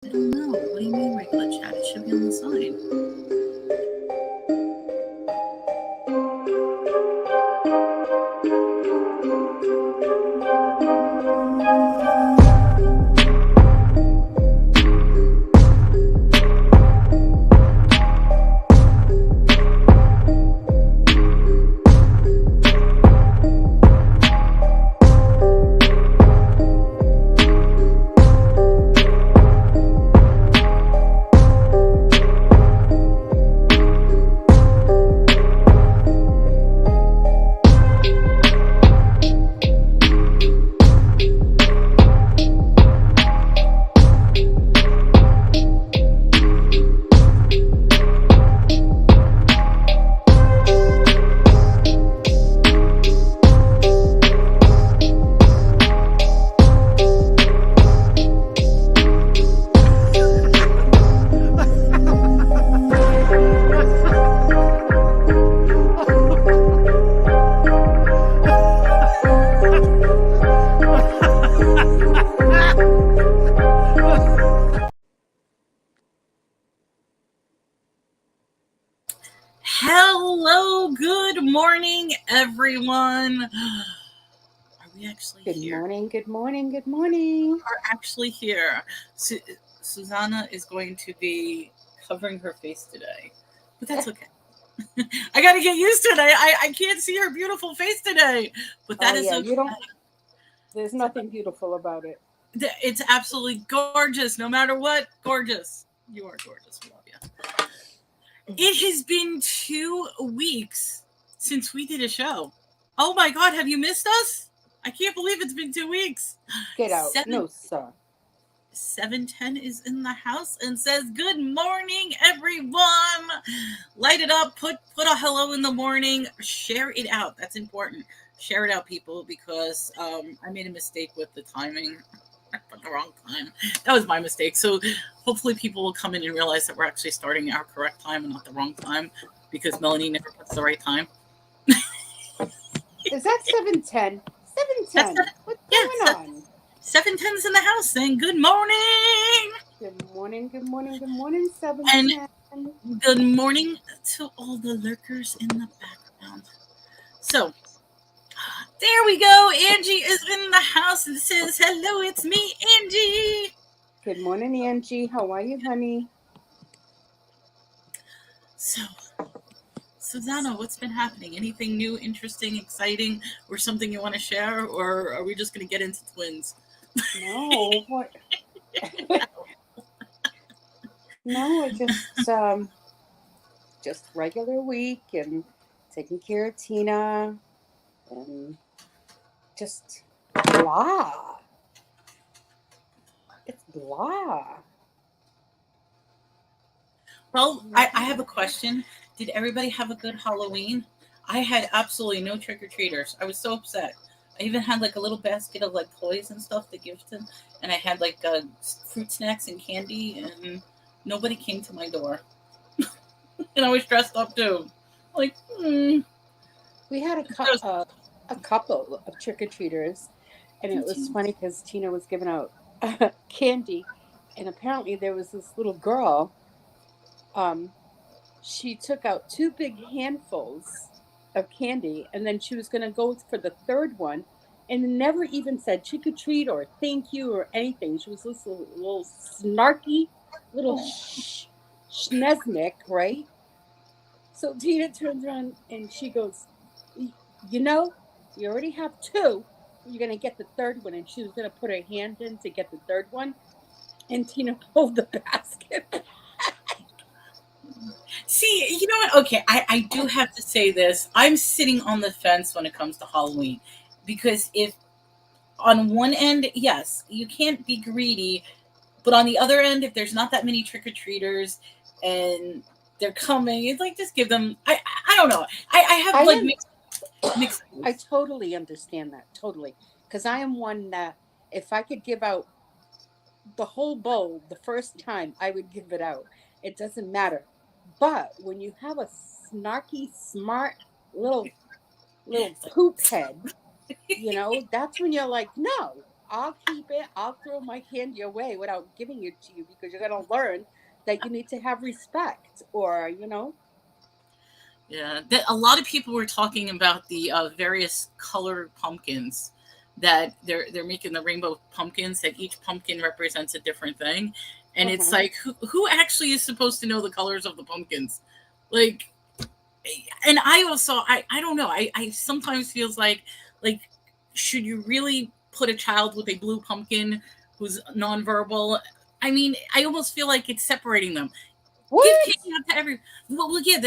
I don't know. What do you mean regular chat? It should be on the side. Hello, good morning, everyone. Are we actually Good here? morning, good morning, good morning. We're actually here. Susanna is going to be covering her face today, but that's okay. I got to get used to it. I can't see her beautiful face today, but that is okay. You don't. There's nothing beautiful about it. It's absolutely gorgeous, no matter what. Gorgeous. You are gorgeous. We love you. It has been 2 weeks since we did a show. Oh my God, have you missed us? I can't believe it's been 2 weeks. Get out. No, sir. 710 is in the house and says, good morning, everyone. Light it up. Put a hello in the morning. Share it out. That's important. Share it out, people, because I made a mistake with the timing. I put the wrong time. That was my mistake. So hopefully people will come in and realize that we're actually starting our correct time and not the wrong time, because Melanie never puts the right time. Is that 710? 710. What's going on? 710's in the house saying good morning. Good morning, good morning, good morning, 710. And good morning to all the lurkers in the background. So, there we go. Angie is in the house and says, hello, it's me, Angie. Good morning, Angie. How are you, honey? So, Susanna, what's been happening? Anything new, interesting, exciting, or something you want to share? Or are we just going to get into twins? No, what? No, I just regular week and taking care of Tina and just blah. It's blah. Well, I have a question. Did everybody have a good Halloween? I had absolutely no trick-or-treaters. I was so upset. I even had like a little basket of like toys and stuff to give to them, and I had like fruit snacks and candy, and nobody came to my door. And I was dressed up too. Like, We had a couple of trick-or-treaters, and it was funny because Tina was giving out candy, and apparently there was this little girl. She took out 2 big handfuls of candy, and then she was going to go for the third one, and never even said trick or treat or thank you or anything. She was this little snarky little schneznik, right? So Tina turns around and she goes, you know, you already have 2. You're going to get the third one. And she was going to put her hand in to get the third one. And Tina pulled the basket. See, you know what? Okay, I do have to say this. I'm sitting on the fence when it comes to Halloween, because if on one end, yes, you can't be greedy, but on the other end, if there's not that many trick-or-treaters and they're coming, it's like, just give them. I don't know. I have like mixed. I totally understand that, totally, because I am one that if I could give out the whole bowl the first time, I would give it out. It doesn't matter. But when you have a snarky, smart little poop head, you know, that's when you're like, no, I'll keep it. I'll throw my candy away without giving it to you because you're going to learn that you need to have respect or, Yeah, a lot of people were talking about the various colored pumpkins that they're making the rainbow pumpkins that each pumpkin represents a different thing, and it's uh-huh. like who actually is supposed to know the colors of the pumpkins, like, and I also I don't know I sometimes feels like should you really put a child with a blue pumpkin who's nonverbal? I mean, I almost feel like it's separating them. Give What? candy out to every. Well, yeah.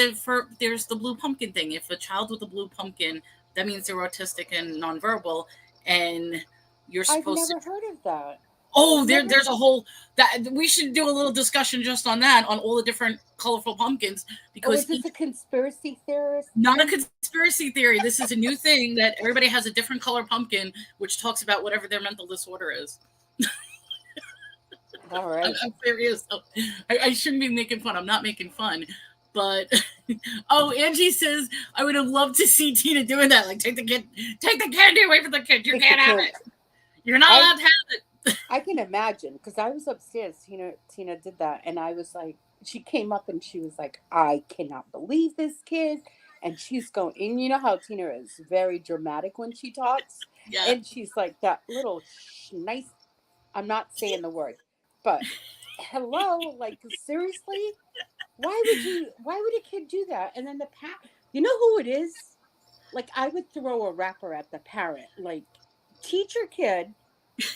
There's the blue pumpkin thing. If a child with a blue pumpkin, that means they're autistic and nonverbal, and you're I've supposed to. never heard of that. Oh, Never. there's a whole that we should do a little discussion just on that, on all the different colorful pumpkins, Oh, because is this a conspiracy theorist not a thing? conspiracy theory. This is a new thing that everybody has a different color pumpkin, which talks about whatever their mental disorder is. All right. I'm serious. I shouldn't be making fun. I'm not making fun. But oh, Angie says I would have loved to see Tina doing that. Like, take the candy away from the kid. You Take the can't have kid. it. You're not allowed to have it. I can imagine because I was upstairs. Tina did that, and I was like, she came up and she was like, I cannot believe this kid. And she's going, and you know how Tina is very dramatic when she talks, Yeah. and she's like that little nice. I'm not saying the word, but hello, like seriously, Why would a kid do that? And then you know who it is? Like I would throw a wrapper at the parent, like teach your kid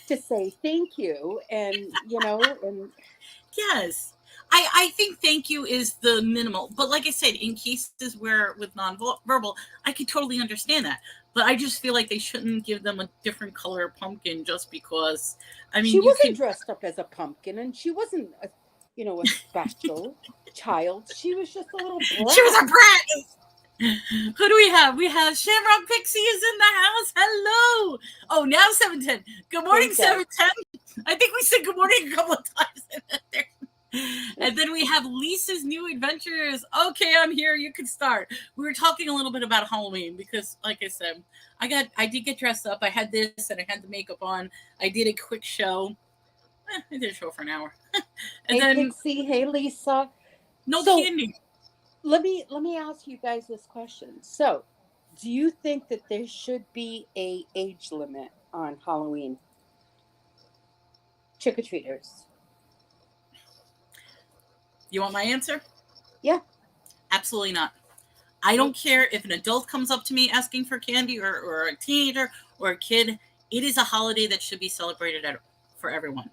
to say thank you and Yes. I think thank you is the minimal. But like I said, in cases where with nonverbal, I could totally understand that. But I just feel like they shouldn't give them a different color pumpkin just because. I she mean, you wasn't can. dressed up as a pumpkin and she wasn't a special child. She was just a little She was brat. a brat. Who do we have? We have Shamrock Pixie is in the house. Hello. Oh, now 710. Good morning, Thank God. 710. I think we said good morning a couple of times. And then we have Lisa's New Adventures. Okay, I'm here. You can start. We were talking a little bit about Halloween because, like I said, I did get dressed up. I had this and I had the makeup on. I did a quick show. I did a show for an hour. And Hey then Pixie, hey Lisa. no So candy. let me ask you guys this question. So, do you think that there should be a age limit on Halloween trick or treaters? You want my answer? Yeah. Absolutely not. I don't care if an adult comes up to me asking for candy or a teenager or a kid. It is a holiday that should be celebrated for everyone.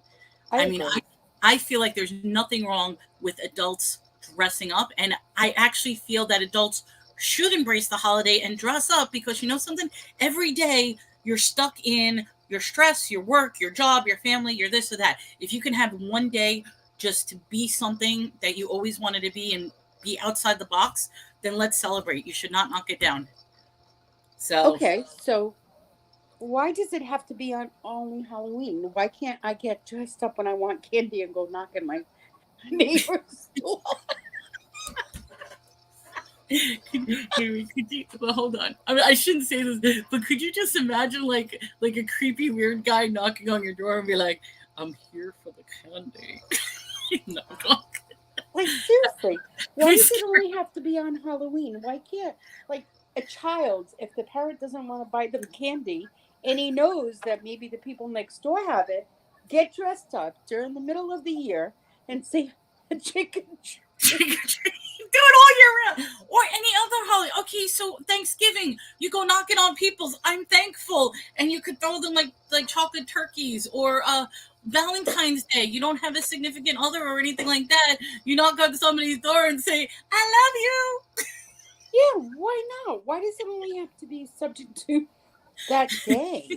I mean, agree. I feel like there's nothing wrong with adults dressing up. And I actually feel that adults should embrace the holiday and dress up because you know something? Every day you're stuck in your stress, your work, your job, your family, your this or that. If you can have one day just to be something that you always wanted to be and be outside the box, then let's celebrate. You should not knock it down. So Okay, so why does it have to be on only Halloween? Why can't I get dressed up when I want candy and go knock on my neighbor's door? well, hold on. I mean, I shouldn't say this, but could you just imagine like a creepy weird guy knocking on your door and be like, "I'm here for the candy." No, Like seriously, why does it only have to be on Halloween? Why can't like a child, if the parent doesn't want to buy them candy and he knows that maybe the people next door have it, get dressed up during the middle of the year and say chicken treat. do it all year round, or any other holiday. Okay, so Thanksgiving, you go knocking on people's. I'm thankful, and you could throw them like chocolate turkeys, or Valentine's Day. You don't have a significant other or anything like that. You knock on somebody's door and say, "I love you." Yeah, why not? Why does it only have to be subject to that day?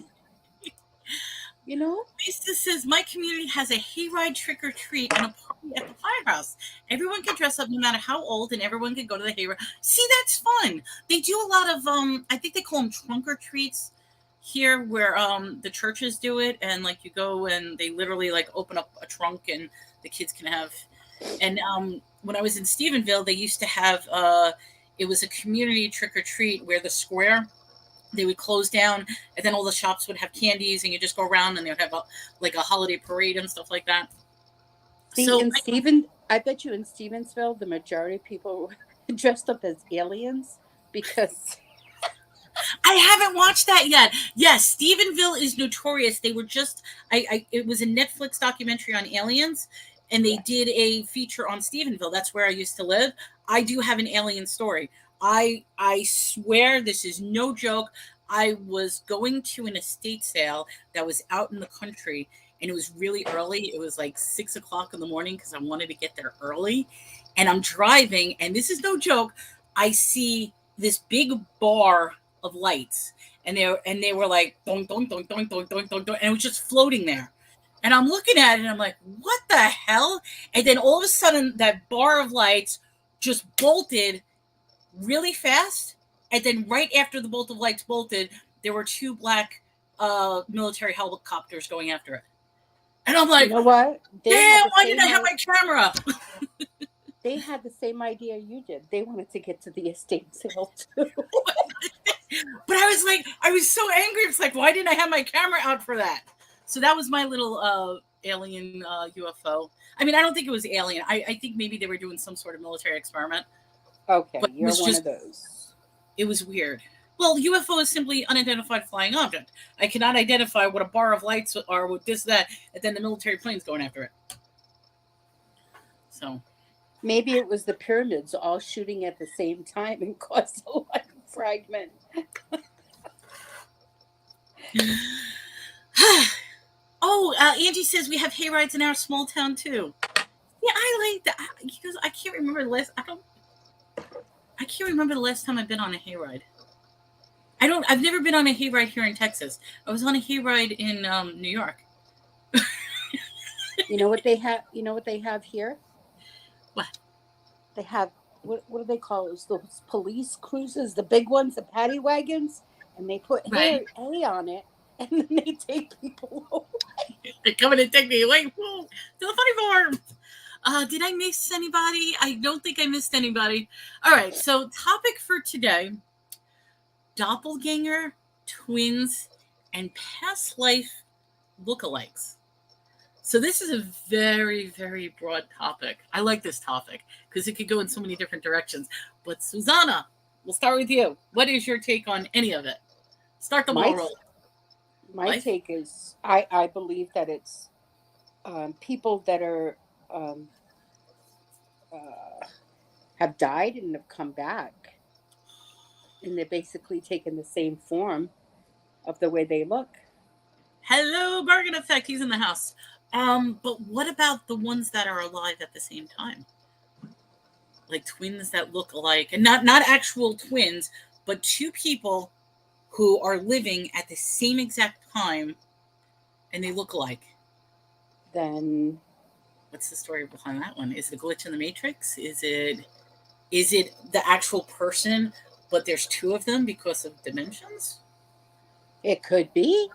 You know? Lisa says, my community has a hayride trick or treat and a party at the firehouse. Everyone can dress up no matter how old and everyone can go to the hayride. See, that's fun. They do a lot of, I think they call them trunk or treats here where the churches do it. And like you go and they literally like open up a trunk and the kids can have. And when I was in Stephenville, they used to have, it was a community trick or treat where the square they would close down, and then all the shops would have candies, and you just go around, and they would have a holiday parade and stuff like that. See, So I bet you in Stevensville, the majority of people were dressed up as aliens because I haven't watched that yet. Yes, Stephenville is notorious. They were just it was a Netflix documentary on aliens, and they did a feature on Stephenville. That's where I used to live. I do have an alien story. I swear this is no joke. I was going to an estate sale that was out in the country, and it was really early. It was like 6 o'clock in the morning because I wanted to get there early. And I'm driving, and this is no joke. I see this big bar of lights, and they were like dong dong dong dong dong dong dong dong, and it was just floating there. And I'm looking at it, and I'm like, what the hell? And then all of a sudden, that bar of lights just bolted really fast. And then right after the bolt of lights bolted, there were two black military helicopters going after it. And I'm like, you know what? Damn, why did I have my camera up? They had the same idea you did. They wanted to get to the estate sale too. But I was so angry. It's like, why didn't I have my camera out for that? So that was my little alien UFO. I mean, I don't think it was alien. I think maybe they were doing some sort of military experiment. Okay, you're one of those. It was weird. Well, UFO is simply unidentified flying object. I cannot identify what a bar of lights are with this, that, and then the military plane's going after it. So maybe it was the pyramids all shooting at the same time and caused a light fragment. Oh, Angie says we have hay rides in our small town too. Yeah, I like that because I can't remember the last. I can't remember the last time I've been on a hayride. I've never been on a hayride here in Texas. I was on a hayride in New York. You know what they have? You know what they have here? What? They have what do they call those police cruises, the big ones, the paddy wagons, and they put hay on it, and then they take people away. They're coming to take me away. Whoa, to the funny farm. Did I miss anybody? I don't think I missed anybody. All right, so topic for today: doppelganger, twins, and past life lookalikes. So this is a very, very broad topic. I like this topic because it could go in so many different directions. But Susana, we'll start with you. What is your take on any of it? Start the ball rolling. My take is I believe that it's people that are have died and have come back, and they're basically taken the same form of the way they look. Hello, Bargain Effect. He's in the house. But what about the ones that are alive at the same time? Like twins that look alike, and not actual twins, but two people who are living at the same exact time and they look alike. Then what's the story behind that one? Is it a glitch in the Matrix? Is it the actual person, but there's two of them because of dimensions? It could be.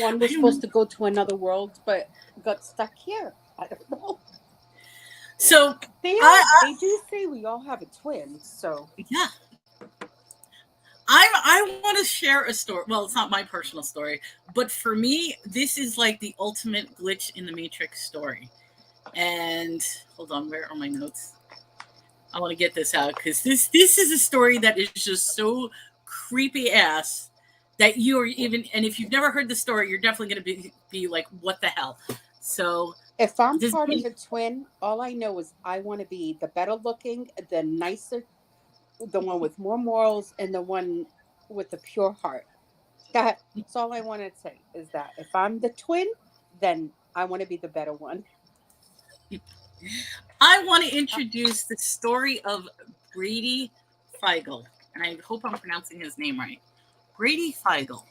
One was supposed to go to another world, but got stuck here. I don't know. So they do say we all have a twin. So yeah, I want to share a story. Well, it's not my personal story, but for me, this is like the ultimate glitch in the Matrix story. And hold on, where are my notes? I want to get this out because this is a story that is just so creepy ass. That you are even, and if you've never heard the story, you're definitely going to be like, what the hell? So if I'm part of a twin, all I know is I want to be the better looking, the nicer, the one with more morals, and the one with the pure heart. That's all I want to say is that if I'm the twin, then I want to be the better one. I want to introduce the story of Brady Feigl, and I hope I'm pronouncing his name right. Brady Feigl.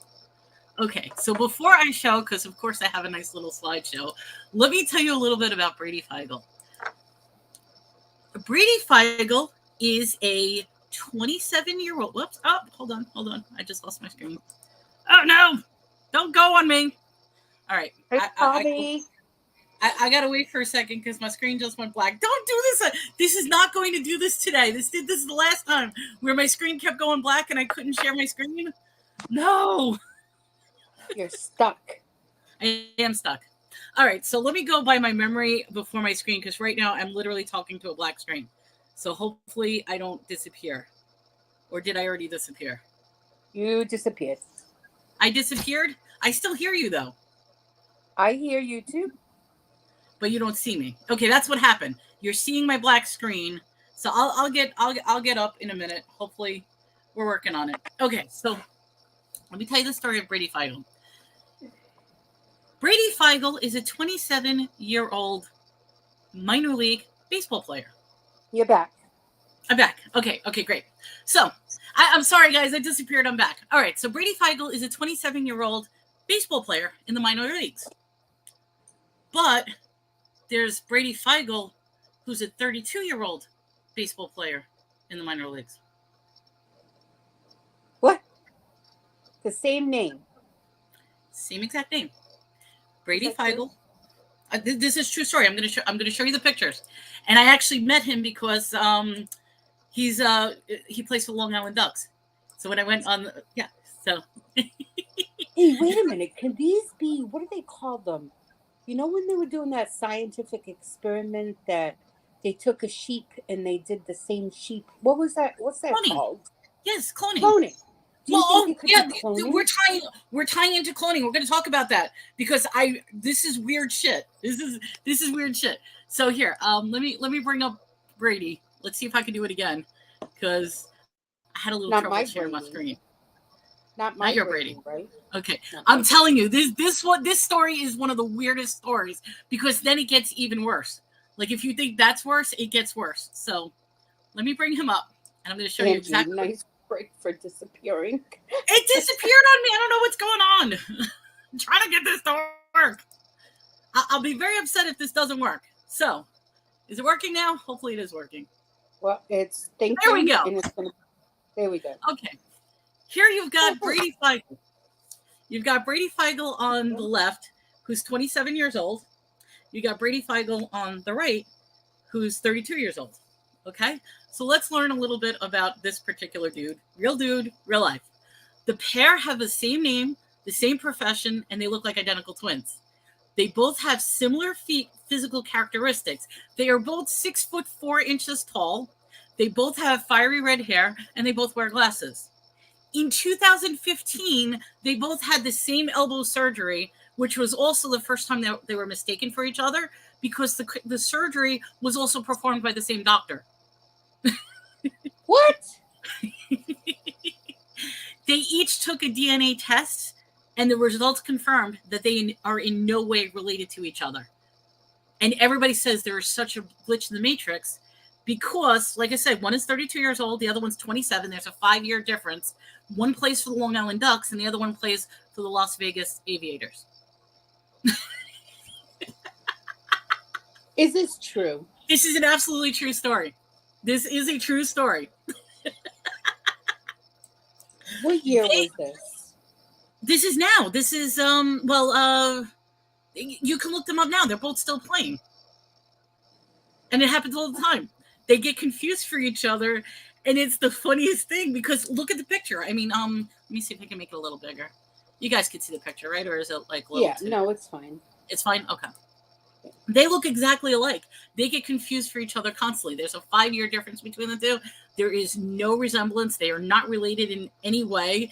Okay, so before I show, because of course I have a nice little slideshow, let me tell you a little bit about Brady Feigl. Brady Feigl is a 27-year-old. Whoops! Oh, hold on. I just lost my screen. Oh no! Don't go on me. All right. Hey, Bobby. I gotta wait for a second because my screen just went black. Don't do this. This is not going to do this today. This is the last time where my screen kept going black and I couldn't share my screen. No, You're stuck. I am stuck. All right, so let me go by my memory before my screen because right now I'm literally talking to a black screen. So hopefully I don't disappear. Or did I already disappear? You disappeared. I disappeared? I still hear you though. I hear you too. But you don't see me. Okay, that's what happened. You're seeing my black screen. So I'll get up in a minute. Hopefully we're working on it. Okay, so let me tell you the story of Brady Feigl. Brady Feigl is a 27-year-old minor league baseball player. You're back. I'm back. Okay, great. So I'm sorry, guys. I disappeared. I'm back. All right, so Brady Feigl is a 27-year-old baseball player in the minor leagues. But there's Brady Feigl, who's a 32-year-old baseball player in the minor leagues. What? The same name. Same exact name. Brady Feigl. This is true story. I'm going to show you the pictures. And I actually met him because he plays for Long Island Ducks. So when I went on, so. Hey, wait a minute. Can these be, what do they call them? You know when they were doing that scientific experiment that they took a sheep and they did the same sheep? What was that? What's that Cloning. called? Yes, cloning. Cloning. Do you think it could be cloning? We're tying into cloning. We're going to talk about that because this is weird shit. This is weird shit. So here, let me bring up Brady. Let's see if I can do it again because I had a little trouble sharing my screen. Not your Brady, right? Okay, I'm telling you, this story is one of the weirdest stories because then it gets even worse. Like if you think that's worse, it gets worse. So let me bring him up, and I'm going to show you exactly. Nice break for disappearing. It disappeared on me. I don't know what's going on. I'm trying to get this to work. I'll be very upset if this doesn't work. So, is it working now? Hopefully, it is working. Well, it's thinking. There we go. There we go. Okay. Here you've got Brady Feigl. You've got Brady Feigl on the left, who's 27 years old. You got Brady Feigl on the right, who's 32 years old. Okay? So let's learn a little bit about this particular dude, real life. The pair have the same name, the same profession, and they look like identical twins. They both have similar physical characteristics. They are both 6'4" tall. They both have fiery red hair, and they both wear glasses. In 2015, they both had the same elbow surgery, which was also the first time they were mistaken for each other because the surgery was also performed by the same doctor. What? They each took a DNA test, and the results confirmed that they are in no way related to each other. And everybody says there is such a glitch in the matrix because, like I said, one is 32 years old, the other one's 27. There's a 5-year difference. One plays for the Long Island Ducks, and the other one plays for the Las Vegas Aviators. Is this true? This is an absolutely true story. This is a true story. What year was this? This is now. This is, you can look them up now. They're both still playing. And it happens all the time. They get confused for each other, and it's the funniest thing because look at the picture. I mean, let me see if I can make it a little bigger. You guys can see the picture, right? Or is it like little? Yeah, no, it's fine. It's fine? Okay. They look exactly alike. They get confused for each other constantly. There's a 5-year difference between the two. There is no resemblance. They are not related in any way.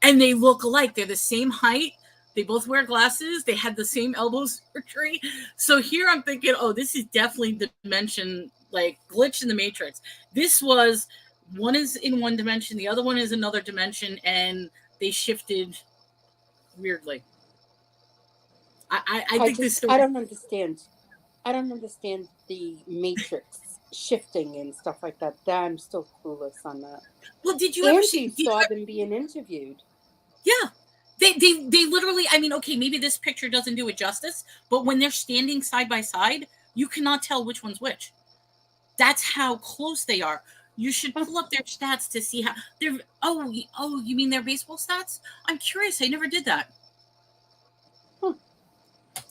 And they look alike. They're the same height. They both wear glasses. They had the same elbow surgery. So here I'm thinking, oh, this is definitely the dimension, like glitch in the matrix. This was, one is in one dimension, the other one is another dimension, and they shifted weirdly. I think this story. I don't understand. I don't understand the matrix shifting and stuff like that. I'm still clueless on that. Well, did you ever saw them being interviewed? Yeah. They literally, I mean, okay, maybe this picture doesn't do it justice, but when they're standing side by side, you cannot tell which one's which. That's how close they are. You should pull up their stats to see how they're. Oh, you mean their baseball stats? I'm curious. I never did that.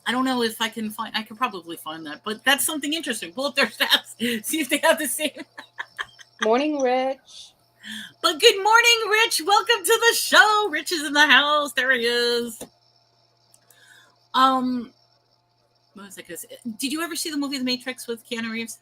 I don't know if I can find. I could probably find that, but that's something interesting. Pull up their stats, see if they have the same. Morning, Rich. But good morning, Rich. Welcome to the show. Rich is in the house. There he is. What was I gonna say? Did you ever see the movie The Matrix with Keanu Reeves?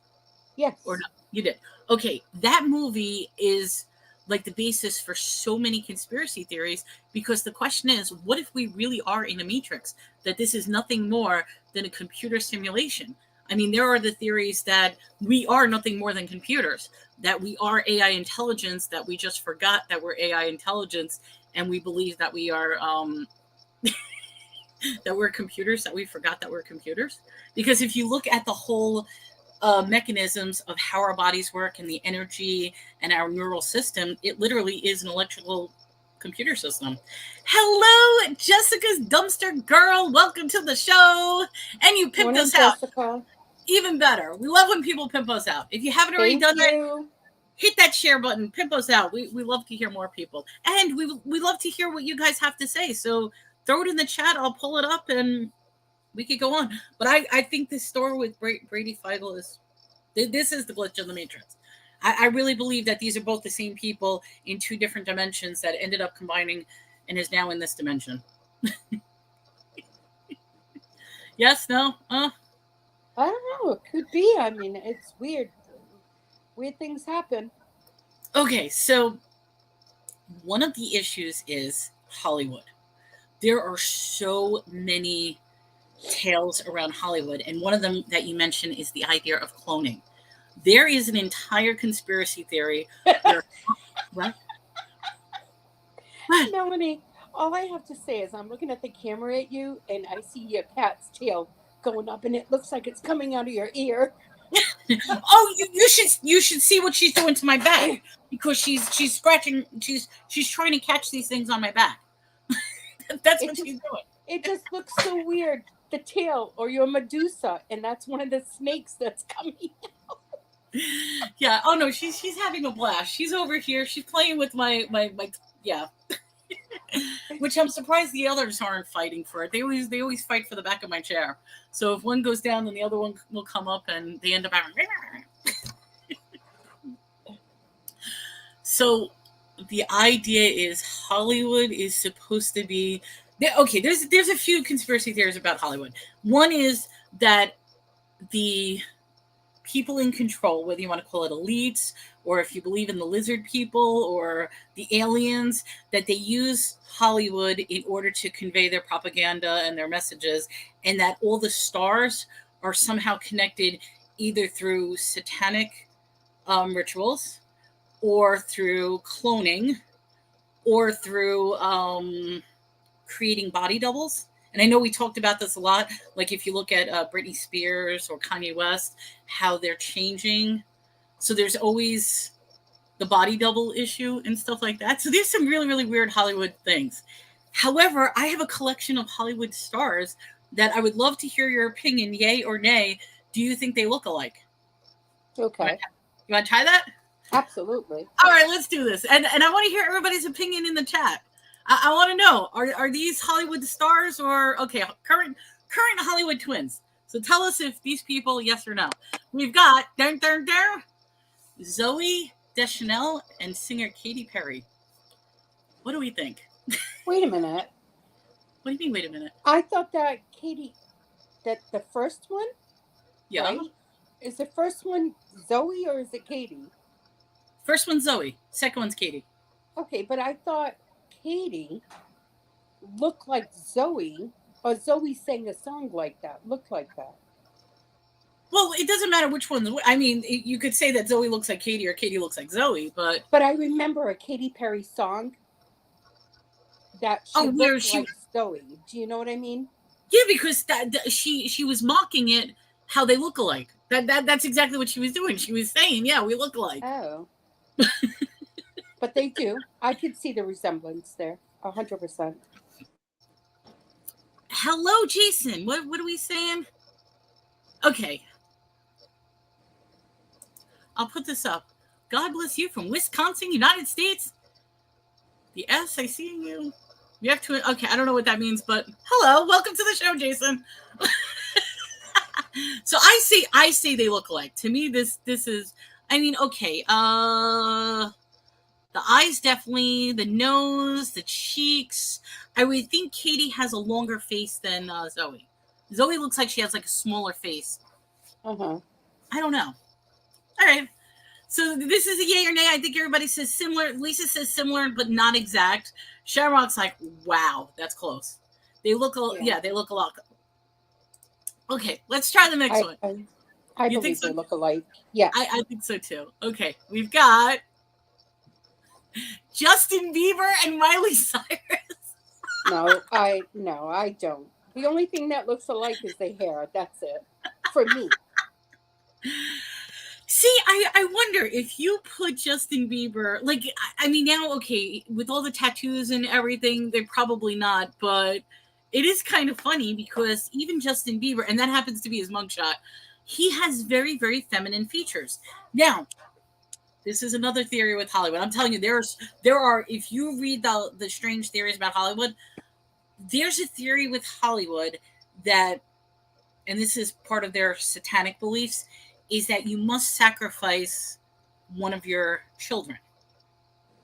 Yes. Or no? You did. Okay, that movie is like the basis for so many conspiracy theories, because the question is, what if we really are in a matrix? That this is nothing more than a computer simulation. I mean, there are the theories that we are nothing more than computers, that we are AI intelligence, that we just forgot that we're AI intelligence, and we believe that we are that we're computers, that we forgot that we're computers. Because if you look at the whole mechanisms of how our bodies work and the energy and our neural system, it literally is an electrical computer system. Hello, Jessica's Dumpster Girl. Welcome to the show. And you pimped us out. Jessica. Even better. We love when people pimp us out. If you haven't already done that, hit that share button. Pimp us out. We love to hear more people. And we love to hear what you guys have to say. So throw it in the chat. I'll pull it up and we could go on. But I think this story with Brady Feigl is, this is the glitch in the Matrix. I really believe that these are both the same people in two different dimensions that ended up combining and is now in this dimension. Yes? No? I don't know. It could be. I mean, it's weird. Weird things happen. Okay, so one of the issues is Hollywood. There are so many tales around Hollywood, and one of them that you mentioned is the idea of cloning. There is an entire conspiracy theory where, what? Melanie, all I have to say is I'm looking at the camera at you and I see your cat's tail going up and it looks like it's coming out of your ear. Oh, you should see what she's doing to my back, because she's scratching, she's trying to catch these things on my back. That's what she's doing. It just looks so weird. The tail, or your Medusa, and that's one of the snakes that's coming out. Yeah. Oh no, she's having a blast. She's over here. She's playing with my yeah. Which I'm surprised the others aren't fighting for it. They always fight for the back of my chair. So if one goes down, then the other one will come up, and they end up having. So the idea is Hollywood is supposed to be. Okay, there's a few conspiracy theories about Hollywood. One is that the people in control, whether you want to call it elites, or if you believe in the lizard people or the aliens, that they use Hollywood in order to convey their propaganda and their messages, and that all the stars are somehow connected either through satanic rituals, or through cloning, or through creating body doubles. And I know we talked about this a lot. Like if you look at Britney Spears or Kanye West, how they're changing. So there's always the body double issue and stuff like that. So there's some really, really weird Hollywood things. However, I have a collection of Hollywood stars that I would love to hear your opinion, yay or nay. Do you think they look alike? Okay. You want to try that? Absolutely. All right, let's do this. And I want to hear everybody's opinion in the chat. I want to know, are these Hollywood stars or, okay, current Hollywood twins? So tell us if these people, yes or no. We've got Zooey Deschanel and singer Katy Perry. What do we think? Wait a minute. What do you mean, wait a minute? I thought that that the first one? Yeah. Right? Is the first one Zoe or is it Katie? First one's Zoe. Second one's Katie. Okay, but I thought Katie looked like Zoe, or Zoe sang a song like that, looked like that. Well, it doesn't matter which one. I mean, you could say that Zoe looks like Katie or Katie looks like Zoe, but I remember a Katy Perry song that she looked like Zoe. Do you know what I mean? Yeah, because she was mocking it, how they look alike. That's exactly what she was doing. She was saying, yeah, we look alike. Oh. But they do. I could see the resemblance there, 100%. Hello, Jason. What are we saying? Okay. I'll put this up. God bless you from Wisconsin, United States. The S, I see you. We have to. Okay, I don't know what that means, but hello, welcome to the show, Jason. So I say they look alike. To me, this is. I mean, okay. The eyes definitely, the nose, the cheeks. I would think Katie has a longer face than Zoe. Zoe looks like she has like a smaller face. Uh-huh. I don't know. All right. So this is a yay or nay. I think everybody says similar. Lisa says similar, but not exact. Shamrock's like, wow, that's close. They look, they look a lot. Okay, let's try the next one. I believe they look alike. Yeah, I think so too. Okay, we've got Justin Bieber and Miley Cyrus. No, I don't. The only thing that looks alike is the hair. That's it for me. See, I wonder if you put Justin Bieber, like, I mean, now, okay, with all the tattoos and everything, they're probably not, but it is kind of funny because even Justin Bieber, and that happens to be his mugshot, he has very, very feminine features. Now, this is another theory with Hollywood. I'm telling you, there are, if you read the strange theories about Hollywood, there's a theory with Hollywood that, and this is part of their satanic beliefs, is that you must sacrifice one of your children.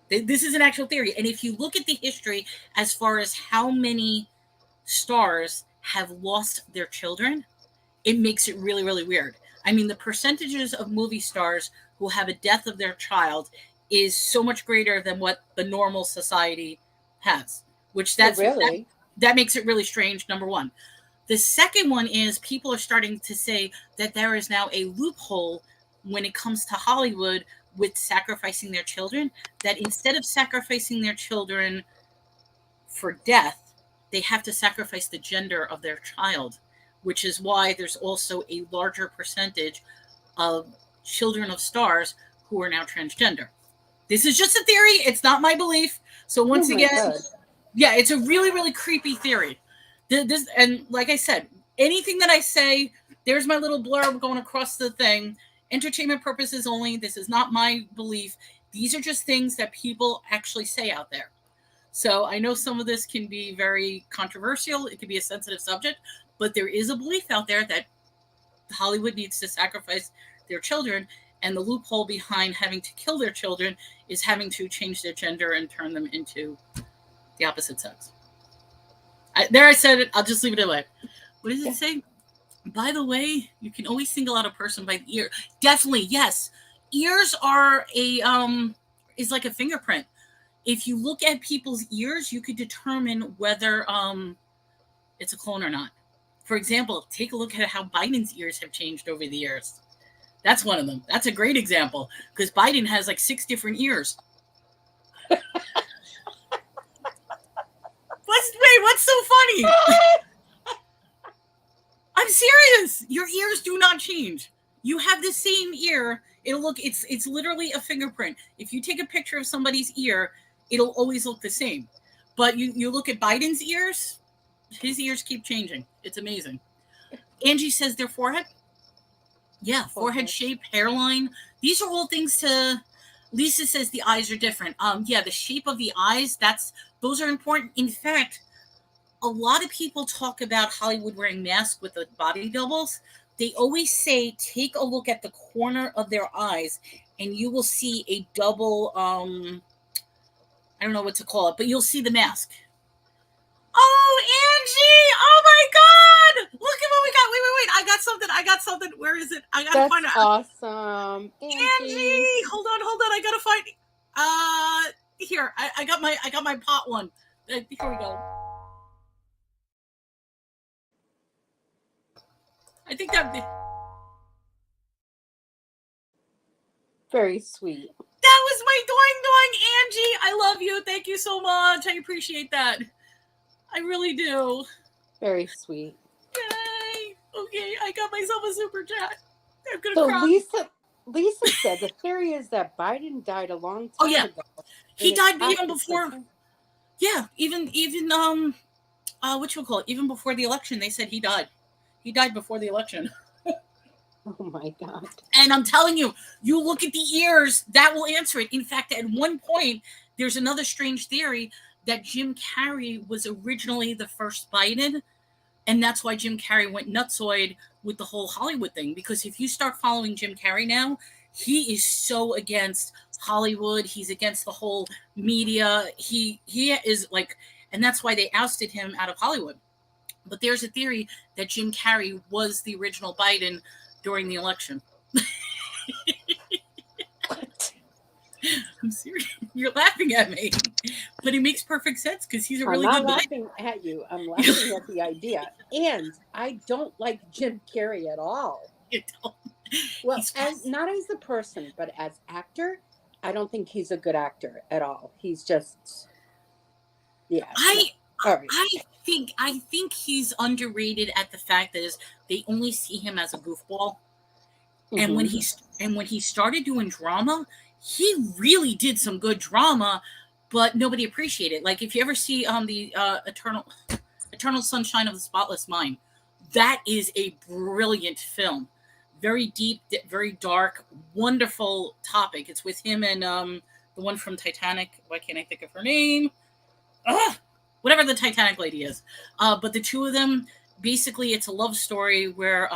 This is an actual theory. And if you look at the history as far as how many stars have lost their children, it makes it really, really weird. I mean, the percentages of movie stars who have a death of their child is so much greater than what the normal society has, which that makes it really strange, number one. The second one is people are starting to say that there is now a loophole when it comes to Hollywood with sacrificing their children, that instead of sacrificing their children for death, they have to sacrifice the gender of their child, which is why there's also a larger percentage of children of stars who are now transgender. This is just a theory. It's not my belief. So once again, yeah, it's a really, really creepy theory. This, and like I said, anything that I say, there's my little blurb going across the thing. Entertainment purposes only. This is not my belief. These are just things that people actually say out there. So I know some of this can be very controversial. It can be a sensitive subject, but there is a belief out there that Hollywood needs to sacrifice their children, and the loophole behind having to kill their children is having to change their gender and turn them into the opposite sex. I said it. I'll just leave it at that. What does it say? By the way, you can always single out a person by the ear. Definitely, yes. Ears are is like a fingerprint. If you look at people's ears, you could determine whether it's a clone or not. For example, take a look at how Biden's ears have changed over the years. That's one of them. That's a great example because Biden has like 6 different ears. What's so funny? I'm serious. Your ears do not change. You have the same ear. It's literally a fingerprint. If you take a picture of somebody's ear, it'll always look the same. But you look at Biden's ears, his ears keep changing. It's amazing. Angie says their forehead. Yeah, forehead shape, hairline. These are all things to... Lisa says the eyes are different. Yeah, the shape of the eyes, those are important. In fact, a lot of people talk about Hollywood wearing masks with the body doubles. They always say, take a look at the corner of their eyes and you will see a double, I don't know what to call it, but you'll see the mask. Oh, Angie! Oh my God! Look at what we got. Wait. I got something. Where is it? I gotta find it. Awesome. Angie! Hold on. I gotta find it. Here. I got my pot one. Here we go. I think that very sweet. That was my doing, Angie. I love you. Thank you so much. I appreciate that. I really do. Very sweet. Yay. Okay, I got myself a super chat. I'm gonna so cry. Lisa said the theory is that Biden died a long time ago. He died even before. Yeah, even what you call it? Even before the election, they said he died. He died before the election. Oh my God. And I'm telling you, you look at the ears, that will answer it. In fact, at one point, there's another strange theory that Jim Carrey was originally the first Biden, and that's why Jim Carrey went nutsoid with the whole Hollywood thing. Because if you start following Jim Carrey now, he is so against Hollywood. He's against the whole media. He is like, and that's why they ousted him out of Hollywood. But there's a theory that Jim Carrey was the original Biden during the election. What? I'm serious. You're laughing at me, but it makes perfect sense because he's a really I'm good not Biden. laughing at you. I'm laughing at the idea. And I don't like Jim Carrey at all. You know? Well, He's- not as a person, but as actor, I don't think he's a good actor at all. He's just, yeah. All right. I think he's underrated at the fact that is they only see him as a goofball. And when he started doing drama, he really did some good drama, but nobody appreciated it. Like if you ever see the Eternal Sunshine of the Spotless Mind, that is a brilliant film. Very deep, very dark, wonderful topic. It's with him and the one from Titanic. Why can't I think of her name? Whatever the Titanic lady is. But the two of them, basically, it's a love story where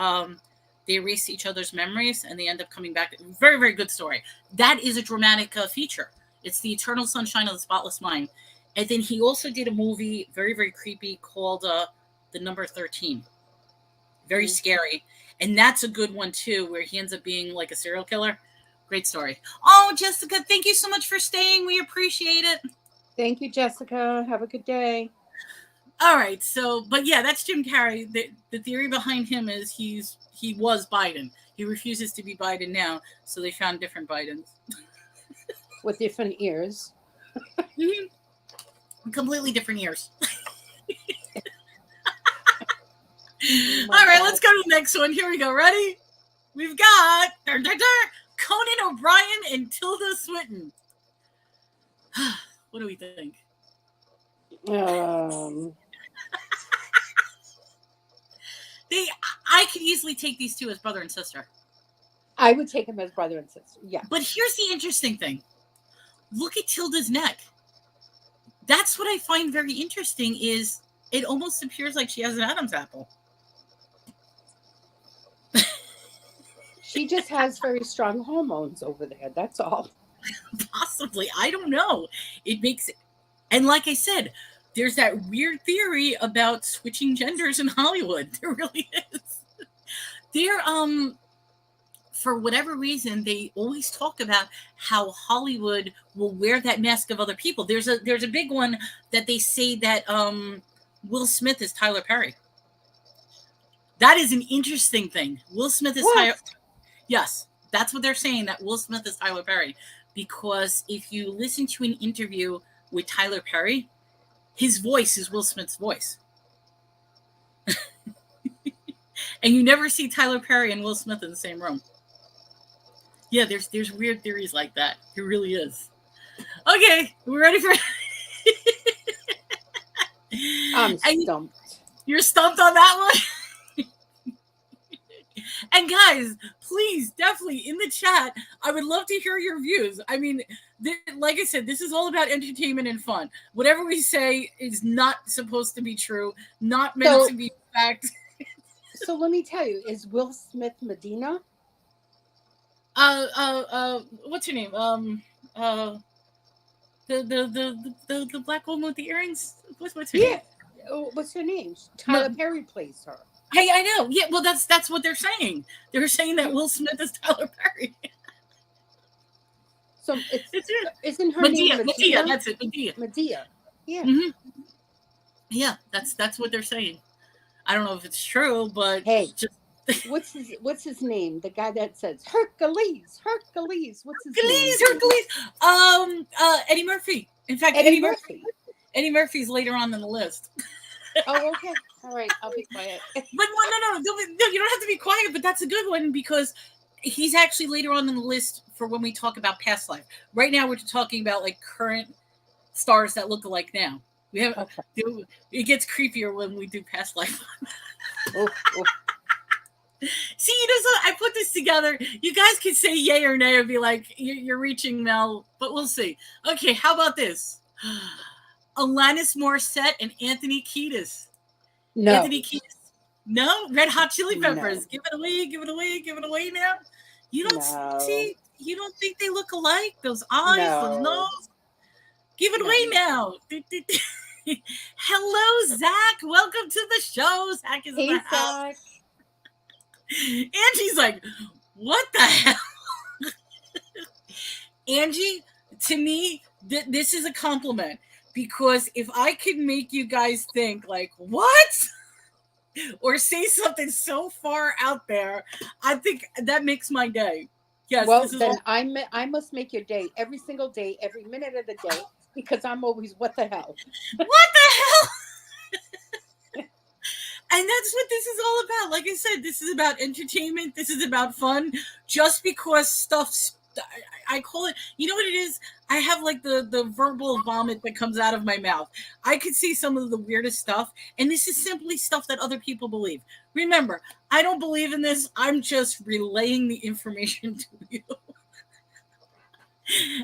they erase each other's memories and they end up coming back. Very, very good story. That is a dramatic feature. It's the Eternal Sunshine of the Spotless Mind. And then he also did a movie, very, very creepy, called The Number 13. Very scary. And that's a good one, too, where he ends up being like a serial killer. Great story. Oh, Jessica, thank you so much for staying. We appreciate it. Thank you, Jessica. Have a good day. All right. So, but yeah, that's Jim Carrey. The theory behind him is he was Biden. He refuses to be Biden now. So they found different Bidens. With different ears. Completely different ears. Oh all right, God. let's go to the next one. Here we go. Ready? We've got Conan O'Brien and Tilda Swinton. What do we think? I could easily take these two as brother and sister. I would take him as brother and sister. Yeah. But here's the interesting thing. Look at Tilda's neck. That's what I find very interesting is it almost appears like she has an Adam's apple. She just has very strong hormones over there. That's all. Possibly. I don't know. It makes it. And like I said, there's that weird theory about switching genders in Hollywood. There really is. There, for whatever reason, they always talk about how Hollywood will wear that mask of other people. There's a big one that they say that Will Smith is Tyler Perry. That is an interesting thing. Will Smith is Tyler. Yes, that's what they're saying, that Will Smith is Tyler Perry. Because if you listen to an interview with Tyler Perry, his voice is Will Smith's voice. And you never see Tyler Perry and Will Smith in the same room. Yeah, there's weird theories like that. It really is. Okay, we're ready for I'm stumped. You're stumped on that one? And guys, please, definitely in the chat, I would love to hear your views. I mean, like I said, this is all about entertainment and fun. Whatever we say is not supposed to be true, not meant to be fact. So let me tell you, is Will Smith Medina? What's her name? The black woman with the earrings. What's her name? Yeah. What's her name? Tyler Perry plays her. Hey, I know. Yeah, well, that's what they're saying. They're saying that Will Smith is Tyler Perry. So isn't her Medea, name Medea? That's it, Medea. Medea. Yeah. Mm-hmm. Yeah, that's what they're saying. I don't know if it's true, but hey, just what's his name? The guy that says Hercules. What's his name? Hercules. Eddie Murphy. In fact, Eddie Murphy. Eddie Murphy's later on in the list. Oh, okay. All right, I'll be quiet. But no, you don't have to be quiet. But that's a good one because he's actually later on in the list for when we talk about past life. Right now, we're talking about like current stars that look alike now. We have it gets creepier when we do past life. Oh. See, I put this together. You guys can say yay or nay or be like, you're reaching Mel, but we'll see. Okay, how about this? Alanis Morissette and Anthony Kiedis. No. Anthony Kiedis. No? Red Hot Chili Peppers. No. Give it away, give it away, give it away now. You don't No. see, you don't think they look alike? Those eyes, those No. nose? Give it away now. Hello, Zach. Welcome to the show. Zach is in the house. Angie's like, what the hell? Angie, to me, this is a compliment, because if I could make you guys think like, what? Or say something so far out there, I think that makes my day. Yes. Well, then I must make your day every single day, every minute of the day, because I'm always, what the hell? What the hell? And that's what this is all about. Like I said, this is about entertainment. This is about fun. Just because stuff's, I call it, you know what it is? I have like the verbal vomit that comes out of my mouth. I could see some of the weirdest stuff, and this is simply stuff that other people believe. Remember, I don't believe in this. I'm just relaying the information to you.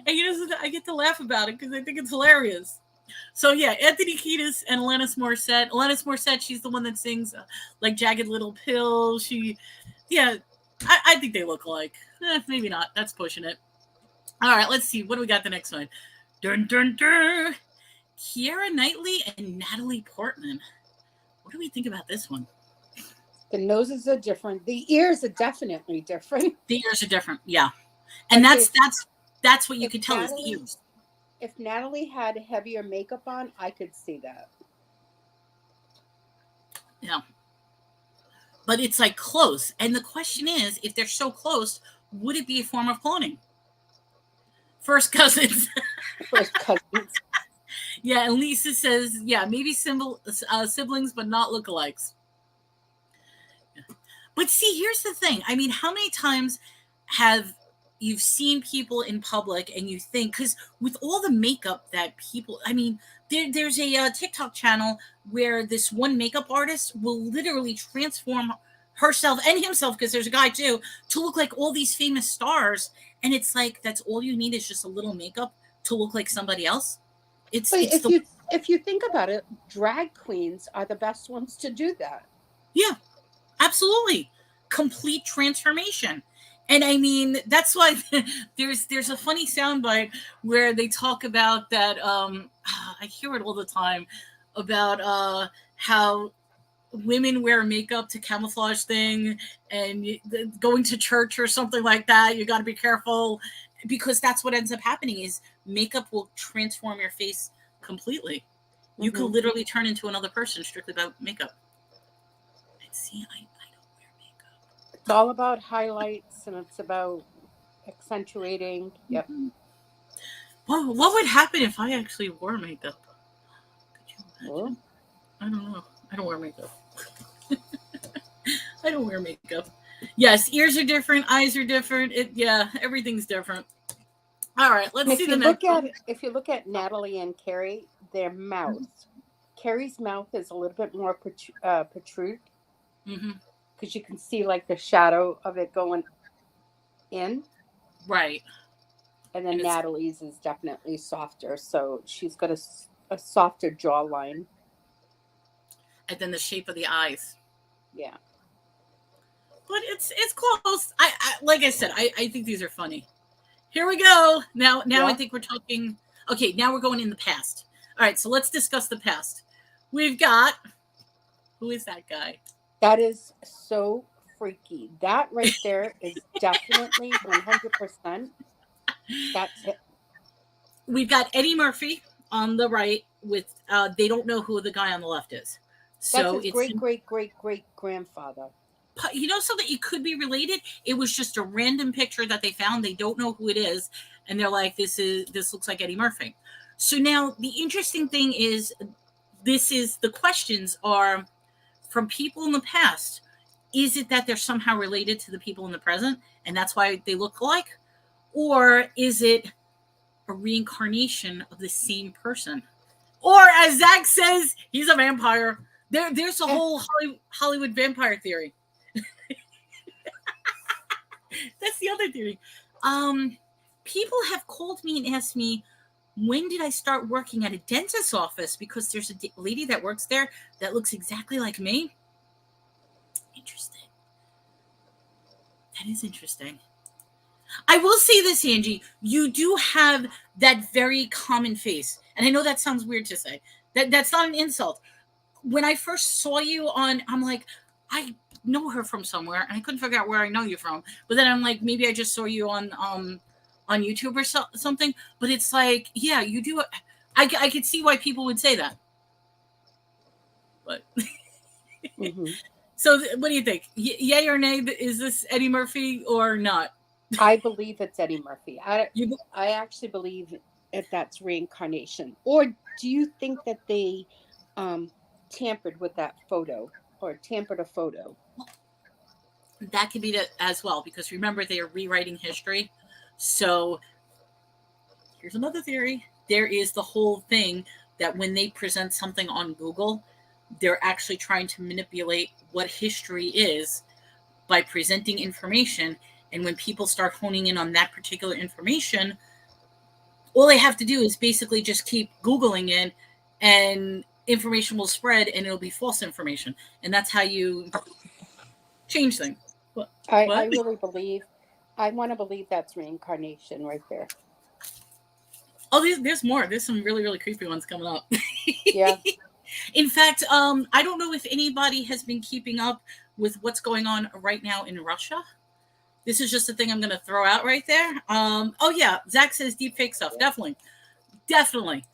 And you know, I get to laugh about it because I think it's hilarious. So yeah, Anthony Kiedis and Alanis Morissette. Alanis Morissette, she's the one that sings like Jagged Little Pill. I think they look alike. Maybe not. That's pushing it. All right, let's see. What do we got the next one? Dun, dun, dun. Keira Knightley and Natalie Portman. What do we think about this one? The noses are different. The ears are definitely different. The ears are different, yeah. And that's what you could tell is the ears. If Natalie had heavier makeup on, I could see that. Yeah. But it's like close. And the question is, if they're so close, would it be a form of cloning? First cousins. First cousins. Yeah, and Lisa says, yeah, maybe siblings, but not lookalikes. But see, here's the thing. I mean, how many times have you've seen people in public and you think, because with all the makeup that people, I mean, there's a TikTok channel where this one makeup artist will literally transform herself and himself, because there's a guy too, to look like all these famous stars. And it's like, that's all you need is just a little makeup to look like somebody else. If you think about it, drag queens are the best ones to do that. Yeah, absolutely. Complete transformation. And I mean, that's why there's a funny soundbite where they talk about that. I hear it all the time about how women wear makeup to camouflage thing, and going to church or something like that. You got to be careful, because that's what ends up happening is makeup will transform your face completely. You could literally turn into another person strictly by makeup. And see, I don't wear makeup. It's all about highlights, and it's about accentuating. Yep. What would happen if I actually wore makeup? Could you imagine? Well, I don't know. I don't wear makeup. I don't wear makeup. Yes, ears are different, eyes are different. Everything's different. All right, let's see the next one. If you look at Natalie and Carrie, their mouths. Carrie's mouth is a little bit more protrude, because you can see like the shadow of it going in. Right. And then Natalie's is definitely softer, so she's got a softer jawline. And then the shape of the eyes. Yeah. But it's close. I like I said, I think these are funny. Here we go. Now I think we're talking. Okay, now we're going in the past. All right, so let's discuss the past. We've got, who is that guy? That is so freaky. That right there is definitely 100%. That's it. We've got Eddie Murphy on the right with, they don't know who the guy on the left is. So that's his great-great-great-great-grandfather. You know something? It could be related. It was just a random picture that they found. They don't know who it is. And they're like, this looks like Eddie Murphy. So now the interesting thing is, the questions are from people in the past. Is it that they're somehow related to the people in the present, and that's why they look alike? Or is it a reincarnation of the same person? Or as Zach says, he's a vampire. There's a whole Hollywood vampire theory. That's the other theory. People have called me and asked me, when did I start working at a dentist's office? Because there's a lady that works there that looks exactly like me. Interesting. That is interesting. I will say this, Angie. You do have that very common face. And I know that sounds weird to say. That's not an insult. When I first saw you on, I'm like, I know her from somewhere. And I couldn't figure out where I know you from. But then I'm like, maybe I just saw you on YouTube or something. But it's like, yeah, you do. I could see why people would say that. But Mm-hmm. So what do you think? Yay or nay? Is this Eddie Murphy or not? I believe it's Eddie Murphy. I actually believe that's reincarnation. Or do you think that they tampered with that photo or tampered a photo? That could be that as well, because remember, they are rewriting history. So here's another theory. There is the whole thing that when they present something on Google, they're actually trying to manipulate what history is by presenting information. And when people start honing in on that particular information, all they have to do is basically just keep Googling it, and information will spread, and it'll be false information. And that's how you change things. I really believe, I want to believe that's reincarnation right there. Oh, there's more. There's some really, really creepy ones coming up. Yeah. In fact, I don't know if anybody has been keeping up with what's going on right now in Russia. This is just a thing I'm going to throw out right there. Oh, yeah. Zach says deep fake stuff. Definitely. Definitely.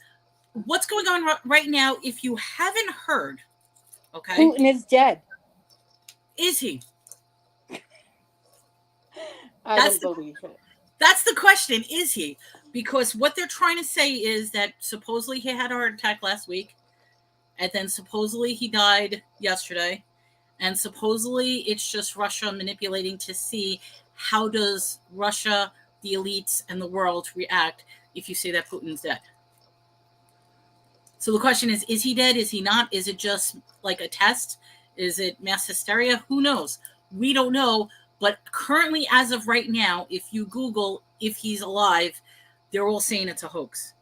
What's going on right now, if you haven't heard, okay? Putin is dead. Is he? I don't believe it. That's the question. Is he? Because what they're trying to say is that supposedly he had a heart attack last week, and then supposedly he died yesterday, and supposedly it's just Russia manipulating to see how does Russia, the elites, and the world react if you say that Putin's dead. So the question is he dead? Is he not? Is it just like a test? Is it mass hysteria? Who knows? We don't know. But currently, as of right now, if you Google if he's alive, they're all saying it's a hoax.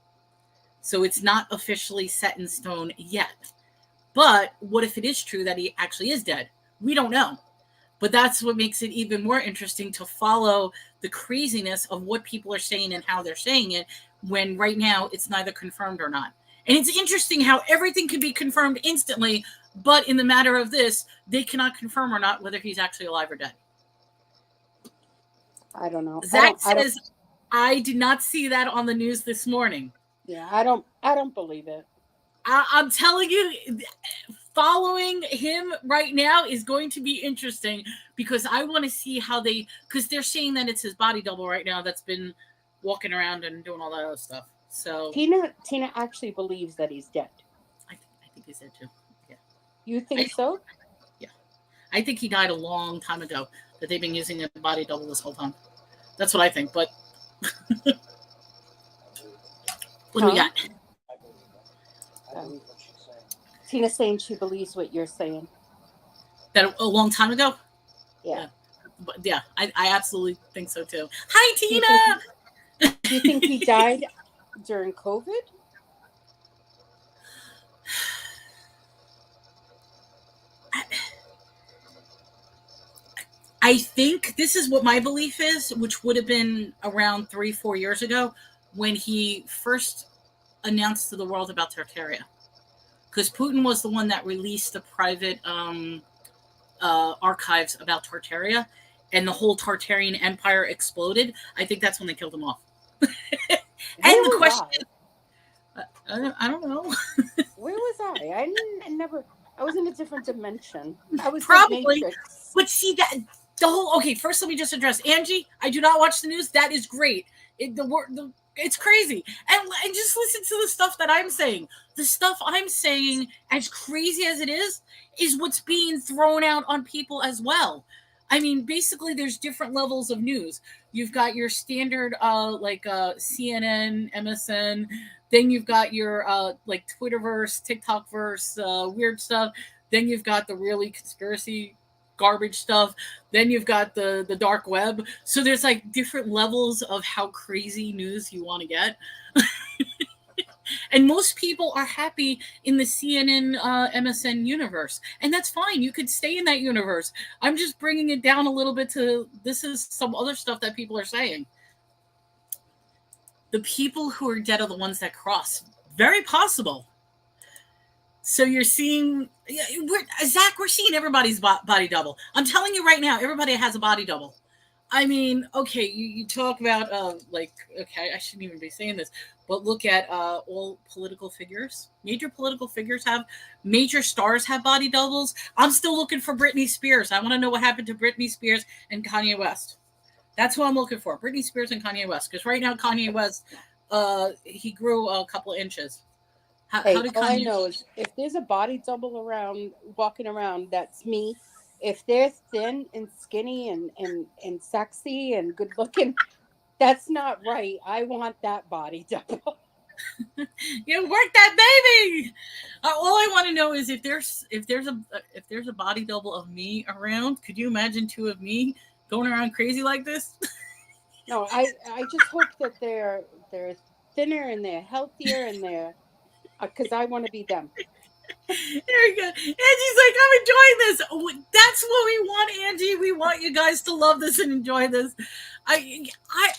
So it's not officially set in stone yet. But what if it is true that he actually is dead? We don't know. But that's what makes it even more interesting to follow the craziness of what people are saying and how they're saying it, when right now it's neither confirmed or not. And it's interesting how everything can be confirmed instantly, but in the matter of this, they cannot confirm or not whether he's actually alive or dead. I don't know. Zach says, I did not see that on the news this morning. Yeah, I don't believe it. I'm telling you, following him right now is going to be interesting, because I want to see how because they're saying that it's his body double right now that's been walking around and doing all that other stuff. So Tina actually believes that he's dead. I think he's dead too. Yeah. You think so? Yeah. I think he died a long time ago, that they've been using a body double this whole time. That's what I think, but what do we got? Tina's saying she believes what you're saying. That a long time ago? Yeah. But yeah, I absolutely think so too. Hi, Tina! Do you think he died during COVID? I think this is what my belief is, which would have been around 3-4 years ago, when he first announced to the world about Tartaria. Because Putin was the one that released the private archives about Tartaria, and the whole Tartarian Empire exploded. I think that's when they killed him off. And the question is, I don't know. Where was I? I was in a different dimension. I was probably, but see that the whole. Okay, first let me just address Angie. I do not watch the news. That is great. It's crazy, and just listen to the stuff that I'm saying. The stuff I'm saying, as crazy as it is what's being thrown out on people as well. I mean, basically, there's different levels of news. You've got your standard, CNN, MSN. Then you've got your like Twitterverse, TikTokverse, weird stuff. Then you've got the really conspiracy garbage stuff. Then you've got the dark web. So there's like different levels of how crazy news you want to get. And most people are happy in the CNN, MSN universe. And that's fine. You could stay in that universe. I'm just bringing it down a little bit to this is some other stuff that people are saying. The people who are dead are the ones that cross. Very possible. So you're seeing, Zach, we're seeing everybody's body double. I'm telling you right now, everybody has a body double. I mean, okay, you talk about, okay, I shouldn't even be saying this, but look at all political figures. Major political figures major stars have body doubles. I'm still looking for Britney Spears. I want to know what happened to Britney Spears and Kanye West. That's who I'm looking for, Britney Spears and Kanye West. Because right now, Kanye West, he grew a couple of inches. How did Kanye... All I know is if there's a body double around, walking around, that's me. If they're thin and skinny and sexy and good looking, that's not right. I want that body double. You work that baby. All I want to know is if there's a body double of me around, could you imagine two of me going around crazy like this? No, I just hope that they're thinner and they're healthier and they're because I want to be them. There you go. Angie's like, I'm enjoying this. That's what we want, Angie. We want you guys to love this and enjoy this.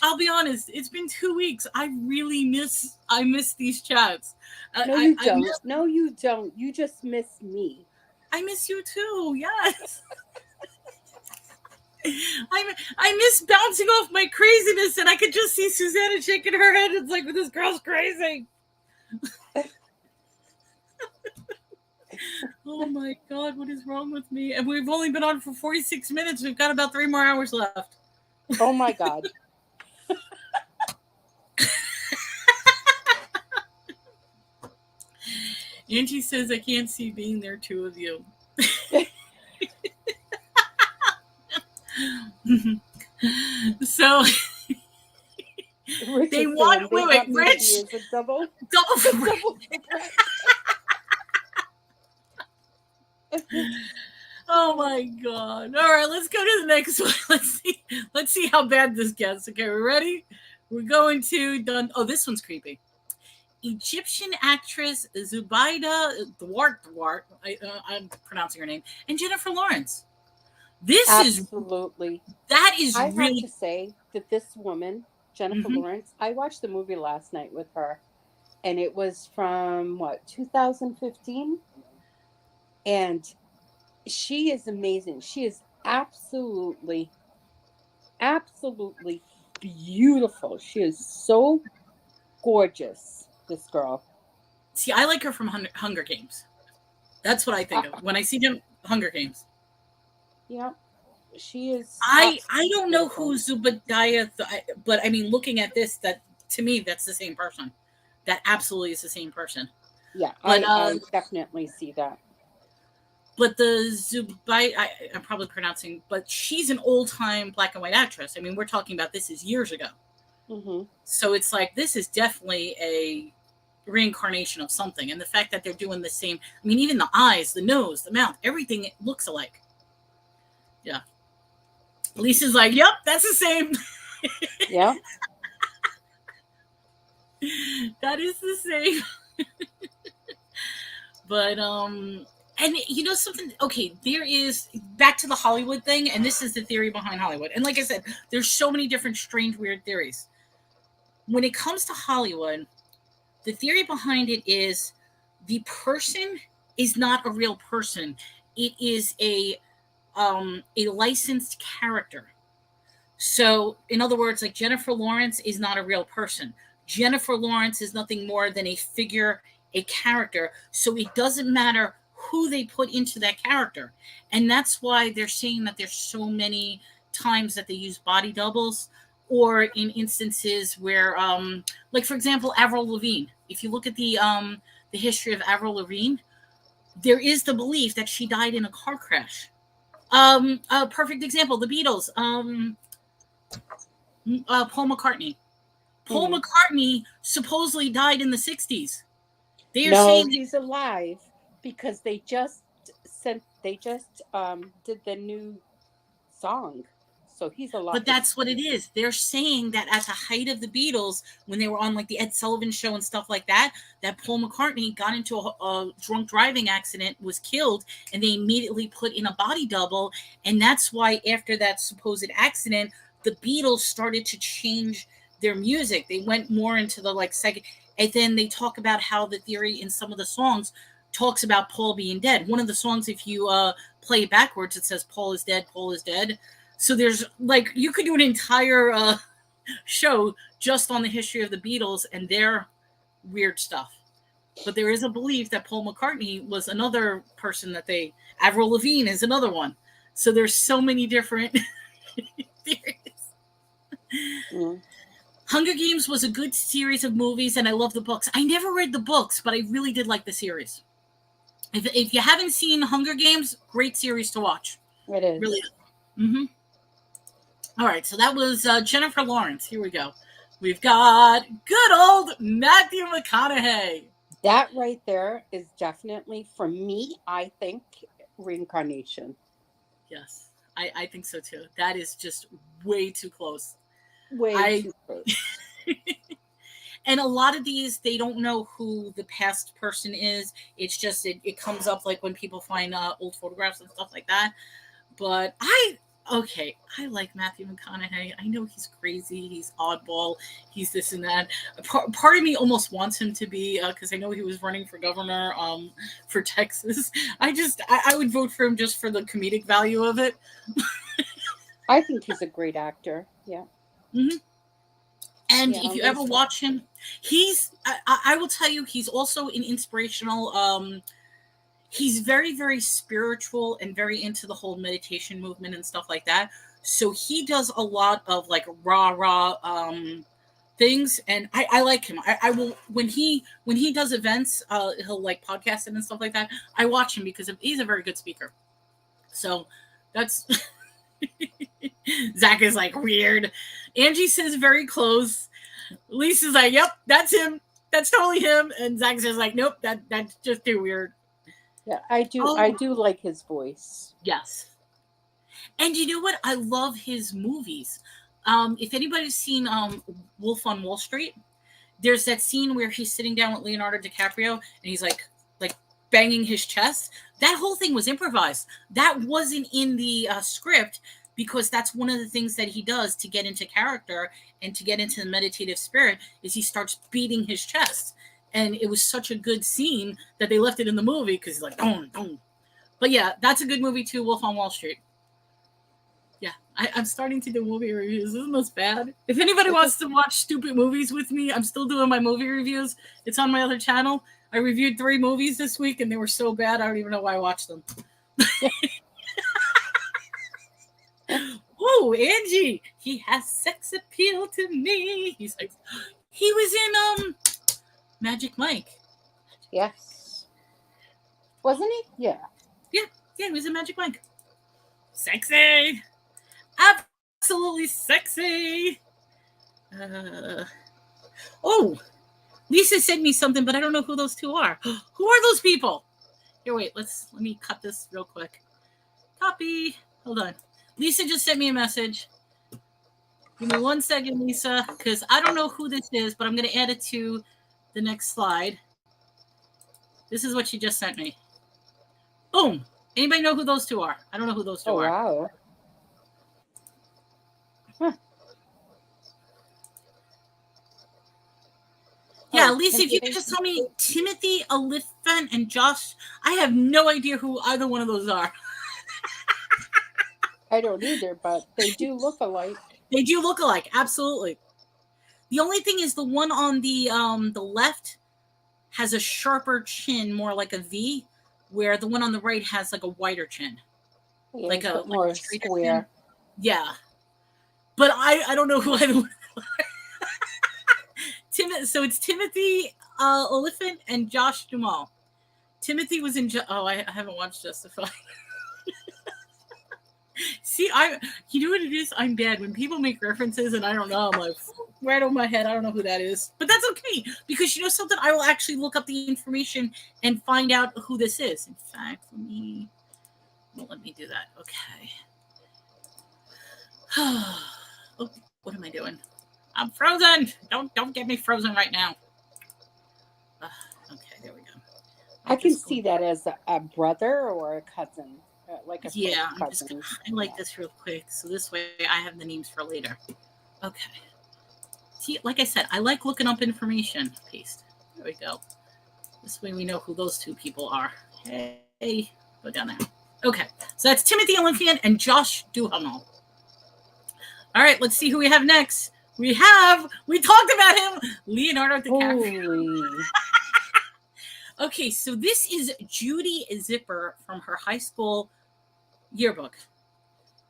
I'll be honest. It's been 2 weeks. I miss these chats. No, you don't. No, you don't. You just miss me. I miss you too. Yes. I miss bouncing off my craziness, and I could just see Susanna shaking her head. It's like, this girl's crazy. Oh my God, what is wrong with me? And we've only been on for 46 minutes. We've got about 3 more hours left. Oh my God. Angie says, I can't see being there, 2 of you. So Rich they want, wait, Rich. Is a double. Oh my God. All right, let's go to the next one. Let's see how bad this gets. Okay, we ready? We're going to done. Oh, this one's creepy. Egyptian actress Zubaida Duarte, I'm pronouncing her name, and Jennifer Lawrence. This absolutely. That is I really. have to say that this woman, Jennifer Lawrence, I watched the movie last night with her, and it was from 2015, and she is amazing. She is absolutely beautiful. She is so gorgeous, this girl. See, I like her from Hunger Games. That's what I think of when I see them. Hunger Games. Yeah, she is. I don't know who Zubadiah, but I mean, looking at this, that to me, that's the same person. That absolutely is the same person. Yeah, but, I definitely see that. But the Zubai, I'm probably pronouncing, but she's an old-time black and white actress. I mean, we're talking about this is years ago. Mm-hmm. So it's like, this is definitely a reincarnation of something. And the fact that they're doing the same, I mean, even the eyes, the nose, the mouth, everything looks alike. Yeah. Lisa's like, yep, that's the same. Yeah. That is the same. But, and you know something? Okay, there is, back to the Hollywood thing, and this is the theory behind Hollywood. And like I said, there's so many different strange, weird theories. When it comes to Hollywood, the theory behind it is the person is not a real person. It is a licensed character. So, in other words, like Jennifer Lawrence is not a real person. Jennifer Lawrence is nothing more than a figure, a character. So it doesn't matter who they put into that character. And that's why they're saying that there's so many times that they use body doubles, or in instances where, like, for example, Avril Lavigne. If you look at the history of Avril Lavigne, there is the belief that she died in a car crash. A perfect example, the Beatles, Paul McCartney. Paul McCartney supposedly died in the 60s. They are saying he's alive because they just did the new song. so he's a lot. But that's what it is. They're saying that at the height of the Beatles, when they were on like the Ed Sullivan Show and stuff like that, that Paul McCartney got into a drunk driving accident, was killed, and they immediately put in a body double. And that's why after that supposed accident, the Beatles started to change their music. They went more into the like second, and then they talk about how the theory in some of the songs talks about Paul being dead. One of the songs, if you play it backwards, it says Paul is dead, Paul is dead. So there's like, you could do an entire show just on the history of the Beatles and their weird stuff. But there is a belief that Paul McCartney was another person that they, Avril Lavigne is another one. So there's so many different theories. Mm. Hunger Games was a good series of movies, and I love the books. I never read the books, but I really did like the series. If you haven't seen Hunger Games, great series to watch. It is. Really. Mm-hmm. All right, so that was Jennifer Lawrence. Here we go. We've got good old Matthew McConaughey. That right there is definitely, for me, I think, reincarnation. Yes, I think so too. That is just way too close. Way too close. And a lot of these, they don't know who the past person is. It's just, it comes up like when people find old photographs and stuff like that. But I like Matthew McConaughey. I know he's crazy. He's oddball. He's this and that. Part of me almost wants him to be, because I know he was running for governor for Texas. I would vote for him just for the comedic value of it. I think he's a great actor. Yeah. Mm-hmm. And if you ever watch him, I will tell you, he's also an inspirational, he's very, very spiritual and very into the whole meditation movement and stuff like that. So he does a lot of like rah things. And I like him. I will, when he does events, he'll like podcast it and stuff like that. I watch him because he's a very good speaker. So that's, Zach is like weird. Angie says very close. Lisa's like, yep, that's him. That's totally him. And Zach says like, nope, that's just too weird. Yeah, I do like his voice. Yes. And you know what? I love his movies. If anybody's seen Wolf on Wall Street, there's that scene where he's sitting down with Leonardo DiCaprio and he's like banging his chest. That whole thing was improvised. That wasn't in the script, because that's one of the things that he does to get into character and to get into the meditative spirit is he starts beating his chest. And it was such a good scene that they left it in the movie because he's like, don't. But yeah, that's a good movie too, Wolf on Wall Street. Yeah, I'm starting to do movie reviews. Isn't this bad? If anybody wants to watch stupid movies with me, I'm still doing my movie reviews. It's on my other channel. I reviewed 3 movies this week, and they were so bad, I don't even know why I watched them. Oh, Angie, he has sex appeal to me. He's like, he was in Magic Mike. Yes. Wasn't he? Yeah. Yeah, he was in Magic Mike. Sexy. Absolutely sexy. Oh, Lisa sent me something, but I don't know who those two are. Who are those people? Here, wait, let me cut this real quick. Copy. Hold on. Lisa just sent me a message. Give me 1 second, Lisa, because I don't know who this is, but I'm going to add it to the next slide. This is what she just sent me. Boom. Anybody know who those two are? I don't know who those two are. Wow. Huh. Yeah, Lisa, if you could just tell me Timothy Olyphant and Josh. I have no idea who either one of those are. I don't either, but they do look alike. They do look alike, absolutely. The only thing is the one on the left has a sharper chin, more like a V, where the one on the right has like a wider chin. Yeah, like a more square. Chin. Yeah. But I don't know who either one are. So it's Timothy Olyphant and Josh Duhamel. Timothy was in... I haven't watched Justified. See, you know what it is? I'm bad. When people make references and I don't know, I'm like, right over my head, I don't know who that is. But that's okay, because you know something? I will actually look up the information and find out who this is. In fact, let me do that. Okay. Oh, what am I doing? I'm frozen. Don't get me frozen right now. Okay, there we go. I can see that as a brother or a cousin, like a Yeah, first I'm just cousin. gonna highlight this real quick, so this way I have the names for later. Okay. See, like I said, I like looking up information. Paste. There we go. This way we know who those two people are. Hey, go down there. Okay, so that's Timothy Olymphian and Josh Duhamel. All right, let's see who we have next. We talked about him, Leonardo DiCaprio. Holy. Okay, so this is Judy Zipper from her high school yearbook.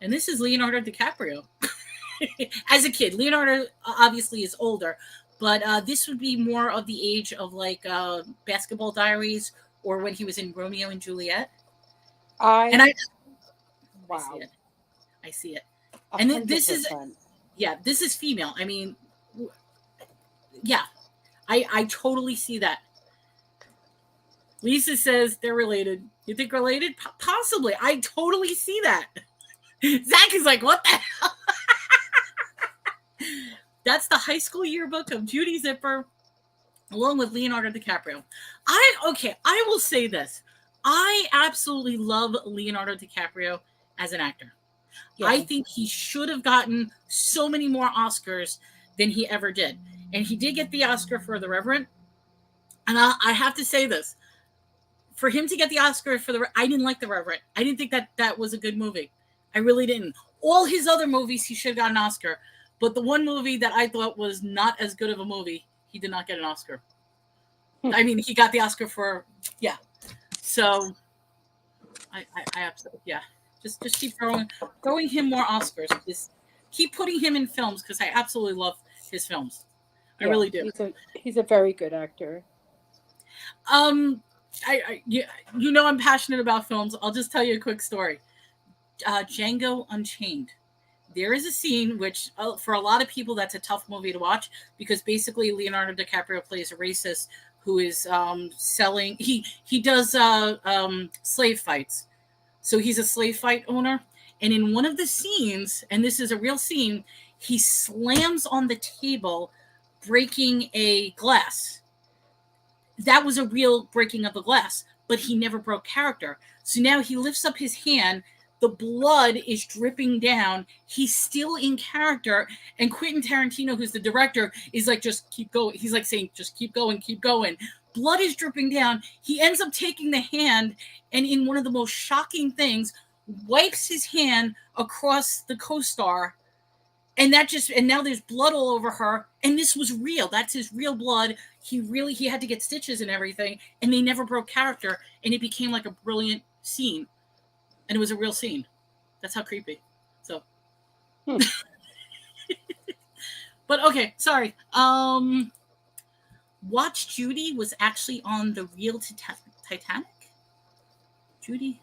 And this is Leonardo DiCaprio. As a kid, Leonardo obviously is older, but this would be more of the age of like Basketball Diaries or when he was in Romeo and Juliet. Wow. I see it. 100%. And this is female. I mean, yeah, I totally see that. Lisa says they're related. You think related? Possibly. I totally see that. Zach is like, what the hell? That's the high school yearbook of Judy Zipper, along with Leonardo DiCaprio. I will say this. I absolutely love Leonardo DiCaprio as an actor. Yeah. I think he should have gotten so many more Oscars than he ever did. And he did get the Oscar for The Revenant. And I have to say this. For him to get the Oscar I didn't like The Revenant. I didn't think that was a good movie. I really didn't. All his other movies, he should have got an Oscar. But the one movie that I thought was not as good of a movie, he did not get an Oscar. I mean, he got the Oscar for, yeah. So, I absolutely, yeah. Just keep throwing him more Oscars. Just keep putting him in films because I absolutely love his films. I really do. He's a very good actor. You know I'm passionate about films. I'll just tell you a quick story. Django Unchained. There is a scene which, for a lot of people, that's a tough movie to watch because basically Leonardo DiCaprio plays a racist who is selling. He does slave fights, so he's a slave fight owner. And in one of the scenes, and this is a real scene, he slams on the table, breaking a glass. That was a real breaking of a glass, but he never broke character. So now he lifts up his hand. The blood is dripping down. He's still in character. And Quentin Tarantino, who's the director, is like, just keep going. He's like saying, just keep going, keep going. Blood is dripping down. He ends up taking the hand and in one of the most shocking things, wipes his hand across the co-star. And now there's blood all over her. And this was real. That's his real blood. He had to get stitches and everything. And they never broke character. And it became like a brilliant scene. And it was a real scene. That's how creepy. So. But okay, sorry. Watch Judy was actually on the real Titanic? Judy?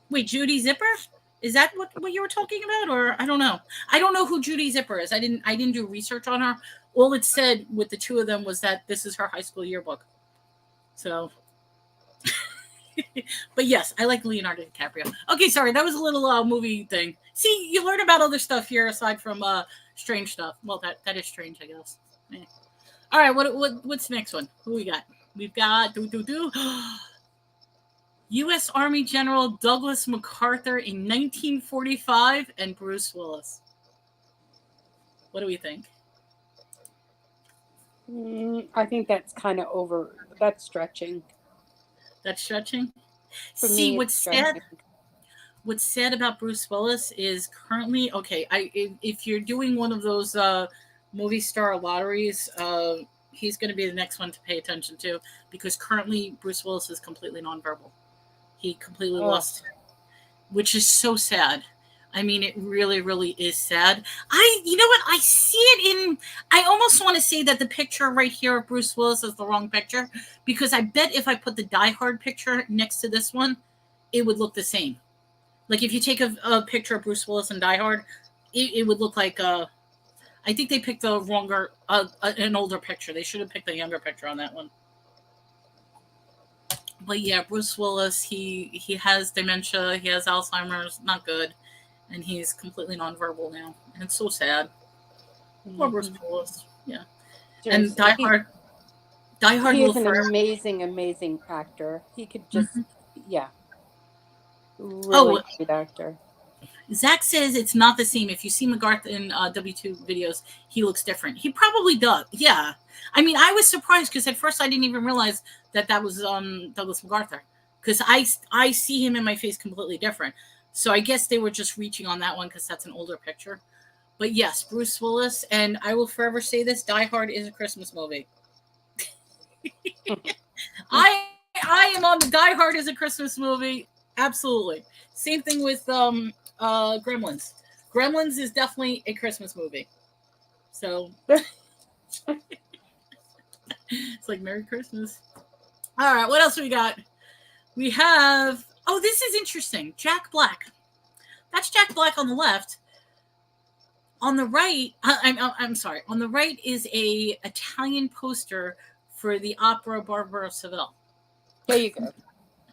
Wait, Judy Zipper? Is that what you were talking about? Or I don't know. I don't know who Judy Zipper is. I didn't do research on her. All it said with the two of them was that this is her high school yearbook. So. But yes, I like Leonardo DiCaprio. Okay, sorry, that was a little movie thing. See, you learn about other stuff here aside from strange stuff. Well, that is strange, I guess. Yeah. All right, what's the next one? Who we got? We've got U.S. Army General Douglas MacArthur in 1945 and Bruce Willis. What do we think? I think that's kind of over. That's stretching. That's stretching? See, what's sad about Bruce Willis is currently, okay, if you're doing one of those movie star lotteries, he's going to be the next one to pay attention to because currently Bruce Willis is completely nonverbal. He completely lost, which is so sad. I mean, it really, really is sad. You know what? I see it I almost want to say that the picture right here of Bruce Willis is the wrong picture because I bet if I put the Die Hard picture next to this one, it would look the same. Like if you take a picture of Bruce Willis and Die Hard, it would look like I think they picked the wronger, an older picture. They should have picked a younger picture on that one. But yeah, Bruce Willis, he has dementia, he has Alzheimer's, not good. And he's completely nonverbal now. And it's so sad. Poor Bruce Willis. Yeah. Seriously, And Die Hard he will is an forever. amazing actor. He could just, yeah, Oh, really great actor. Zach says it's not the same. If you see McGarth in W2 videos, he looks different. He probably does. Yeah. I mean, I was surprised because at first I didn't even realize that was Douglas MacArthur, because I see him in my face completely different. So I guess they were just reaching on that one because that's an older picture. But yes, Bruce Willis, and I will forever say this: Die Hard is a Christmas movie. I am on the Die Hard is a Christmas movie. Absolutely. Same thing with Gremlins. Gremlins is definitely a Christmas movie. So it's like Merry Christmas. All right, what else we got? We have, oh, this is interesting. Jack Black. That's Jack Black on the left. On the right, I'm sorry. On the right is a Italian poster for the opera Barbara of Seville. There you go.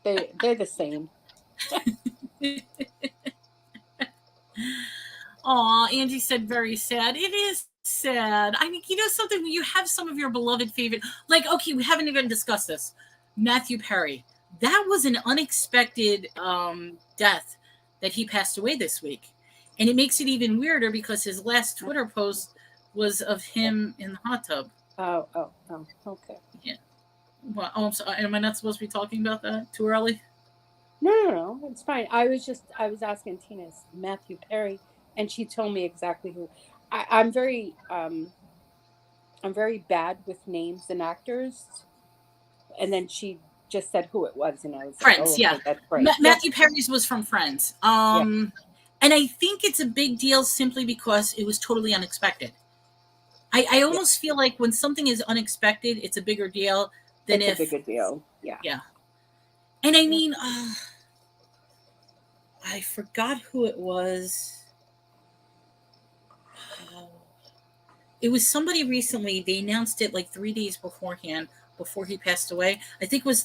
They're the same. Aw, Angie said very sad. It is sad. I mean, you know something? When you have some of your beloved favorite, like, okay, we haven't even discussed this. Matthew Perry. That was an unexpected death that he passed away this week. And it makes it even weirder because his last Twitter post was of him in the hot tub. Oh, okay. Yeah. Well, oh, I'm sorry. Am I not supposed to be talking about that too early? No, it's fine. I was asking Tina's Matthew Perry, and she told me exactly who. I'm very bad with names and actors, and then she just said who it was, and I was Friends, like, oh, yeah. okay, that's great. Matthew Perry's was from Friends. And I think it's a big deal simply because it was totally unexpected. I almost feel like when something is unexpected, it's a bigger deal than it's a bigger deal. Yeah. Yeah. And I mean, I forgot who it was. It was somebody recently. They announced it like 3 days beforehand, before he passed away. I think it was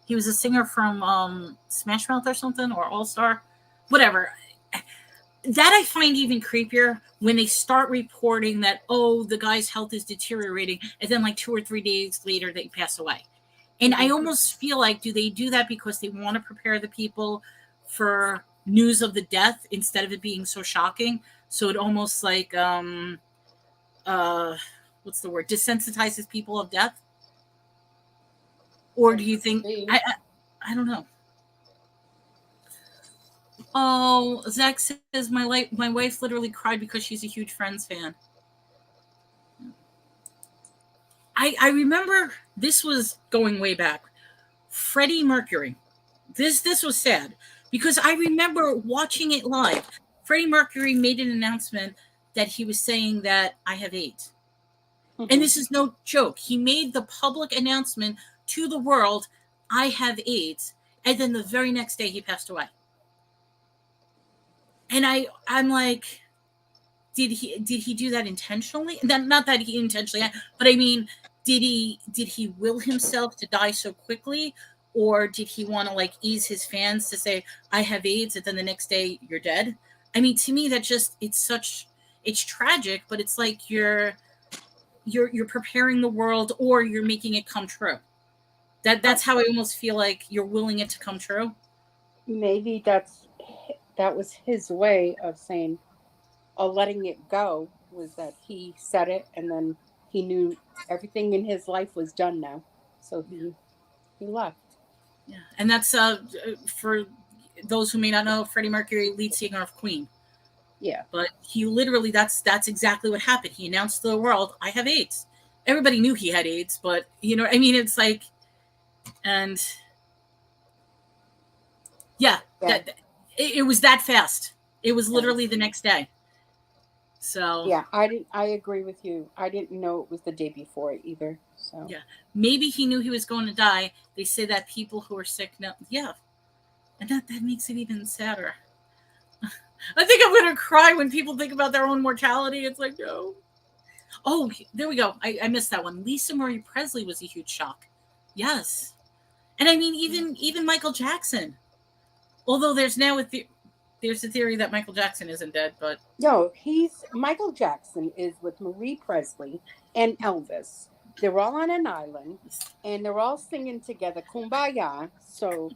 he was a singer from Smash Mouth or something, or All Star, whatever. That I find even creepier when they start reporting that, oh, the guy's health is deteriorating, and then like 2 or 3 days later they pass away. And I almost feel like, do they do that because they want to prepare the people for news of the death instead of it being so shocking? So it almost like, what's the word? Desensitizes people of death? Or do you think, I don't know. Oh, Zach says my wife literally cried because she's a huge Friends fan. I remember this was going way back. Freddie Mercury. This was sad because I remember watching it live. Freddie Mercury made an announcement that he was saying that I have AIDS. Mm-hmm. And this is no joke. He made the public announcement to the world, I have AIDS. And then the very next day he passed away. And I'm like, did he do that intentionally? Not that he intentionally, but I mean, did he will himself to die so quickly, or did he want to like ease his fans to say I have AIDS and then the next day you're dead? I mean, to me that just it's tragic, but it's like you're preparing the world or you're making it come true. That's how I almost feel like you're willing it to come true. Maybe that was his way of saying, letting it go, was that he said it and then he knew everything in his life was done now. So he left. Yeah. And that's for those who may not know, Freddie Mercury, lead singer of Queen. Yeah. But he literally, that's exactly what happened. He announced to the world, I have AIDS. Everybody knew he had AIDS, but you know, I mean, it's like, and yeah. It was that fast. It was literally the next day. So yeah, I agree with you. I didn't know it was the day before either. So yeah, maybe he knew he was going to die. They say that people who are sick now, yeah, and that makes it even sadder. I think I'm going to cry when people think about their own mortality. It's like, no. Oh, there we go. I missed that one. Lisa Marie Presley was a huge shock. Yes, and I mean even Michael Jackson. Although there's now with the there's a theory that Michael Jackson isn't dead, but No, Michael Jackson is with Marie Presley and Elvis. They're all on an island and they're all singing together Kumbaya. So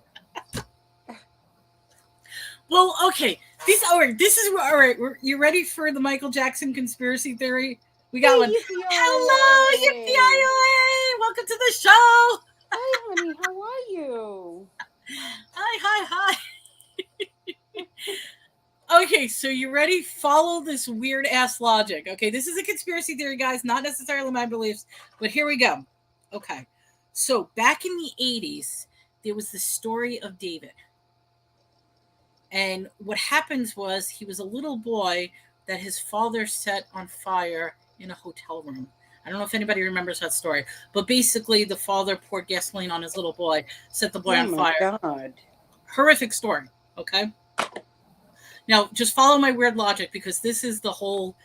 well, okay. This is all right. You ready for the Michael Jackson conspiracy theory? We got one. Hello, yippee! Welcome to the show. Hi, honey. How are you? Hi. Okay, so you ready? Follow this weird ass logic. Okay, this is a conspiracy theory, guys, not necessarily my beliefs, but here we go. Okay, so back in the 80s, there was the story of David. And what happens was he was a little boy that his father set on fire in a hotel room. I don't know if anybody remembers that story, but basically the father poured gasoline on his little boy, set the boy on fire. God. Horrific story, okay? Now, just follow my weird logic because this is the whole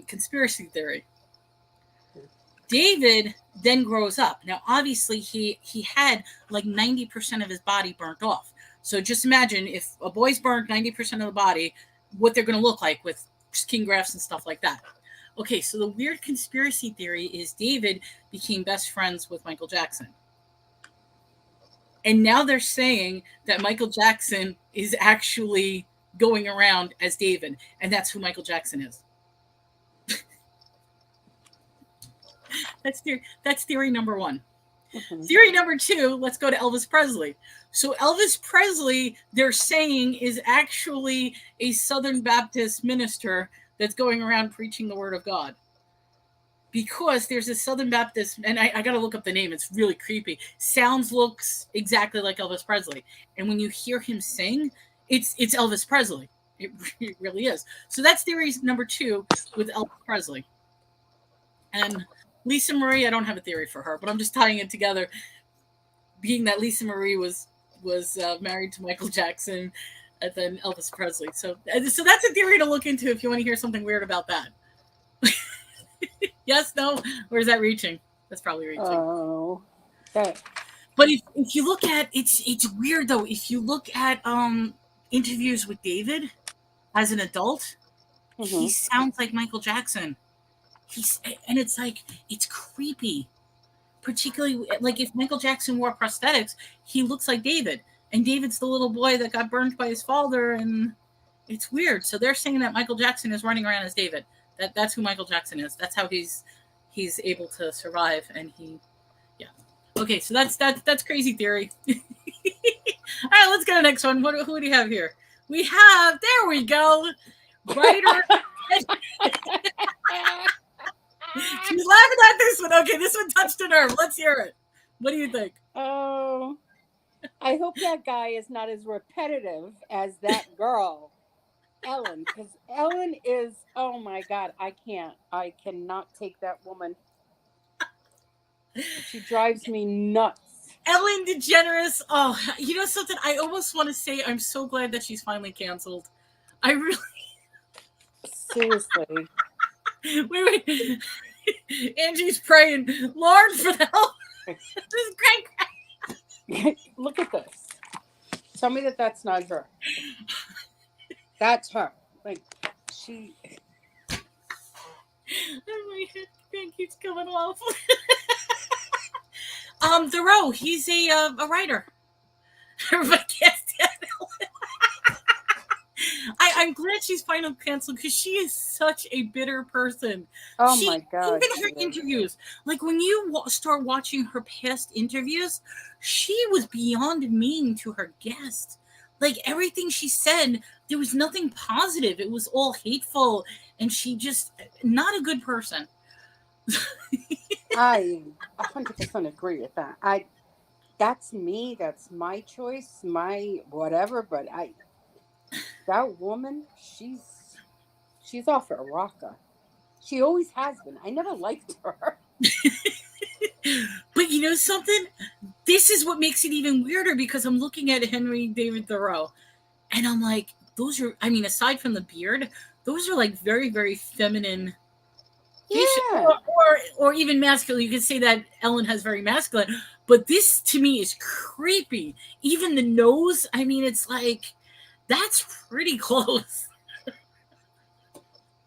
conspiracy theory. David then grows up. Now, obviously, he had like 90% of his body burnt off. So just imagine if a boy's burnt 90% of the body, what they're going to look like with skin grafts and stuff like that. Okay, so the weird conspiracy theory is David became best friends with Michael Jackson. And now they're saying that Michael Jackson is actually going around as David, and that's who Michael Jackson is. That's theory number one. Mm-hmm. Theory number two, let's go to Elvis Presley. So Elvis Presley, they're saying, is actually a Southern Baptist minister that's going around preaching the word of God. Because there's a Southern Baptist, and I got to look up the name. It's really creepy. Looks exactly like Elvis Presley. And when you hear him sing, it's Elvis Presley. It really is. So that's theory number two with Elvis Presley. And Lisa Marie, I don't have a theory for her, but I'm just tying it together, being that Lisa Marie was married to Michael Jackson and then Elvis Presley. So that's a theory to look into if you want to hear something weird about that. Yes, no? Or is that reaching? That's probably reaching. Oh. Okay. But if you look at, it's weird though. If you look at interviews with David as an adult, mm-hmm. he sounds like Michael Jackson. And it's like, it's creepy. Particularly, like if Michael Jackson wore prosthetics, he looks like David. And David's the little boy that got burned by his father, and it's weird. So they're saying that Michael Jackson is running around as David. That's who Michael Jackson is. That's how he's able to survive. And yeah. Okay, so that's crazy theory. All right, let's go to the next one. Who do you have here? We have, there we go, writer. She's laughing at this one. Okay, this one touched a nerve. Let's hear it. What do you think? Oh, I hope that guy is not as repetitive as that girl, Ellen, because Ellen is, oh my God, I cannot take that woman. She drives me nuts. Ellen DeGeneres. Oh, you know something? I almost want to say I'm so glad that she's finally canceled. I really. Seriously. Wait. Angie's praying, Lord, for the help. This is great. Look at this. Tell me that that's not her. That's her. Like, she. My head keeps coming off. Thoreau, he's a writer. Everybody can't stand Ellen. I'm glad she's finally canceled because she is such a bitter person. Oh my God. Even her interviews, like when you start watching her past interviews, she was beyond mean to her guests. Like everything she said, there was nothing positive. It was all hateful, and she just not a good person. I 100% agree with that. That's me. That's my choice, my whatever. But that woman, she's off her rocker. She always has been. I never liked her. But you know something? This is what makes it even weirder because I'm looking at Henry David Thoreau, and I'm like, those are, I mean, aside from the beard, those are like very, very feminine. Yeah. Or even masculine. You could say that Ellen has very masculine, but this to me is creepy. Even the nose, I mean, it's like, That's pretty close.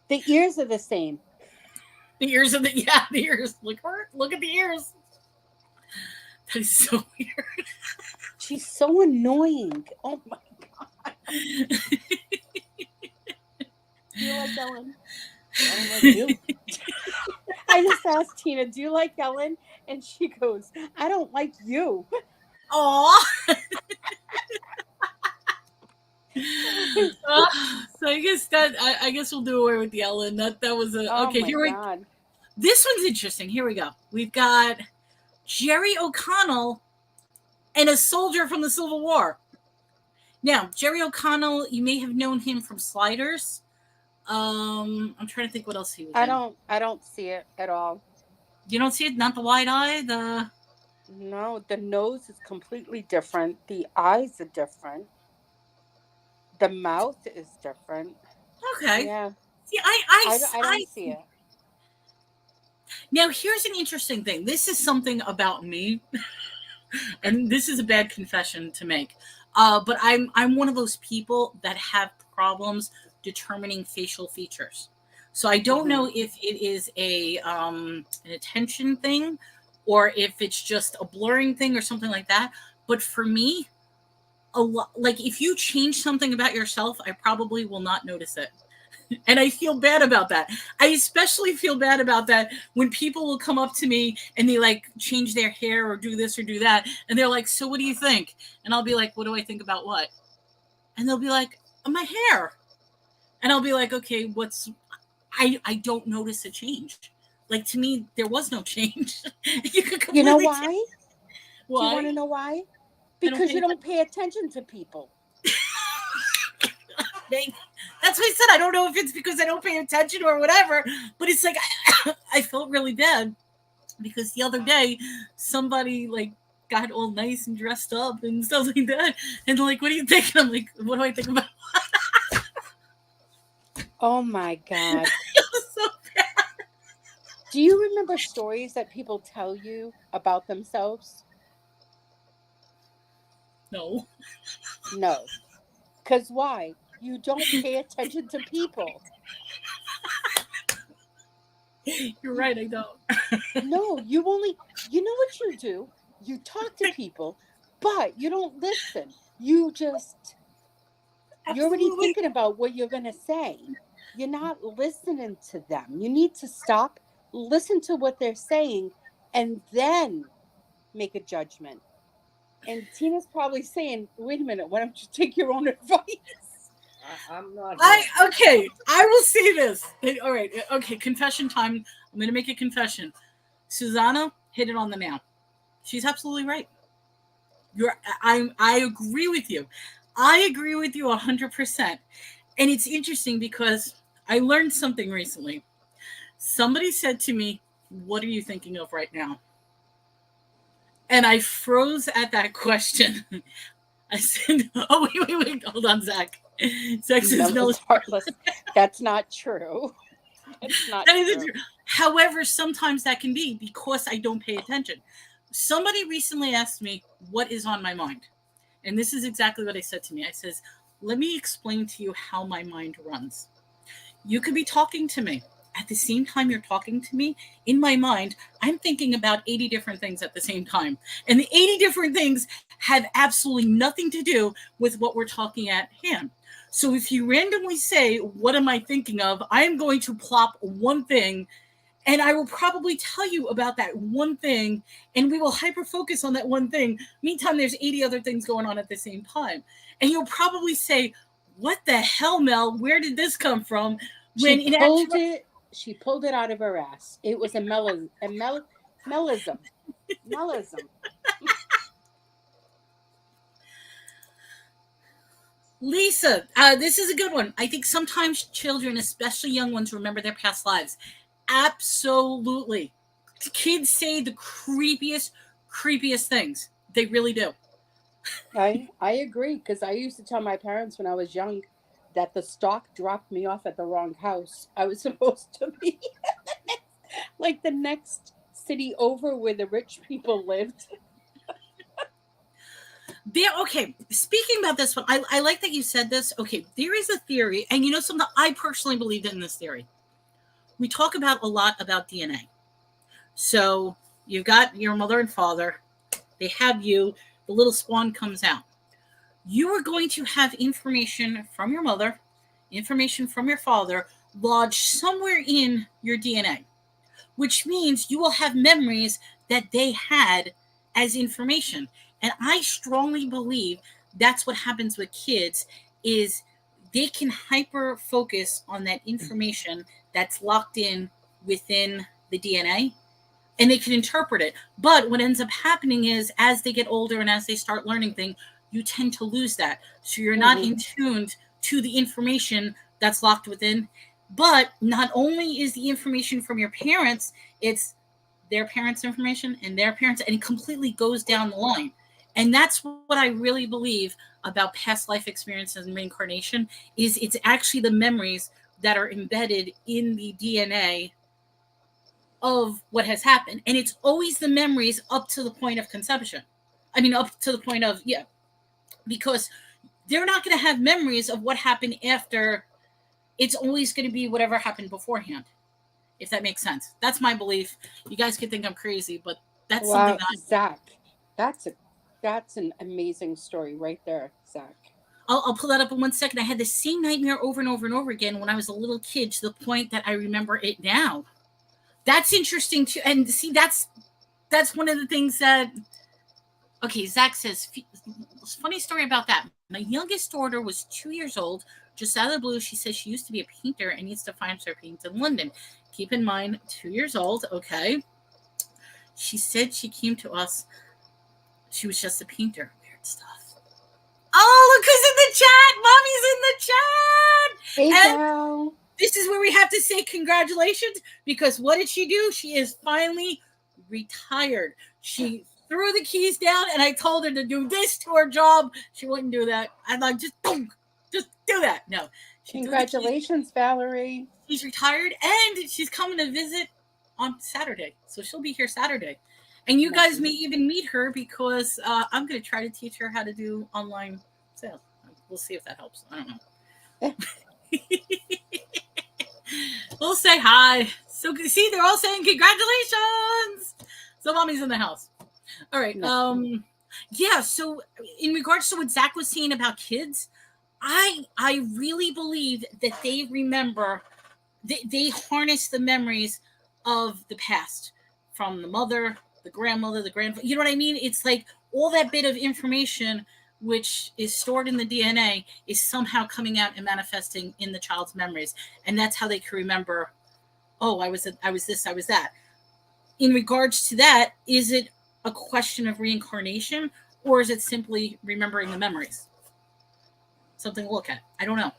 The ears are the same. The ears of the ears. Look at the ears. That is so weird. She's so annoying. Oh my God. Do you like Ellen? I don't like you. I just asked Tina, do you like Ellen? And she goes, I don't like you. Aw. So I guess we'll do away with the Ellen. That was a Oh okay. my God. This one's interesting. Here we go. We've got Jerry O'Connell and a soldier from the Civil War. Now, Jerry O'Connell, you may have known him from Sliders. I'm trying to think what else he was in. I don't see it at all. You don't see it? Not the wide eye? No, the nose is completely different. The eyes are different. The mouth is different. Okay. Yeah. See, I don't see it. Now, here's an interesting thing. This is something about me, and this is a bad confession to make. But I'm one of those people that have problems determining facial features. So I don't know if it is an attention thing, or if it's just a blurring thing or something like that. But for me, like if you change something about yourself, I probably will not notice it. And I feel bad about that. I especially feel bad about that when people will come up to me and they like change their hair or do this or do that. And they're like, so what do you think? And I'll be like, what do I think about what? And they'll be like, my hair. And I'll be like, okay, I don't notice a change. Like to me, there was no change. You know why? Why? Do you want to know why? Because you don't pay attention to people. That's why I said I don't know if it's because I don't pay attention or whatever, but it's like I felt really bad because the other day somebody like got all nice and dressed up and stuff like that, and like, what do you think? And I'm like, what do I think about? Oh my God! It was so bad. Do you remember stories that people tell you about themselves? No. No. Because why? You don't pay attention to people. You're right, I don't. No, you know what you do? You talk to people, but you don't listen. You're already thinking about what you're going to say. You're not listening to them. You need to stop, listen to what they're saying, and then make a judgment. And Tina's probably saying, wait a minute, why don't you take your own advice? I'm not. Okay, I will say this. All right, okay, confession time. I'm going to make a confession. SUSANA hit it on the nail. She's absolutely right. I agree with you. I agree with you 100%. And it's interesting because I learned something recently. Somebody said to me, "What are you thinking of right now?" And I froze at that question. I said, "Oh, wait, hold on, Zach. Zach says no." Heartless. That's not true. That's not true. However, sometimes that can be because I don't pay attention. Somebody recently asked me what is on my mind. And this is exactly what I said to me. I says, let me explain to you how my mind runs. You could be talking to me. At the same time you're talking to me, in my mind, I'm thinking about 80 different things at the same time. And the 80 different things have absolutely nothing to do with what we're talking at hand. So if you randomly say, what am I thinking of? I am going to plop one thing, and I will probably tell you about that one thing, and we will hyper focus on that one thing. Meantime, there's 80 other things going on at the same time. And you'll probably say, what the hell, Mel? Where did this come from? When she pulled it out of her ass. It was a melism. Lisa, this is a good one. I think sometimes children, especially young ones, remember their past lives. Absolutely. Kids say the creepiest things. They really do. I agree, because I used to tell my parents when I was young that the stock dropped me off at the wrong house. I was supposed to be like the next city over where the rich people lived. Okay, speaking about this one, I like that you said this. Okay, there is a theory, and something I personally believe in this theory. We talk about a lot about DNA. So you've got your mother and father, they have you, the little spawn comes out. You are going to have information from your mother, information from your father, lodged somewhere in your DNA, which means you will have memories that they had as information. And I strongly believe that's what happens with kids is they can hyper focus on that information that's locked in within the DNA and they can interpret it. But what ends up happening is as they get older and as they start learning things, you tend to lose that. So you're not in tuned to the information that's locked within. But not only is the information from your parents, it's their parents' information and their parents, and it completely goes down the line. And that's what I really believe about past life experiences and reincarnation is it's actually the memories that are embedded in the DNA of what has happened. And it's always the memories up to the point of conception. I mean, up to the point of, yeah, because they're not going to have memories of what happened after. It's always going to be whatever happened beforehand, if that makes sense. That's my belief. You guys could think I'm crazy, but that's something Wow, that Zach, that's an amazing story right there, Zach. I'll pull that up in 1 second. I had the same nightmare over and over and over again when I was a little kid to the point that I remember it now. That's interesting too. And see, that's one of the things that. Okay, Zach says, funny story about that. My youngest daughter was 2 years old. Just out of the blue, she says she used to be a painter and needs to find her paint in London. Keep in mind, 2 years old. Okay. She said she came to us. She was just a painter. Weird stuff. Oh, look who's in the chat. Mommy's in the Hey, chat. And gal. this is where we have to say congratulations because what did she do? She is finally retired. She threw the keys down and I told her to do this to her job. She wouldn't do that. I'm like, just do that. No. Congratulations, Valerie. She's retired and she's coming to visit on Saturday. So she'll be here Saturday. And you guys may even meet her because I'm going to try to teach her how to do online sales. We'll see if that helps. I don't know. We'll say hi. So see, they're all saying congratulations. So mommy's in the house. All right. Yeah. So in regards to what Zach was saying about kids, I really believe that they remember. They harness the memories of the past from the mother, the grandmother, the grandfather. You know what I mean? It's like all that bit of information which is stored in the DNA is somehow coming out and manifesting in the child's memories. And that's how they can remember, oh, I was this, I was that. In regards to that, is it a question of reincarnation or is it simply remembering the memories? Something to look at. I don't know.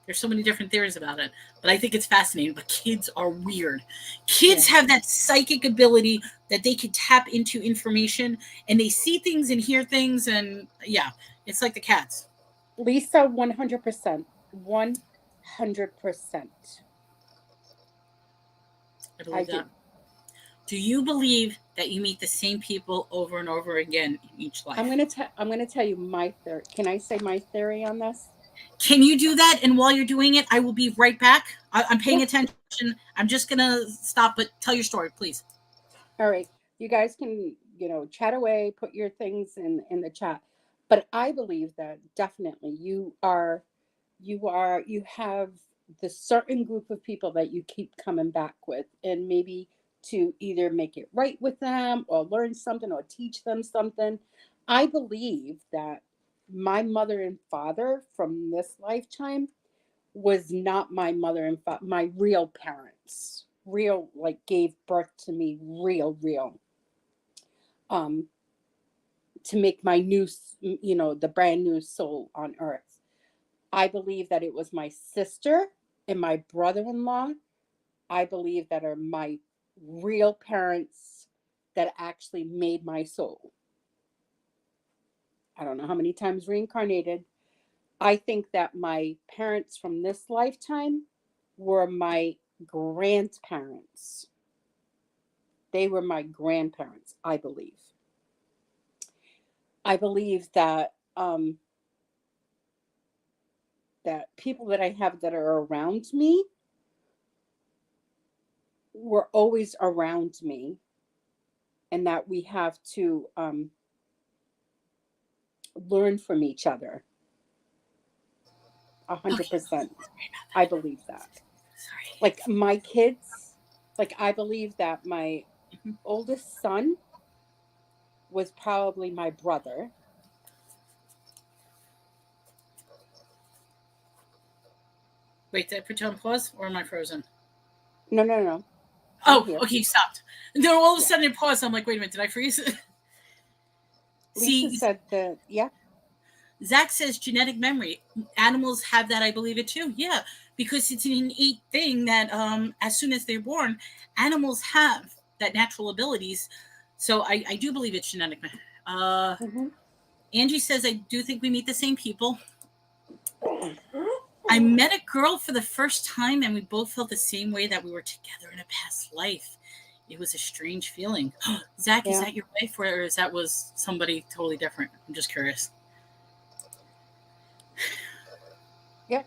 There's so many different theories about it, but I think it's fascinating. But kids are weird. Kids have that psychic ability that they can tap into information and they see things and hear things. And yeah, it's like the cats. Lisa, 100%. 100%. I believe that. Do you believe that you meet the same people over and over again in each life? I'm gonna tell you my theory. Can I say my theory on this? Can you do that? And while you're doing it, I will be right back. I'm paying attention. I'm just going to stop, but tell your story, please. All right. You guys can, chat away, put your things in the chat. But I believe that definitely you have the certain group of people that you keep coming back with, and maybe to either make it right with them or learn something or teach them something. I believe that my mother and father from this lifetime was not my mother and my real parents. Real, like gave birth to me, real. To make my new, the brand new soul on earth. I believe that it was my sister and my brother-in-law. I believe that are my real parents that actually made my soul. I don't know how many times reincarnated. I think that my parents from this lifetime were my grandparents. They were my grandparents, I believe. I believe that that people that I have that are around me were always around me, and that we have to learn from each other. 100%. I believe that. Sorry. Like my kids, like I believe that my oldest son was probably my brother. Wait, did I put you on pause or am I frozen? No, no, no. I'm Oh, here. okay, you stopped. No, all of a Yeah. sudden it paused. I'm like, wait a minute, did I freeze? Lisa See, said that, yeah. Zach says genetic memory. Animals have that, I believe it too. Yeah, because it's an innate thing that as soon as they're born, animals have that natural abilities. So I do believe it's genetic. Mm-hmm. Angie says, I do think we meet the same people. I met a girl for the first time and we both felt the same way, that we were together in a past life. It was a strange feeling. Zach, is Yeah. that your wife or is that was somebody totally different? I'm just curious. Yep.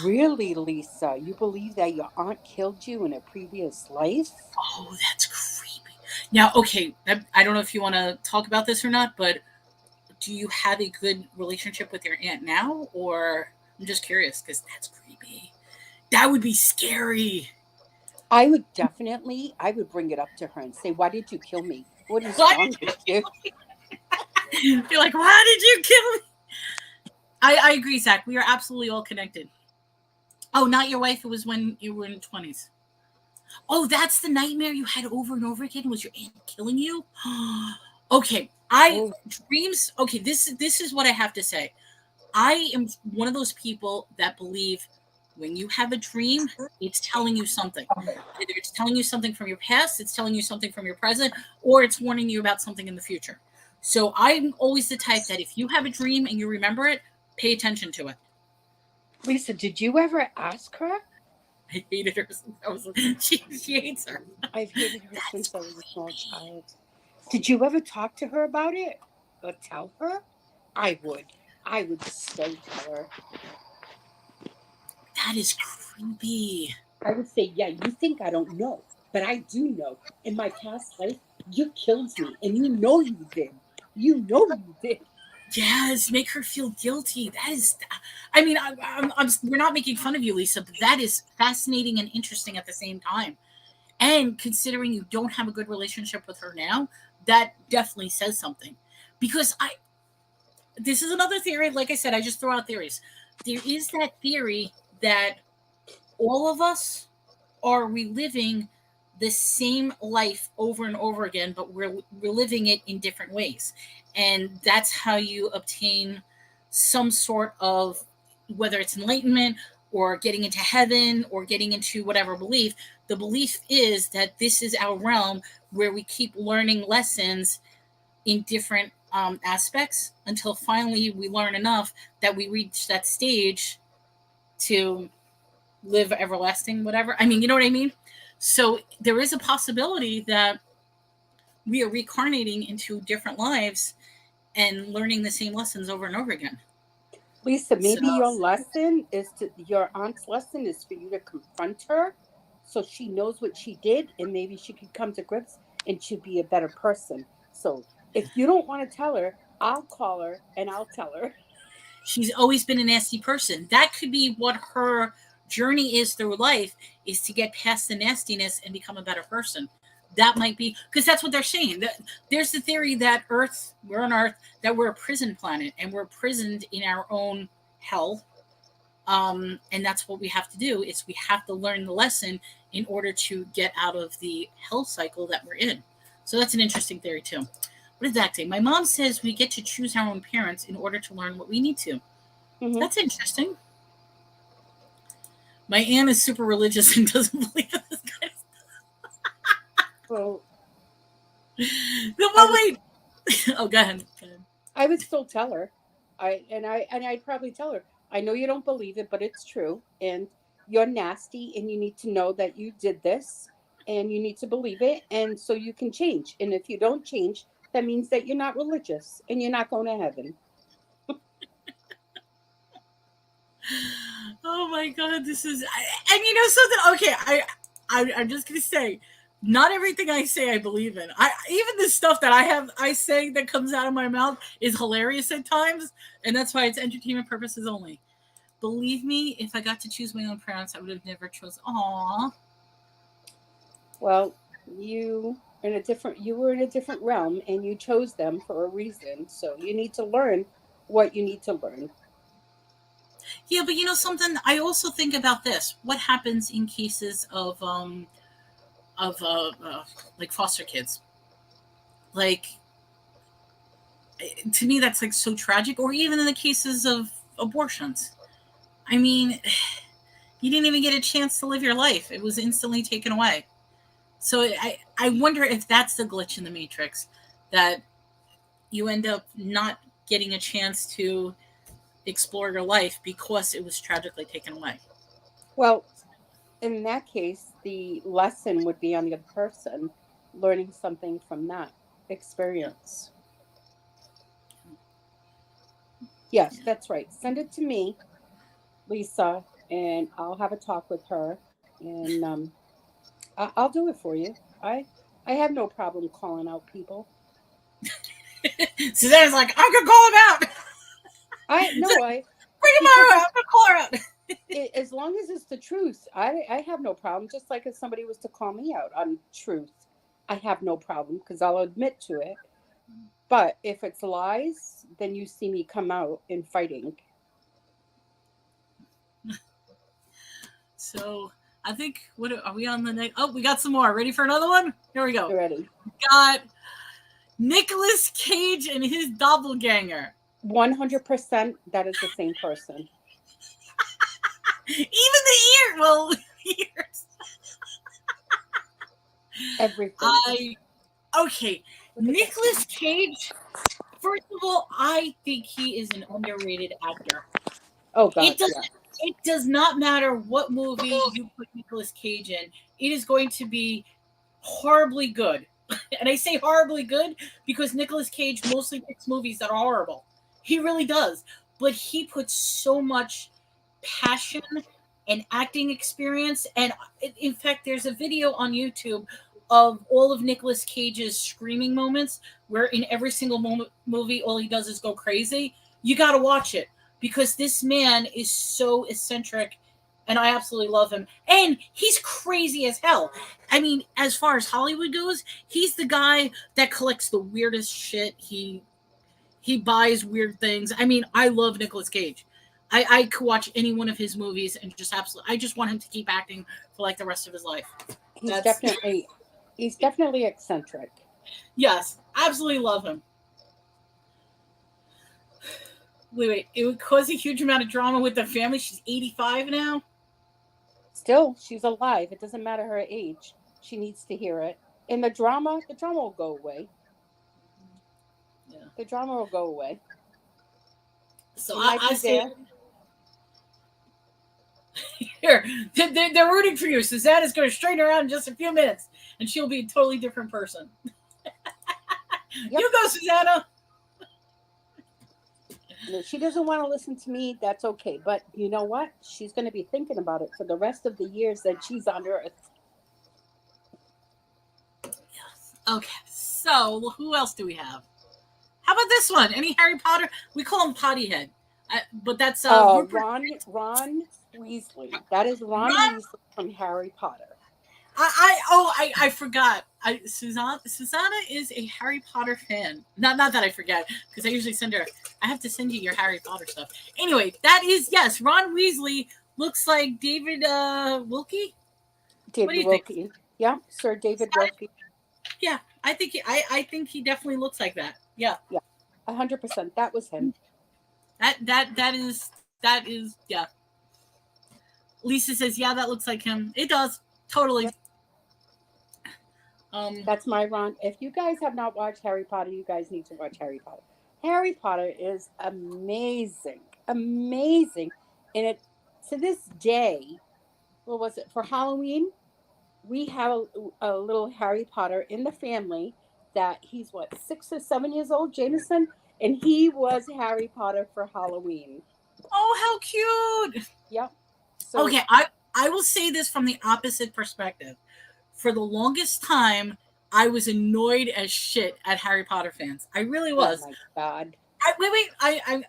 Really, Lisa? You believe that your aunt killed you in a previous life? Oh, that's creepy. Now, okay, I don't know if you want to talk about this or not, but do you have a good relationship with your aunt now? Or I'm just curious because that's creepy. That would be scary. I would definitely, I would bring it up to her and say, why did you kill me? What is Why wrong with you? did you be like, why did you kill me? I agree, Zach. We are absolutely all connected. Oh, not your wife. It was when you were in the 20s. Oh, that's the nightmare you had over and over again. Was your aunt killing you? Okay, Oh, dreams. Okay, this is what I have to say. I am one of those people that believe when you have a dream, it's telling you something. Either it's telling you something from your past, it's telling you something from your present, or it's warning you about something in the future. So I'm always the type that if you have a dream and you remember it, pay attention to it. Lisa, did you ever ask her? I hated her. She hates her. I've hated her That's since I was a small creepy. child. Did you ever talk to her about it? Or tell her? I would. I would so tell her. That is creepy. I would say, yeah, you think I don't know, but I do know. In my past life, you killed me, and you know you did. You know you did. Yes, make her feel guilty. That is, I mean, we're not making fun of you, Lisa, but that is fascinating and interesting at the same time. And considering you don't have a good relationship with her now, that definitely says something. Because this is another theory. Like I said, I just throw out theories. There is that theory that all of us are reliving the same life over and over again, but we're reliving it in different ways. And that's how you obtain some sort of, whether it's enlightenment or getting into heaven or getting into whatever belief. The belief is that this is our realm where we keep learning lessons in different aspects until finally we learn enough that we reach that stage to live everlasting, whatever. I mean, you know what I mean? So there is a possibility that we are reincarnating into different lives and learning the same lessons over and over again. Lisa, So maybe your aunt's lesson is for you to confront her so she knows what she did and maybe she could come to grips and she'd be a better person. So if you don't want to tell her, I'll call her and I'll tell her. she's always been a nasty person. That could be what her journey is through life, is to get past the nastiness and become a better person. That might be because that's what they're saying. There's the theory that we're on Earth, that we're a prison planet and we're prisoned in our own hell. And that's what we have to do, is we have to learn the lesson in order to get out of the hell cycle that we're in. So that's an interesting theory too. What does that say? My mom says we get to choose our own parents in order to learn what we need to. Mm-hmm. That's interesting. My aunt is super religious and doesn't believe in this kind of stuff. Well, No, well, wait. Oh, go ahead. Go ahead. I would still tell her. I'd probably tell her, I know you don't believe it, but it's true. And you're nasty and you need to know that you did this and you need to believe it and so you can change. And if you don't change, that means that you're not religious and you're not going to heaven. Oh my God, this is, and you know something? Okay, I'm just gonna say, not everything I say I believe in. Even the stuff that I say that comes out of my mouth is hilarious at times, and that's why it's entertainment purposes only. Believe me, if I got to choose my own parents, I would have never chosen. Aw. Well, you were in a different realm and you chose them for a reason. So you need to learn what you need to learn. Yeah, but you know something? I also think about this. What happens in cases of like foster kids? Like, to me, that's like so tragic. Or even in the cases of abortions. I mean, you didn't even get a chance to live your life. It was instantly taken away. So I wonder if that's the glitch in the matrix, that you end up not getting a chance to explore your life because it was tragically taken away. Well, in that case, the lesson would be on the other person learning something from that experience. Yes, Yeah. that's right. Send it to me, Lisa, and I'll have a talk with her, and I'll do it for you. I have no problem calling out people. Suzanne's like, I'm gonna call him out. I no, I Bring him because out. I'm gonna call her out. as long as it's the truth, I have no problem. Just like if somebody was to call me out on truth, I have no problem because I'll admit to it. But if it's lies, then you see me come out in fighting. So I think, what are we on the next? Oh, we got some more. Ready for another one? Here we go. Already. Got Nicolas Cage and his doppelganger. 100% that is the same person. Even the ear. Well, ears. Everything. Okay. Nicolas Cage. First of all, I think he is an underrated actor. Oh God, It does. yeah. It does not matter what movie you put Nicolas Cage in. It is going to be horribly good. And I say horribly good because Nicolas Cage mostly picks movies that are horrible. He really does. But he puts so much passion and acting experience. And in fact, there's a video on YouTube of all of Nicolas Cage's screaming moments, where in every single movie, all he does is go crazy. You got to watch it because this man is so eccentric, and I absolutely love him. And he's crazy as hell. I mean, as far as Hollywood goes, he's the guy that collects the weirdest shit. He buys weird things. I mean, I love Nicolas Cage. I could watch any one of his movies and just absolutely, I just want him to keep acting for like the rest of his life. He's That's definitely eccentric. Yes, absolutely love him. Wait, it would cause a huge amount of drama with the family. She's 85 now. Still, she's alive. It doesn't matter her age. She needs to hear it. And the drama will go away. Yeah. The drama will go away. So She might I be say, there. here, they're rooting for you. Susanna's going to straighten her out in just a few minutes, and she'll be a totally different person. Yep. You go, Susanna. And if she doesn't want to listen to me, that's okay. But you know what? She's going to be thinking about it for the rest of the years that she's on Earth. Okay, so who else do we have? How about this one? Any Harry Potter? We call him Pottyhead, but that's Ron Weasley. That is Ron Weasley from Harry Potter. I forgot. Susanna is a Harry Potter fan. Not that I forget, because I usually send her. I have to send you your Harry Potter stuff. Anyway, that is, yes. Ron Weasley looks like David Wilkie. David Wilkie. Yeah, Sir David Wilkie. Yeah, I think he definitely looks like that. Yeah. Yeah, 100%. That was him. That is yeah. Lisa says, yeah, that looks like him. It does. Totally. Yep. That's my Ron. If you guys have not watched Harry Potter, you guys need to watch Harry Potter. Harry Potter is amazing. Amazing. And it, to this day, what was it, for Halloween, we have a little Harry Potter in the family, that he's what, 6 or 7 years old, Jameson, and he was Harry Potter for Halloween. Oh, how cute. Yep. So Okay, I will say this from the opposite perspective. For the longest time, I was annoyed as shit at Harry Potter fans. I really oh was. my God. Wait. I'm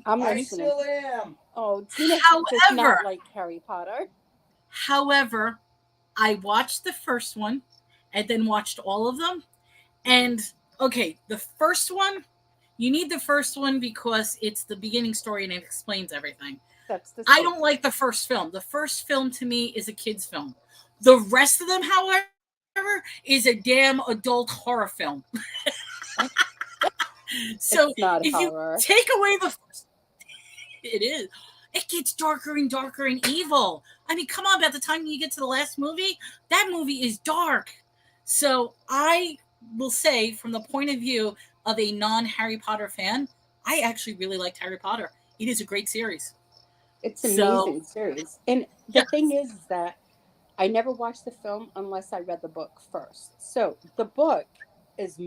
I listening. still am. Oh, Tina does However, not like Harry Potter. however, I watched the first one and then watched all of them. And okay, the first one, you need the first one because it's the beginning story and it explains everything. That's the I same. don't like the first film. The first film to me is a kid's film. The rest of them, however, is a damn adult horror film. So It's not if you horror. take away the first, it is. It gets darker and darker and evil. I mean, come on, by the time you get to the last movie, that movie is dark. So I will say, from the point of view of a non-Harry Potter fan, I actually really liked Harry Potter. It is a great series. It's So- amazing series. And the thing is that I never watched the film unless I read the book first. So the book is,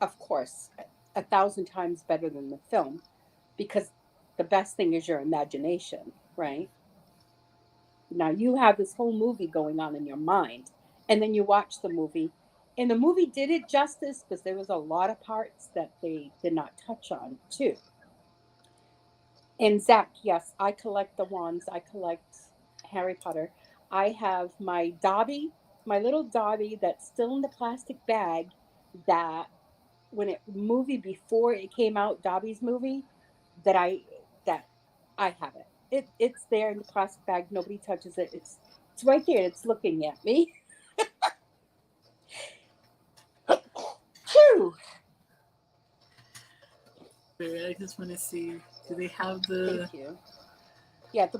of course, 1,000 times better than the film, because the best thing is your imagination, right? Now you have this whole movie going on in your mind, and then you watch the movie, and the movie did it justice because there was a lot of parts that they did not touch on too. And Zach, yes, I collect the wands. I collect Harry Potter. I have my Dobby, my little Dobby that's still in the plastic bag. That when it movie before it came out, Dobby's movie, that I have it. It's there in the plastic bag. Nobody touches it. It's right there. It's looking at me. Phew. I just want to see. Do they have the? Thank you. Yeah, the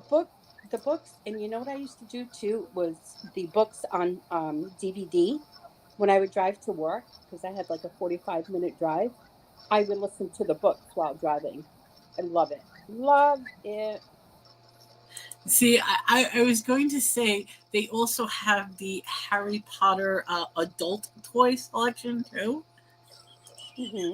books, and you know what I used to do too was the books on DVD when I would drive to work, because I had like a 45-minute drive. I would listen to the books while driving. I love it. Love it. See, I was going to say they also have the Harry Potter adult toy selection too. Hmm.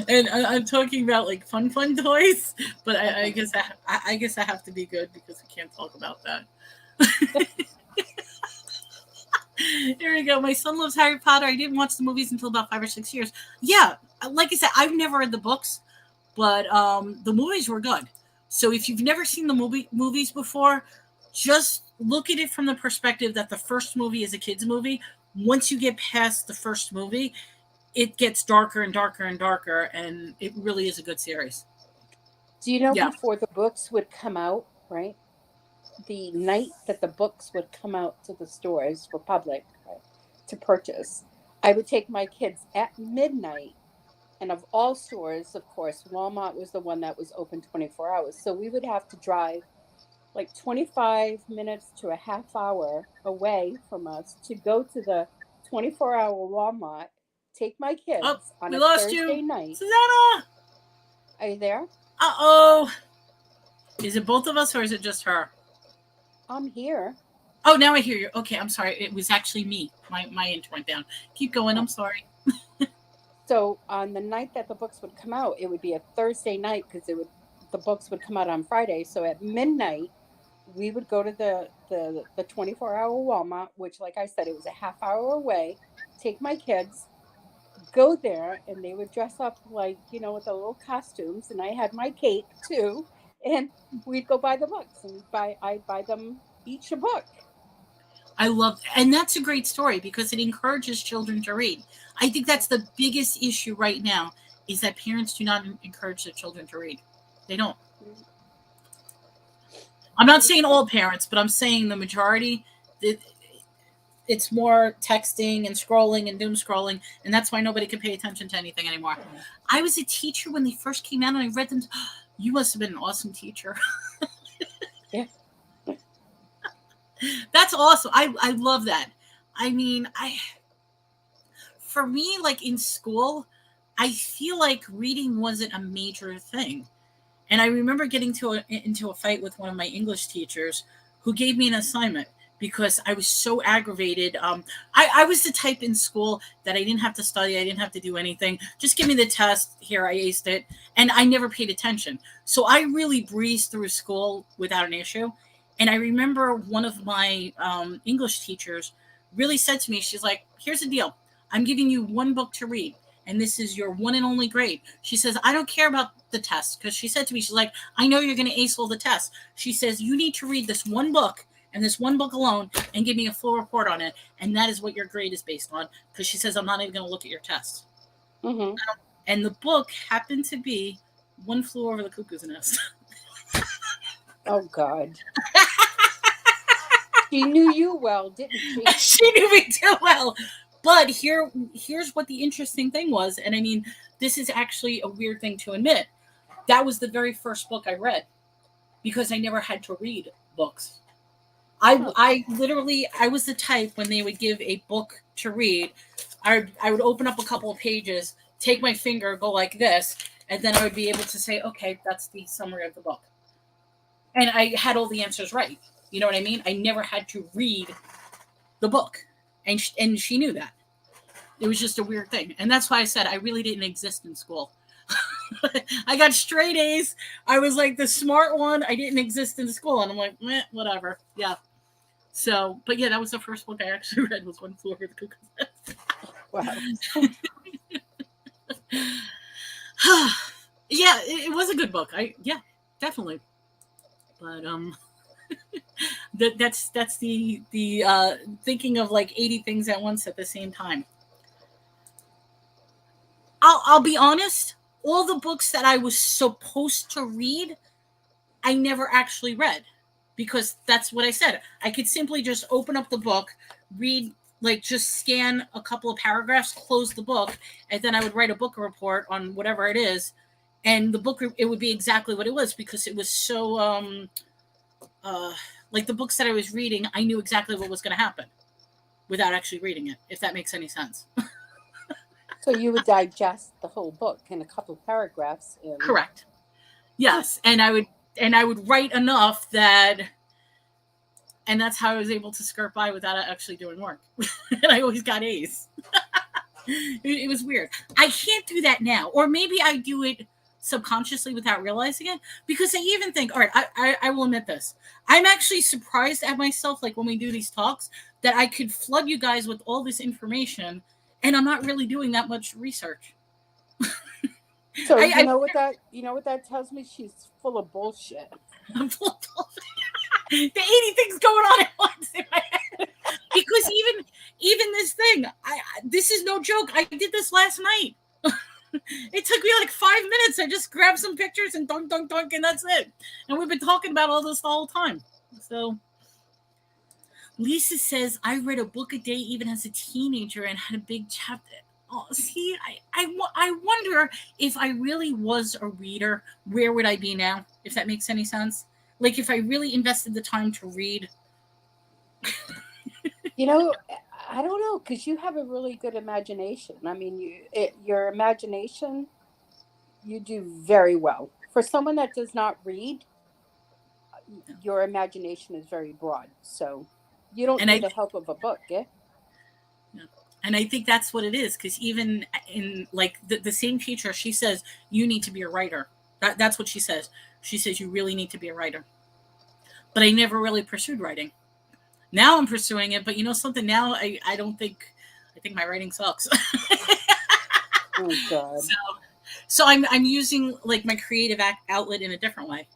And I'm talking about like fun toys, but I guess I guess I have to be good because we can't talk about that. Here we go. My son loves Harry Potter. I didn't watch the movies until about 5 or 6 years. Yeah, like I said, I've never read the books, but the movies were good. So if you've never seen the movies before, just look at it from the perspective that the first movie is a kid's movie. Once you get past the first movie, it gets darker and darker and darker, and it really is a good series. Do you know Yeah. before the books would come out, right? The night that the books would come out to the stores for public, right, to purchase, I would take my kids at midnight. And of all stores, of course, Walmart was the one that was open 24 hours. So we would have to drive like 25 minutes to a half hour away from us to go to the 24-hour Walmart, take my kids Oh, on we a lost Thursday you. night. Susanna! Are you there? Uh-oh. Is it both of us or is it just her? I'm here. Oh, now I hear you. Okay, I'm sorry. It was actually me. My internet went down. Keep going. I'm sorry. So on the night that the books would come out, it would be a Thursday night because the books would come out on Friday. So at midnight, we would go to the 24-hour Walmart, which, like I said, it was a half hour away. Take my kids, go there, and they would dress up like, with the little costumes, and I had my cape too, and we'd go buy the books, and I'd buy them each a book. I love, and that's a great story because it encourages children to read. I think that's the biggest issue right now is that parents do not encourage their children to read. They don't. I'm not saying all parents, but I'm saying the majority. It's more texting and scrolling and doom scrolling, and that's why nobody can pay attention to anything anymore. I was a teacher when they first came out, and I read them. You must have been an awesome teacher. Yeah. That's awesome. I love that. I mean, for me, like in school, I feel like reading wasn't a major thing. And I remember getting into a fight with one of my English teachers who gave me an assignment. because I was so aggravated. I was the type in school that I didn't have to study. I didn't have to do anything. Just give me the test. Here, I aced it. And I never paid attention. So I really breezed through school without an issue. And I remember one of my English teachers really said to me, she's like, here's the deal. I'm giving you one book to read. And this is your one and only grade. She says, I don't care about the test. Because she said to me, she's like, I know you're going to ace all the tests. She says, you need to read this one book and this one book alone and give me a full report on it. And that is what your grade is based on. Because she says, I'm not even going to look at your test. Mm-hmm. And the book happened to be One Flew Over the Cuckoo's Nest. Oh, God. She knew you well, didn't she? She knew me too well. But here's what the interesting thing was. And I mean, this is actually a weird thing to admit. That was the very first book I read because I never had to read books. I literally, I was the type when they would give a book to read, I would open up a couple of pages, take my finger, go like this, and then I would be able to say, okay, that's the summary of the book. And I had all the answers right. You know what I mean? I never had to read the book. And she knew that. It was just a weird thing. And that's why I said I really didn't exist in school. I got straight A's. I was like the smart one. I didn't exist in school. And I'm like, whatever. Yeah. So, but yeah, that was the first book I actually read was One Flew Over the Cuckoo's Nest. Wow. Yeah, it was a good book. Yeah, definitely. But that's the thinking of like 80 things at once at the same time. I'll be honest, all the books that I was supposed to read, I never actually read because that's what I said. I could simply just open up the book, read, like just scan a couple of paragraphs, close the book, and then I would write a book report on whatever it is. And the book, it would be exactly what it was because it was so, like the books that I was reading, I knew exactly what was going to happen without actually reading it, if that makes any sense. So you would digest the whole book in a couple of paragraphs. Correct. Yes, and I would write enough that, and that's how I was able to skirt by without actually doing work. And I always got A's. It was weird. I can't do that now, or maybe I do it subconsciously without realizing it, because I even think, all right, I will admit this. I'm actually surprised at myself, like when we do these talks, that I could flood you guys with all this information, and I'm not really doing that much research. So you know what that tells me? She's full of bullshit. I'm full of bullshit. The 80 things going on at once in my head. Because even this thing, this is no joke. I did this last night. It took me like 5 minutes. I just grabbed some pictures and dunk, and that's it. And we've been talking about all this the whole time. So Lisa says, I read a book a day even as a teenager and had a big chapter. Oh, see, I wonder if I really was a reader, where would I be now? If that makes any sense. Like if I really invested the time to read. You know, I don't know, because you have a really good imagination. I mean, your imagination, you do very well. For someone that does not read, your imagination is very broad. So you don't need the help of a book, yeah? And I think that's what it is, because even in like the same teacher, she says, you need to be a writer. That's what she says. She says, you really need to be a writer. But I never really pursued writing. Now I'm pursuing it, but you know something, now I don't think, I think my writing sucks. Oh, God. So I'm using like my creative outlet in a different way.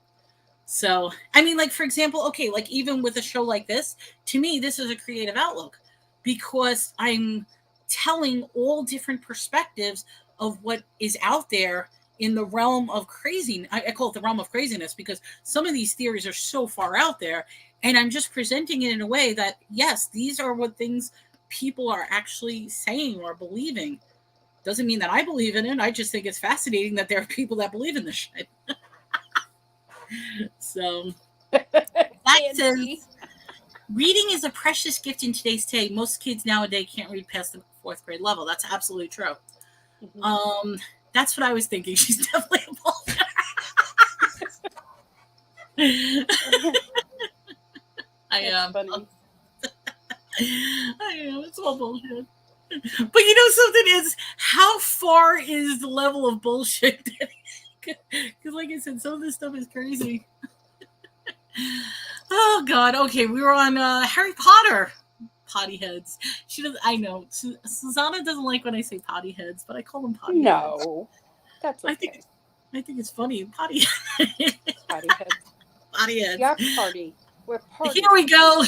So, I mean, like, for example, okay, like even with a show like this, to me, this is a creative outlook because I'm telling all different perspectives of what is out there in the realm of crazy. I call it the realm of craziness because some of these theories are so far out there, and I'm just presenting it in a way that, yes, these are what things people are actually saying or believing. Doesn't mean that I believe in it. I just think it's fascinating that there are people that believe in this shit. So that says, reading is a precious gift in today's day. Most kids nowadays can't read past the 4th grade level. That's absolutely true. Mm-hmm. That's what I was thinking. She's definitely a bullshit. I am. I know, it's all bullshit. But you know something is, how far is the level of bullshit? Because like I said, some of this stuff is crazy. Oh God. Okay, we were on Harry Potter. Potty heads. She does. I know. Susanna doesn't like when I say potty heads, but I call them potty heads. No, that's okay. I think it's funny. Potty. Potty heads. Potty heads. Yeah, party. We're party. Here we go.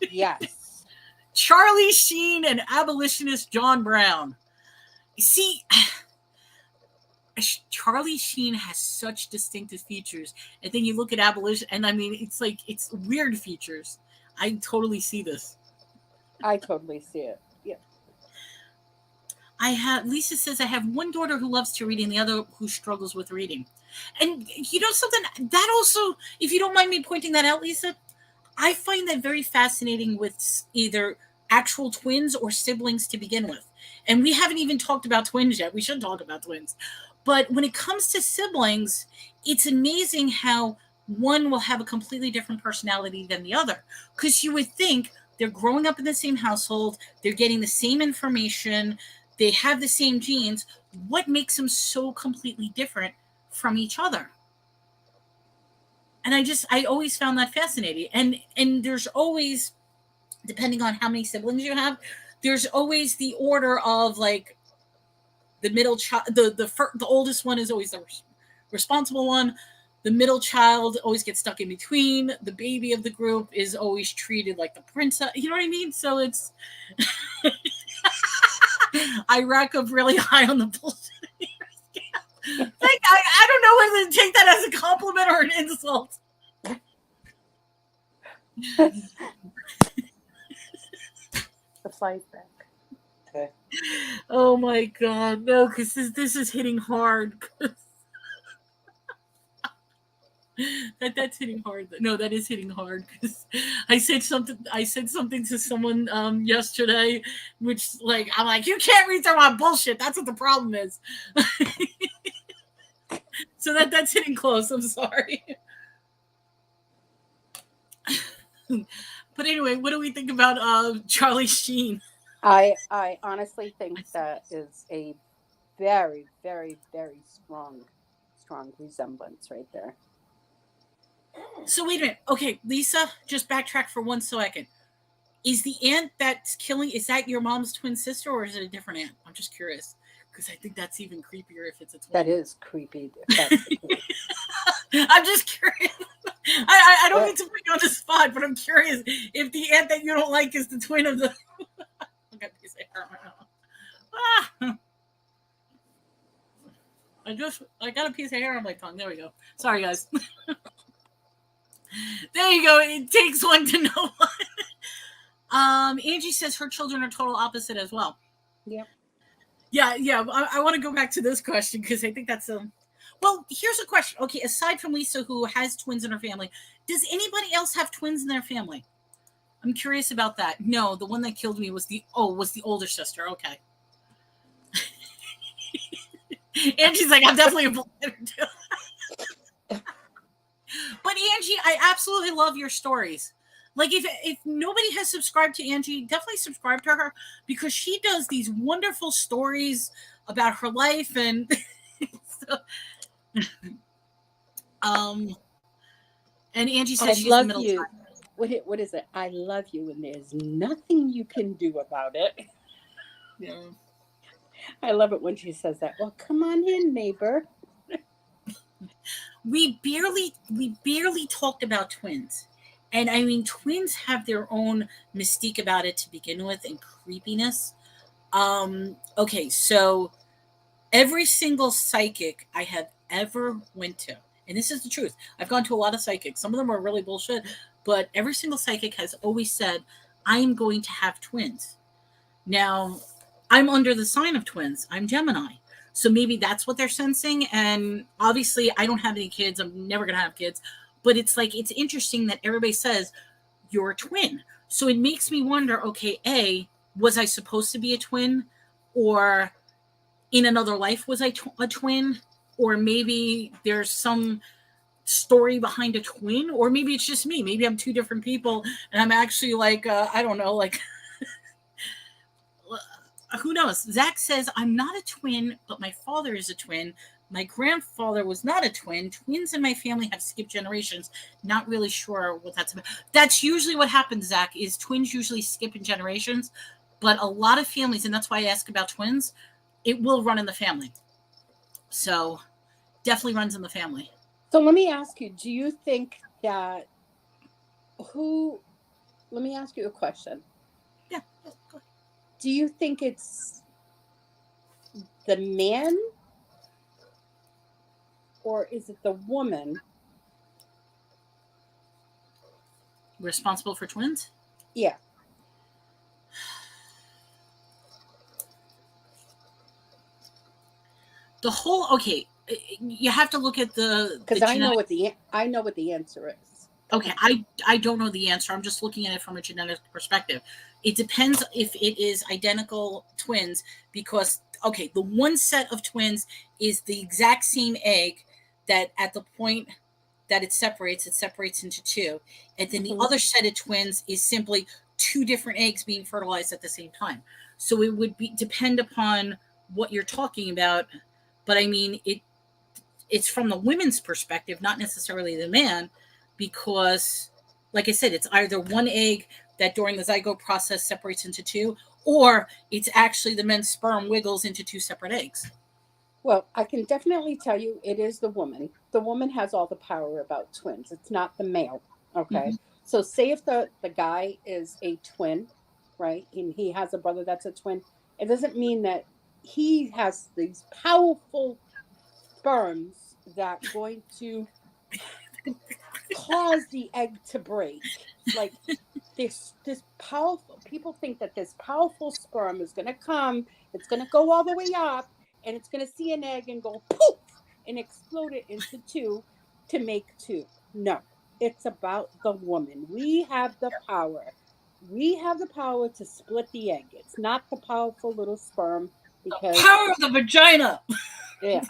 Yes. Charlie Sheen and abolitionist John Brown. See, Charlie Sheen has such distinctive features, and then you look at abolition, and I mean, it's like, it's weird features. I totally see this. I totally see it. Yeah. Lisa says, I have one daughter who loves to read and the other who struggles with reading. And you know something, that also, if you don't mind me pointing that out, Lisa, I find that very fascinating with either actual twins or siblings to begin with. And we haven't even talked about twins yet. We should talk about twins. But when it comes to siblings, it's amazing how one will have a completely different personality than the other. Because you would think they're growing up in the same household, they're getting the same information, they have the same genes. What makes them so completely different from each other? And I always found that fascinating. And there's always, depending on how many siblings you have, there's always the order of like the middle child, the oldest one is always the responsible one. The middle child always gets stuck in between. The baby of the group is always treated like the princess. You know what I mean? So it's, I rack up really high on the bullshit. I don't know whether to take that as a compliment or an insult. The fight back. Okay. Oh my God, no, because this is hitting hard. That's hitting hard. No, that is hitting hard, because I said something to someone yesterday, which, like, I'm like, you can't read through my bullshit. That's what the problem is. So that's hitting close. I'm sorry. But anyway, what do we think about Charlie Sheen? I honestly think that is a very, very, very strong resemblance right there. So wait a minute. Okay, Lisa, just backtrack for 1 second. Is the aunt that's killing, is that your mom's twin sister, or is it a different aunt? I'm just curious, because I think that's even creepier if it's a twin. That is creepy. That's I'm just curious. I don't mean to put you on the spot, but I'm curious if the aunt that you don't like is the twin of the. I got a piece of hair on my mouth. I got a piece of hair on my tongue. There we go. Sorry, guys. There you go. It takes one to know one. Angie says her children are total opposite as well. Yeah. Yeah. I want to go back to this question, because I think that's well, here's a question. Okay, aside from Lisa, who has twins in her family, does anybody else have twins in their family? I'm curious about that. No, the one that killed me was the older sister. Okay. Angie's like, I'm definitely a bullet too. But Angie, I absolutely love your stories. Like, if nobody has subscribed to Angie, definitely subscribe to her, because she does these wonderful stories about her life. And so, and Angie says she's the middle child. What is it? I love you, and there's nothing you can do about it. Yeah. I love it when she says that. Well, come on in, neighbor. We barely talked about twins. And I mean, twins have their own mystique about it to begin with, and creepiness. Okay, so every single psychic I have ever went to, and this is the truth, I've gone to a lot of psychics. Some of them are really bullshit, but every single psychic has always said, I am going to have twins. Now, I'm under the sign of twins. I'm Gemini. So maybe that's what they're sensing. And obviously, I don't have any kids. I'm never going to have kids. But it's like, it's interesting that everybody says, you're a twin. So it makes me wonder, okay, A, was I supposed to be a twin? Or in another life, was I a twin? Or maybe there's some story behind a twin, or maybe it's just me. Maybe I'm two different people, and I'm actually like I don't know, like who knows? Zach says I'm not a twin, but my father is a twin. My grandfather was not a twin. Twins in my family have skipped generations. Not really sure what that's about. That's usually what happens, Zach, is twins usually skip in generations. But a lot of families, and that's why I ask about twins, it will run in the family. So definitely runs in the family. So let me ask you, do you think that let me ask you a question. Yeah. Do you think it's the man or is it the woman responsible for twins? Yeah. The whole, okay, you have to look at because I know what the answer is. Okay, I don't know the answer. I'm just looking at it from a genetic perspective. It depends if it is identical twins because, okay, the one set of twins is the exact same egg that at the point that it separates into two. And then the other set of twins is simply two different eggs being fertilized at the same time. So it would depend upon what you're talking about. But I mean, it's from the women's perspective, not necessarily the man, because, like I said, it's either one egg that during the zygote process separates into two, or it's actually the men's sperm wiggles into two separate eggs. Well, I can definitely tell you it is the woman. The woman has all the power about twins. It's not the male. Okay. Mm-hmm. So say if the guy is a twin, right? And he has a brother that's a twin, it doesn't mean that he has these powerful sperms that are going to cause the egg to break. Like this powerful, people think that this powerful sperm is going to come, it's going to go all the way up, and it's going to see an egg and go poof and explode it into two to make two. No, it's about the woman. We have the power. We have the power to split the egg. It's not the powerful little sperm because the power of the vagina. Yeah.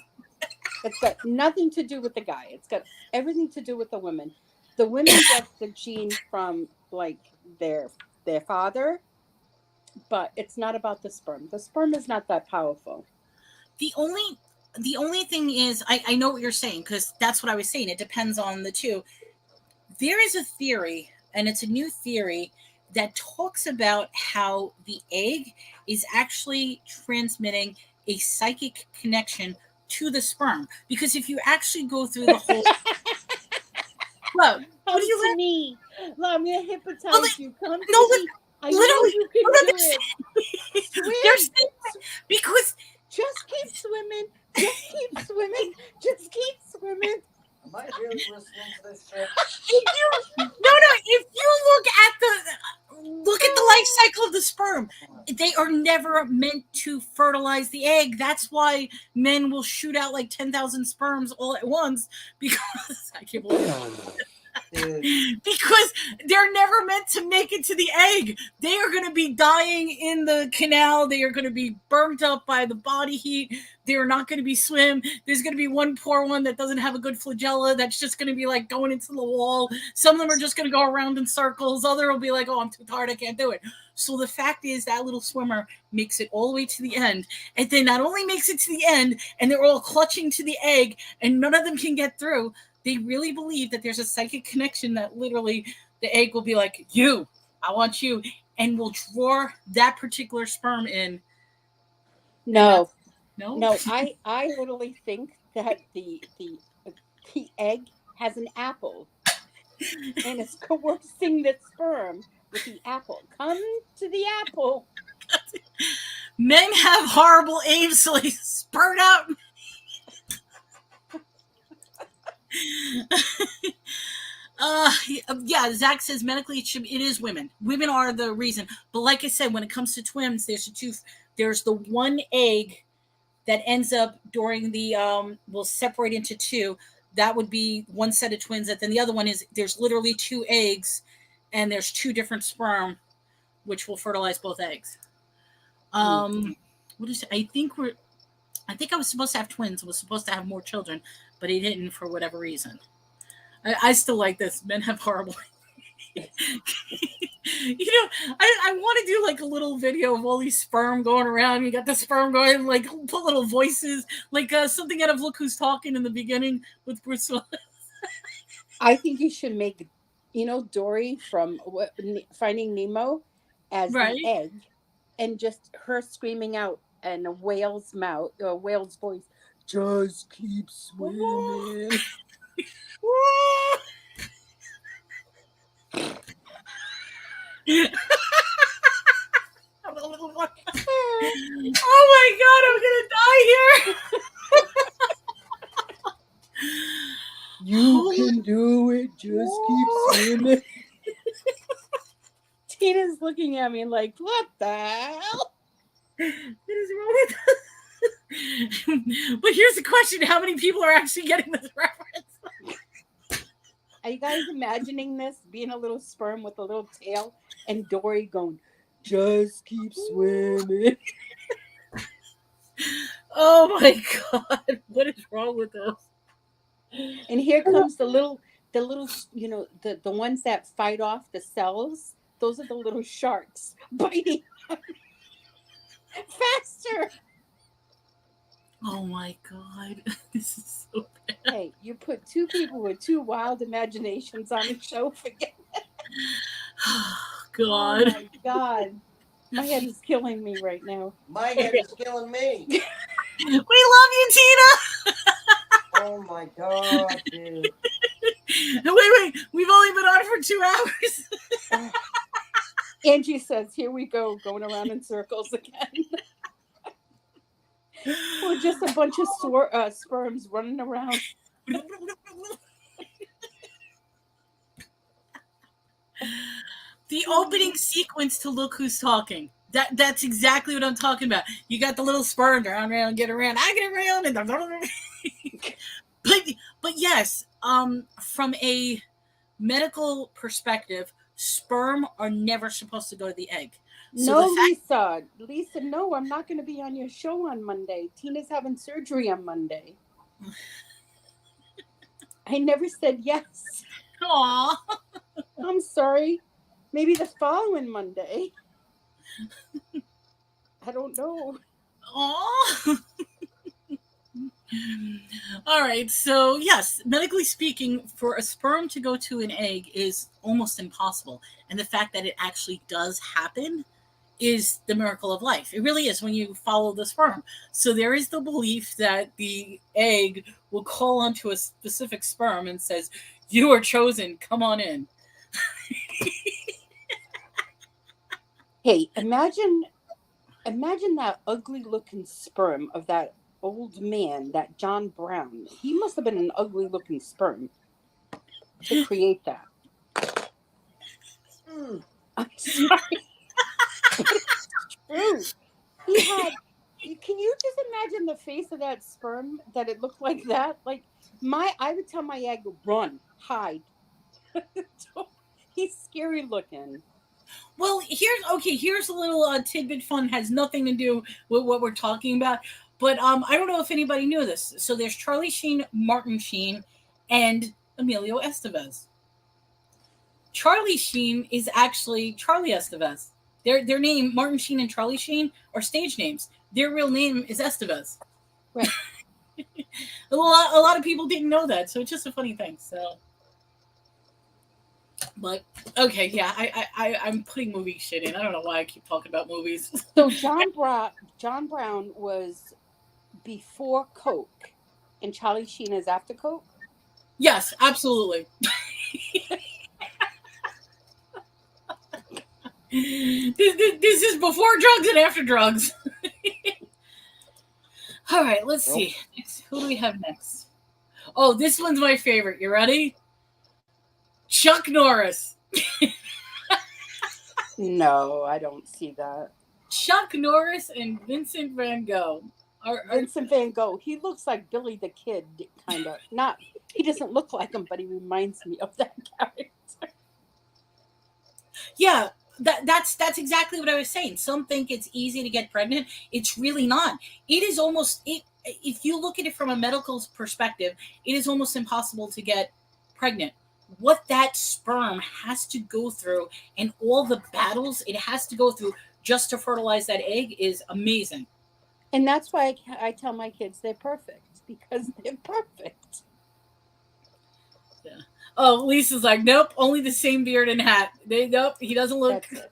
It's got nothing to do with the guy. It's got everything to do with the women. The women get the gene from like their father, but it's not about the sperm. The sperm is not that powerful. The only thing is, I know what you're saying, because that's what I was saying. It depends on the two. There is a theory, and it's a new theory, that talks about how the egg is actually transmitting a psychic connection to the sperm. Because if you actually go through the whole... Look, what do you to me? Look, I'm going to hypnotize you. Come to me. I know you can do it. Swim. Because... Just keep swimming. Just keep swimming. Just keep swimming. Am I really listening to this shit? If you look at the life cycle of the sperm, they are never meant to fertilize the egg. That's why men will shoot out like 10,000 sperms all at once because I can't believe it. Because they're never meant to make it to the egg. They are going to be dying in the canal. They are going to be burnt up by the body heat. They are not going to be swim. There's going to be one poor one that doesn't have a good flagella that's just going to be like going into the wall. Some of them are just going to go around in circles. Other will be like, oh, I'm too tired. I can't do it. So the fact is that little swimmer makes it all the way to the end. And then not only makes it to the end, and they're all clutching to the egg, and none of them can get through. They really believe that there's a psychic connection that literally the egg will be like, you, I want you, and will draw that particular sperm in. No. I literally think that the egg has an apple and it's coercing the sperm with the apple. Come to the apple. Men have horrible aims, so they spurt out. Yeah, Zach says medically it is women. Women are the reason. But like I said, when it comes to twins, there's the one egg that ends up during the will separate into two. That would be one set of twins. And then the other one is there's literally two eggs, and there's two different sperm, which will fertilize both eggs. What is it? I think I was supposed to have twins. I was supposed to have more children, but he didn't for whatever reason. I still like this. Men have horrible. I want to do like a little video of all these sperm going around. You got the sperm going, like put little voices, like something out of Look Who's Talking in the beginning with Bruce Willis. I think you should make, Dory from Finding Nemo as Right. the egg, and just her screaming out in a whale's mouth, a whale's voice. Just keep swimming. Oh my God, I'm gonna die here. You can do it. Just keep swimming. Tina's looking at me like, what the hell? What is wrong with But here's the question: how many people are actually getting this reference? Are you guys imagining this? Being a little sperm with a little tail, and Dory going, just keep swimming. Oh my God, what is wrong with us? And here comes the little, the ones that fight off the cells. Those are the little sharks biting faster. Oh my God, this is so bad. Hey, you put two people with two wild imaginations on a show, forget it. God. Oh my God. My head is killing me right now. My head is killing me. We love you, Tina. Oh my God, dude. Wait. We've only been on for 2 hours. Angie says, here we go, going around in circles again. We're just a bunch of sperms running around. The opening sequence to Look Who's Talking. That's exactly what I'm talking about. You got the little sperm around, get around, I get around, and but yes, from a medical perspective, sperm are never supposed to go to the egg. So Lisa, no, I'm not going to be on your show on Monday. Tina's having surgery on Monday. I never said yes. Aw. I'm sorry. Maybe the following Monday. I don't know. Aw. All right. So, yes, medically speaking, for a sperm to go to an egg is almost impossible. And the fact that it actually does happen is the miracle of life. It really is when you follow the sperm. So there is the belief that the egg will call onto a specific sperm and says, you are chosen. Come on in. Hey, imagine that ugly looking sperm of that old man, that John Brown. He must have been an ugly looking sperm to create that. I'm sorry. It's true. Can you just imagine the face of that sperm, that it looked like that? Like I would tell my egg, run, hide. He's scary looking. Well, here's a little tidbit fun, has nothing to do with what we're talking about. But I don't know if anybody knew this. So there's Charlie Sheen, Martin Sheen, and Emilio Estevez. Charlie Sheen is actually Charlie Estevez. Their name, Martin Sheen and Charlie Sheen, are stage names. Their real name is Estevez. Right. a lot of people didn't know that, so it's just a funny thing. So, but okay, yeah, I'm putting movie shit in. I don't know why I keep talking about movies. So John Brown was before Coke, and Charlie Sheen is after Coke? Yes, absolutely. This is before drugs and after drugs. All right, let's see. Who do we have next? Oh, this one's my favorite. You ready? Chuck Norris. No, I don't see that. Chuck Norris and Vincent Van Gogh. Vincent Van Gogh. He looks like Billy the Kid, kind of. He doesn't look like him, but he reminds me of that character. Yeah, that's exactly what I was saying. Some think it's easy to get pregnant. It's really not. It is almost, if you look at it from a medical perspective, it is almost impossible to get pregnant, what that sperm has to go through and all the battles it has to go through just to fertilize that egg is amazing. And that's why I tell my kids they're perfect, because they're perfect. Yeah. Oh, Lisa's like, nope, only the same beard and hat. Nope, he doesn't look. That's it.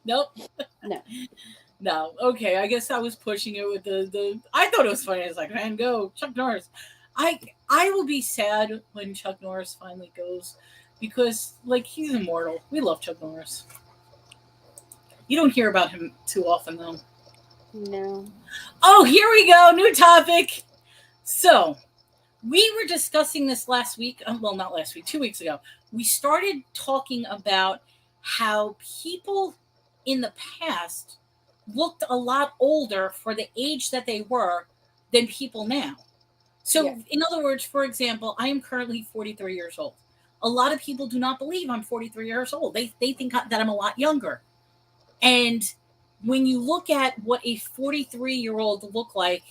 Nope. No. No. Okay, I guess I was pushing it with the. I thought it was funny. I was like, man, go Chuck Norris. I will be sad when Chuck Norris finally goes, because like he's immortal. We love Chuck Norris. You don't hear about him too often though. No. Oh, here we go. New topic. So, we were discussing this last week. Well, not last week, 2 weeks ago. We started talking about how people in the past looked a lot older for the age that they were than people now. So, Yeah. in other words, for example, I am currently 43 years old. A lot of people do not believe I'm 43 years old. They think that I'm a lot younger. And when you look at what a 43-year-old looked like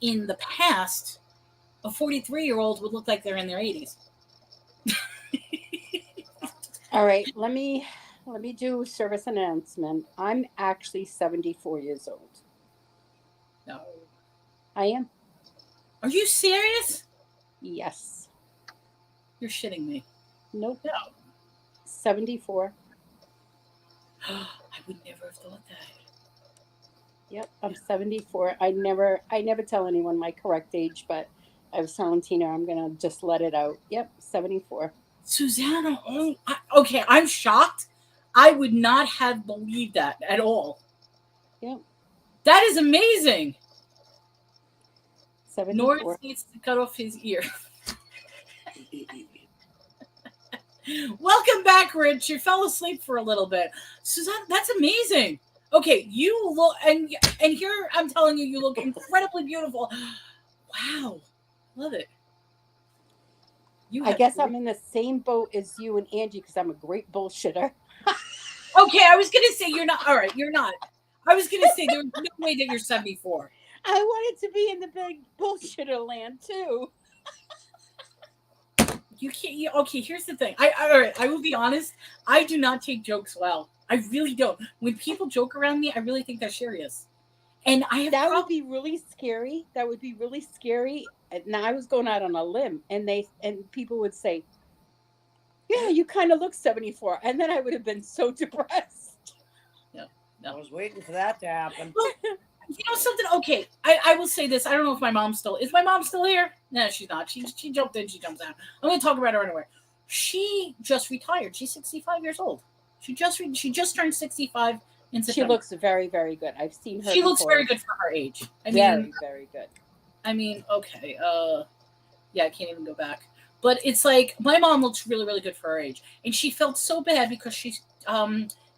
in the past, a 43-year-old would look like they're in their 80s. All right, let me do a service announcement. I'm actually 74 years old. No. I am. Are you serious? Yes. You're shitting me. Nope. No. 74. I would never have thought that. Yep, I'm 74. I never tell anyone my correct age, but I was telling Tina I'm gonna just let it out. Yep, 74. Susana, okay, I'm shocked. I would not have believed that at all. Yep. That is amazing. 74. Norris needs to cut off his ear. Welcome back, Rich. You fell asleep for a little bit. Susana, that's amazing. Okay, you look, and here I'm telling you, you look incredibly beautiful. Wow, love it. I guess I'm in the same boat as you and Angie because I'm a great bullshitter. Okay, I was gonna say you're not. All right, you're not. I was gonna say there's no way that you're 74. I wanted to be in the big bullshitter land too. You can't. Okay, here's the thing. All right, I will be honest. I do not take jokes well. I really don't. When people joke around me, I really think they're serious. And I have that would be really scary. That would be really scary. Now I was going out on a limb, and people would say, "Yeah, you kind of look 74," and then I would have been so depressed. No. I was waiting for that to happen. Well, you know something? Okay, I will say this. I don't know if my mom's still. Is my mom still here? No, she's not. She jumped in. She jumps out. I'm going to talk about her anyway. She just retired. She's 65 years old. She just turned 65 in September. She looks very, very good. I've seen her. She looks very good for her age. Very, very good. I mean, okay. Yeah, I can't even go back. But it's like my mom looks really, really good for her age, and she felt so bad because she's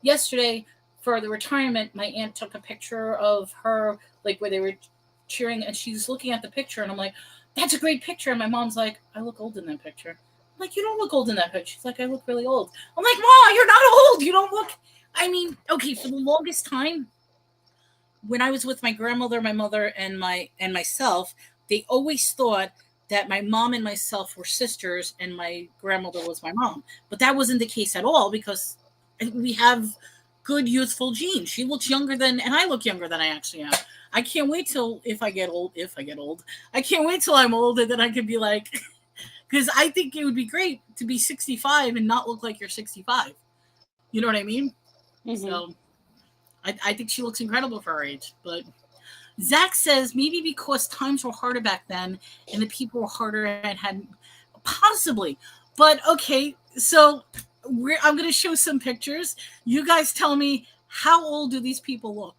yesterday for the retirement. My aunt took a picture of her, like where they were cheering, and she's looking at the picture, and I'm like, "That's a great picture." And my mom's like, "I look old in that picture." I'm like, "You don't look old in that picture." She's like, "I look really old." I'm like, "Mom, you're not old. You don't look." I mean, okay, for the longest time, when I was with my grandmother, my mother, and myself, they always thought that my mom and myself were sisters, and my grandmother was my mom. But that wasn't the case at all because we have good youthful genes. She looks younger and I look younger than I actually am. I can't wait till I get old. I can't wait till I'm old and then I can be like, because I think it would be great to be 65 and not look like you're 65. You know what I mean? Mm-hmm. So I think she looks incredible for her age. But Zach says maybe because times were harder back then and the people were harder and had possibly. But okay, so I'm going to show some pictures. You guys tell me, how old do these people look?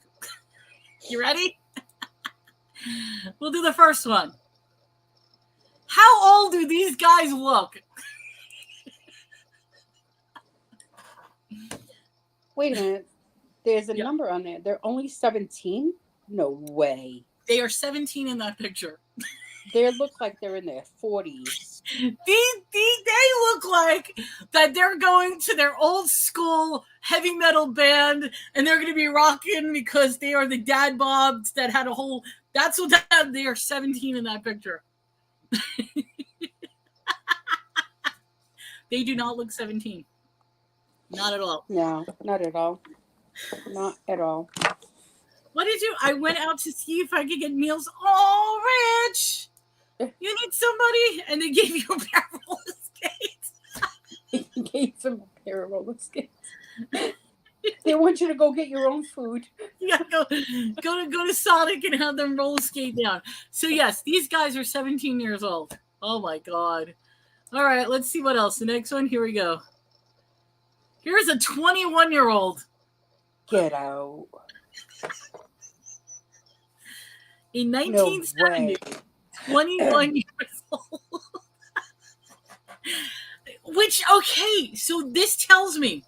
You ready? We'll do the first one. How old do these guys look? Wait a minute. There's a number on there. They're only 17? No way. They are 17 in that picture. They look like they're in their 40s. They look like that they're going to their old school heavy metal band and they're going to be rocking because they are the dad bobs that had a whole... That's what they are 17 in that picture. They do not look 17. Not at all. No, not at all. Not at all. What did you? I went out to see if I could get meals. Oh, Rich, you need somebody, and they gave you a pair of roller skates. He gave them a pair of roller skates. They want you to go get your own food. You gotta go to Sonic and have them roller skate down. So yes, these guys are 17 years old. Oh my god. All right, let's see what else. The next one, here we go. Here's a 21-year-old. Get out. In 1970, No 21 years old. Which, okay, so this tells me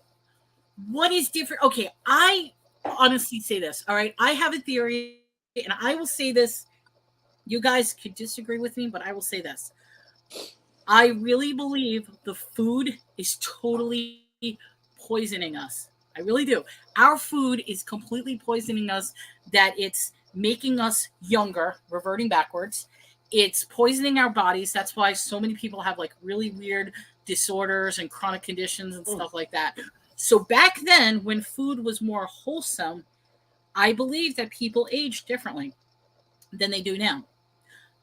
what is different. Okay, I honestly say this, all right? I have a theory, and I will say this. You guys could disagree with me, but I will say this. I really believe the food is totally poisoning us. I really do. Our food is completely poisoning us, that it's making us younger, reverting backwards. It's poisoning our bodies. That's why so many people have like really weird disorders and chronic conditions and stuff like that. So back then, when food was more wholesome, I believe that people aged differently than they do now.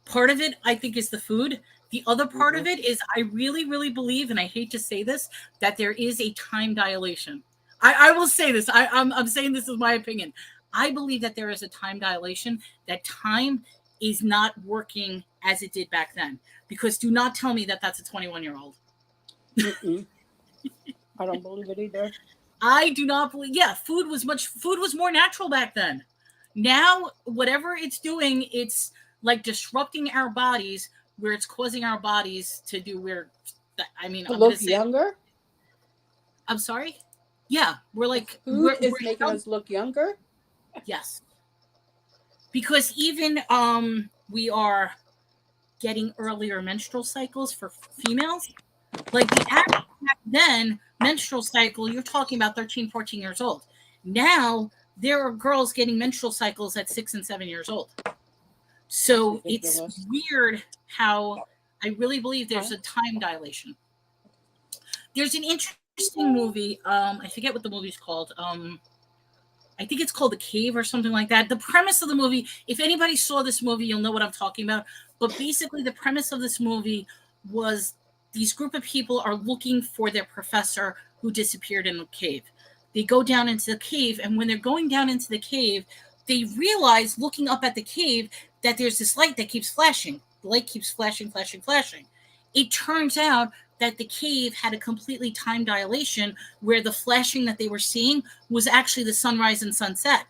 Part of it, I think, is the food. The other part of it is I really, really believe, and I hate to say this, that there is a time dilation. I will say this. I'm saying this is my opinion. I believe that there is a time dilation, that time is not working as it did back then. Because do not tell me that that's a 21-year-old. I don't believe it either. I do not believe. Yeah, food was more natural back then. Now, whatever it's doing, it's like disrupting our bodies, where it's causing our bodies to do weird. I mean, look younger. I'm sorry. Yeah, we're like food is making us look younger. Yes, because even we are getting earlier menstrual cycles for females. Like the average back then menstrual cycle, you're talking about 13, 14 years old. Now there are girls getting menstrual cycles at 6 and 7 years old. So it's weird how I really believe there's a time dilation. There's an interesting movie. I forget what the movie's called. I think it's called The Cave or something like that. The premise of the movie, if anybody saw this movie, you'll know what I'm talking about. But basically the premise of this movie was these group of people are looking for their professor who disappeared in the cave. They go down into the cave, and when they're going down into the cave, they realize, looking up at the cave, that there's this light that keeps flashing. The light keeps flashing, flashing, flashing. It turns out that the cave had a completely time dilation, where the flashing that they were seeing was actually the sunrise and sunset.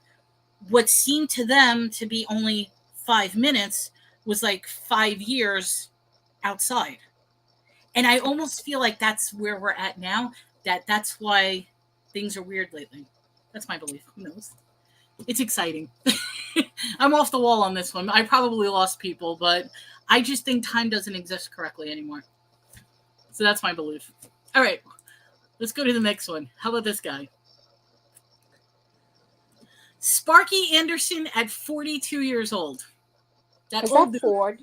What seemed to them to be only 5 minutes was like 5 years outside. And I almost feel like that's where we're at now, that's why things are weird lately. That's my belief. Who knows? It's exciting. I'm off the wall on this one. I probably lost people, but I just think time doesn't exist correctly anymore. So that's my belief. All right, let's go to the next one. How about this guy? Sparky Anderson at 42 years old. Is that Ford?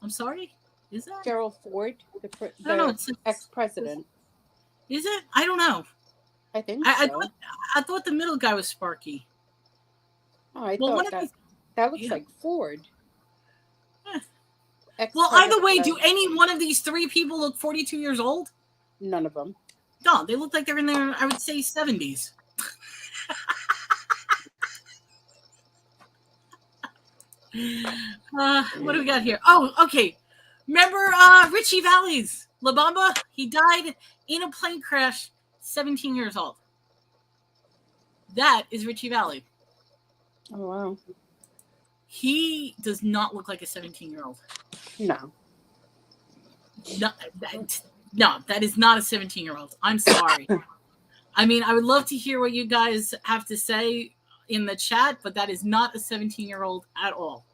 I'm sorry? Is that? Gerald Ford, the ex-president. Is it? I don't know. I think so. I thought the middle guy was Sparky. Oh, I thought that looks like Ford. Well, either way, do any one of these three people look 42 years old? None of them. No, they look like they're in their, I would say, 70s. What do we got here? Oh, okay. Remember Richie Valens, La Bamba? He died in a plane crash, 17 years old. That is Richie Valens. Oh, wow. He does not look like a 17-year-old. No. No, that is not a 17-year-old. I'm sorry. I mean, I would love to hear what you guys have to say in the chat, but that is not a 17-year-old at all.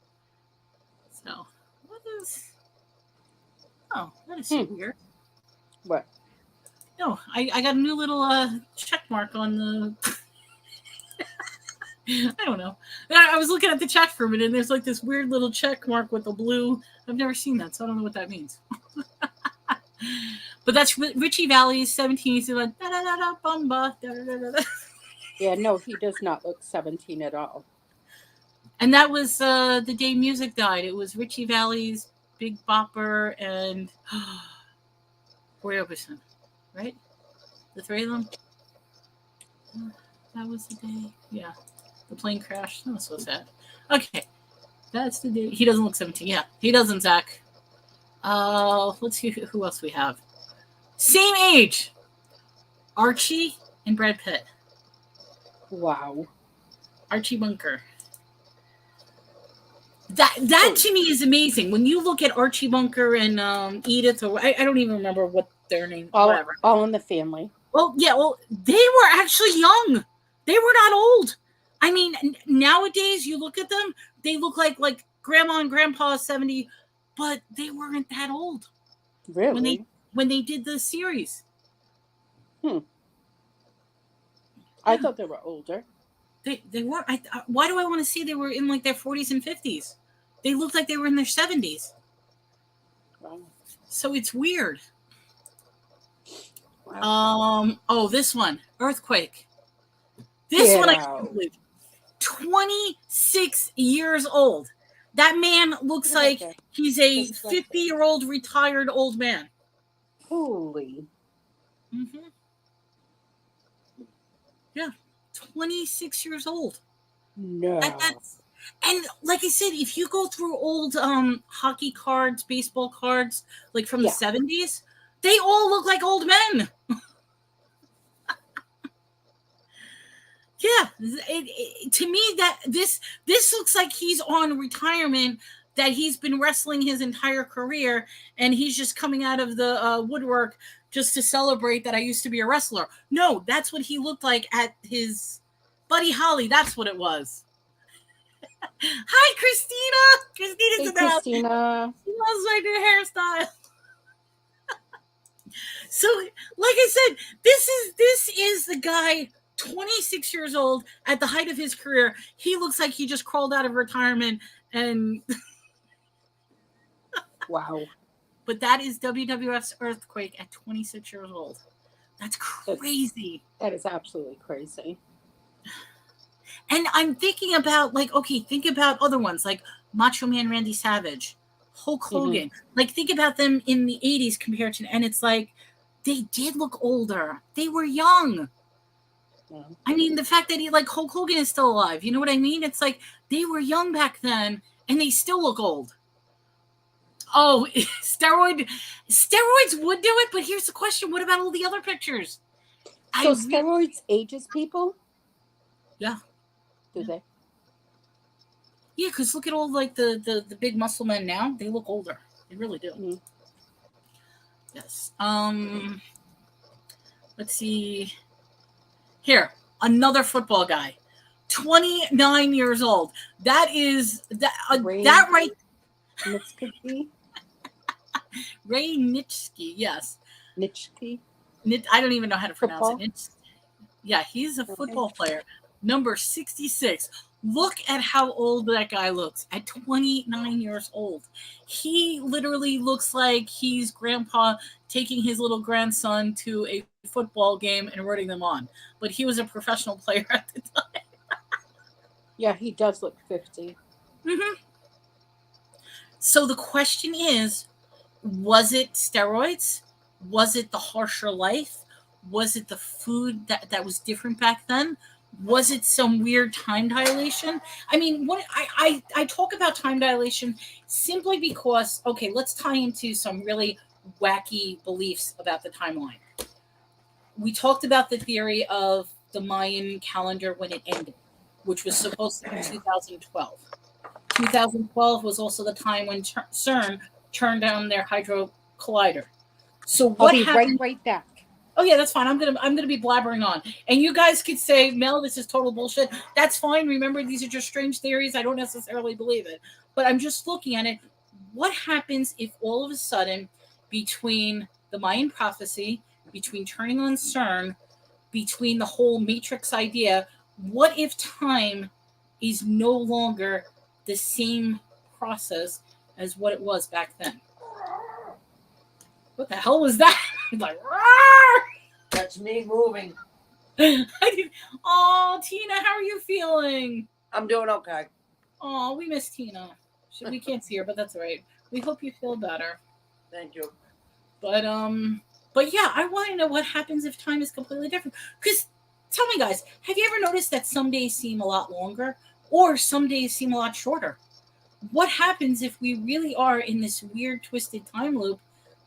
So, what is... Oh, that is so weird. What? No, I got a new little check mark on the... I don't know. I was looking at the chat for a minute, and there's like this weird little check mark with the blue. I've never seen that, so I don't know what that means. But that's Richie Valens, 17. He's like, da da da da, bumba, da da da da. Yeah, no, he does not look 17 at all. And that was the day music died. It was Richie Valens, Big Bopper, and Roy Orbison, right? The three of them. That was the day. Yeah, the plane crashed. That was so sad. Okay, that's the day. He doesn't look 17. Yeah, he doesn't, Zach. Let's see who else we have. Same age. Archie and Brad Pitt. Wow. Archie Bunker. That to me is amazing. When you look at Archie Bunker and Edith, or I don't even remember what their name. Whatever. All in the Family. Well, yeah. Well, they were actually young. They were not old. I mean, nowadays you look at them, they look like grandma and grandpa 70, but they weren't that old. Really? When they did the series. I thought they were older. They were. Why do I want to say they were in like their 40s and 50s? They looked like they were in their 70s. Wow. So it's weird. Wow. Oh, this one, Earthquake. This one I out. can't believe. 26 years old. That man looks like he's a 50-year-old retired old man. Holy. Mm-hmm. Yeah, 26 years old. No. And like I said, if you go through old hockey cards, baseball cards, like from the 70s, they all look like old men. Yeah, to me that this looks like he's on retirement, that he's been wrestling his entire career, and he's just coming out of the woodwork just to celebrate that I used to be a wrestler. No, that's what he looked like at his Buddy Holly. That's what it was. Hi, Christina. Christina's in the house. Christina. She loves my new hairstyle. So, like I said, this is the guy, 26 years old, at the height of his career. He looks like he just crawled out of retirement and. Wow. But that is WWF's Earthquake at 26 years old. That's crazy. That is absolutely crazy. And I'm thinking about, think about other ones, like Macho Man Randy Savage, Hulk Hogan. Mm-hmm. Think about them in the 80s compared to, and it's like, they did look older. They were young. Yeah. I mean, the fact that Hulk Hogan is still alive, you know what I mean? It's like, they were young back then, and they still look old. Oh, steroids would do it, but here's the question. What about all the other pictures? So steroids ages people? Yeah. Do they? Yeah, because look at all the big muscle men now. They look older. They really do. Mm-hmm. Yes. Let's see. Here, another football guy. 29 years old. That is that right. Nitschke? Ray Nitschke, yes. Nitschke? I don't even know how to pronounce it. Yeah, he's a football player. Number 66. Look at how old that guy looks at 29 years old. He literally looks like he's grandpa taking his little grandson to a football game and rooting them on. But he was a professional player at the time. Yeah, he does look 50. Mm-hmm. So the question is, was it steroids? Was it the harsher life? Was it the food that was different back then? Was it some weird time dilation? I mean, what I talk about time dilation simply because, okay, let's tie into some really wacky beliefs about the timeline. We talked about the theory of the Mayan calendar when it ended, which was supposed to be 2012. 2012 was also the time when CERN turned down their Hadron Collider. So what happened? Right back. Oh yeah, that's fine. I'm gonna be blabbering on, and you guys could say, Mel, this is total bullshit. That's fine. Remember, these are just strange theories. I don't necessarily believe it, but I'm just looking at it. What happens if all of a sudden, between the Mayan prophecy, between turning on CERN, between the whole Matrix idea, what if time is no longer the same process as what it was back then? What the hell was that? He's like, "Roar!" That's me moving. Oh, Tina, how are you feeling? I'm doing okay. Oh, we miss Tina. We can't see her, but that's all right. We hope you feel better. Thank you. But yeah, I want to know what happens if time is completely different. Because tell me, guys, have you ever noticed that some days seem a lot longer, or some days seem a lot shorter? What happens if we really are in this weird, twisted time loop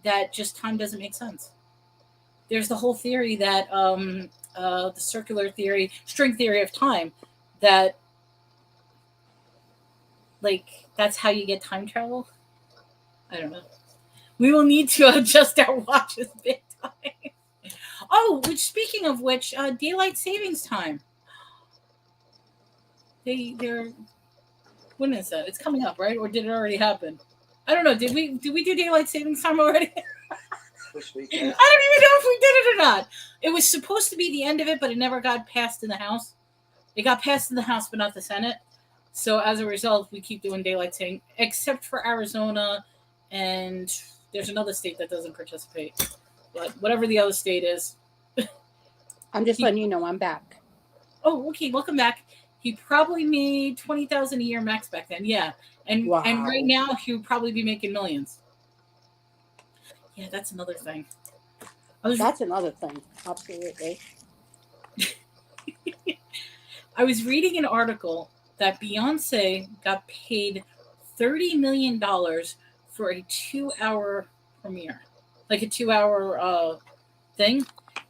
that just time doesn't make sense? There's the whole theory that the circular theory, string theory of time, that that's how you get time travel. I don't know. We will need to adjust our watches big time. Oh, speaking of which, daylight savings time. They're when is that? It's coming up, right? Or did it already happen? I don't know. Did we do daylight savings time already? This week, I don't even know if we did it or not. It was supposed to be the end of it, but it never got passed in the House. It got passed in the House, but not the Senate. So as a result, we keep doing daylight saving, except for Arizona, and there's another state that doesn't participate. But whatever the other state is. I'm just letting you know I'm back. Oh, okay. Welcome back. He probably made $20,000 a year max back then. Yeah, and Wow. and right now he would probably be making millions. Yeah, that's another thing. That's another thing. Absolutely. I was reading an article that Beyonce got paid $30 million for a 2-hour premiere, like a 2-hour thing,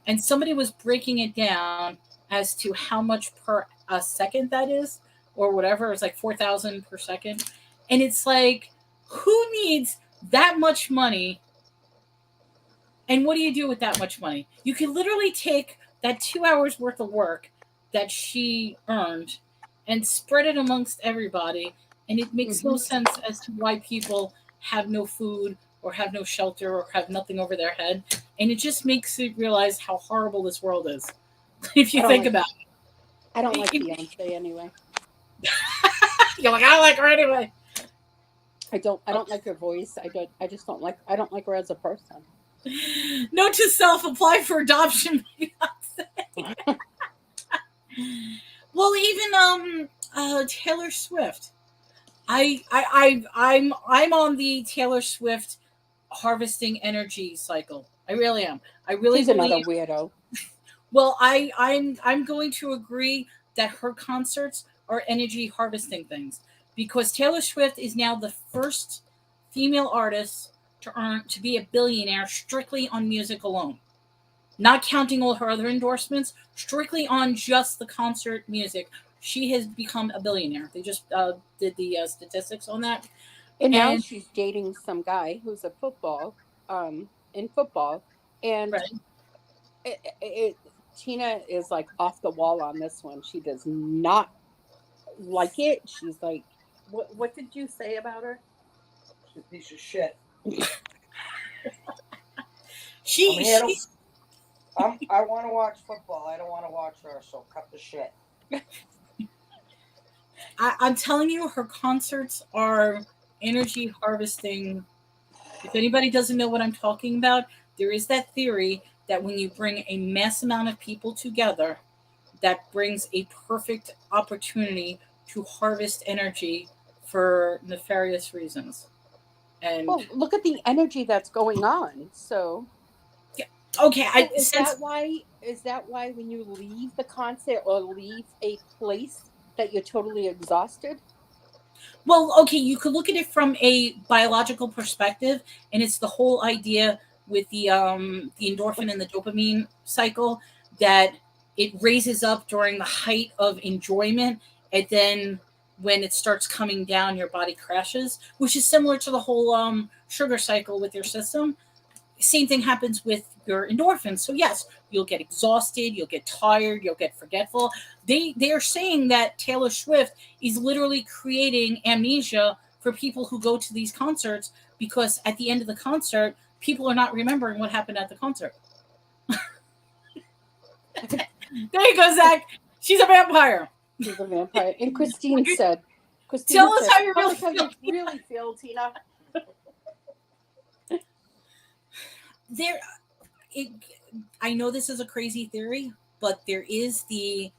and somebody was breaking it down as to how much per second that is, or whatever. It's like 4,000 per second, and it's like, who needs that much money? And what do you do with that much money? You can literally take that 2 hours worth of work that she earned and spread it amongst everybody, and it makes no sense as to why people have no food or have no shelter or have nothing over their head. And it just makes you realize how horrible this world is, if you think about it. I don't like Beyonce anyway. You're like, I like her anyway. I don't like her voice. I don't like her as a person. Note to self: apply for adoption. Well, even Taylor Swift. I'm on the Taylor Swift harvesting energy cycle. I really am. I really She's believe. Another weirdo. Well, I'm going to agree that her concerts are energy harvesting things, because Taylor Swift is now the first female artist to be a billionaire strictly on music alone, not counting all her other endorsements, strictly on just the concert music. She has become a billionaire. They just did the statistics on that. And now she's dating some guy who's in football, and right. Tina is like off the wall on this one. She does not like it. She's like, what did you say about her? She's a piece of shit. I want to watch football. I don't want to watch her, so cut the shit. I'm telling you, her concerts are energy harvesting. If anybody doesn't know what I'm talking about, there is that theory that when you bring a mass amount of people together, that brings a perfect opportunity to harvest energy for nefarious reasons. And well, look at the energy that's going on. So yeah. Okay, is that why when you leave the concert or leave a place that you're totally exhausted? Well, okay, you could look at it from a biological perspective, and it's the whole idea with the endorphin and the dopamine cycle, that it raises up during the height of enjoyment, and then when it starts coming down, your body crashes, which is similar to the whole sugar cycle with your system. Same thing happens with your endorphins. So yes, you'll get exhausted, you'll get tired, you'll get forgetful. They are saying that Taylor Swift is literally creating amnesia for people who go to these concerts, because at the end of the concert, people are not remembering what happened at the concert. There you go, Zach. She's a vampire. She's a vampire. And Christine said, tell us how you really feel, Tina. I know this is a crazy theory, but there is the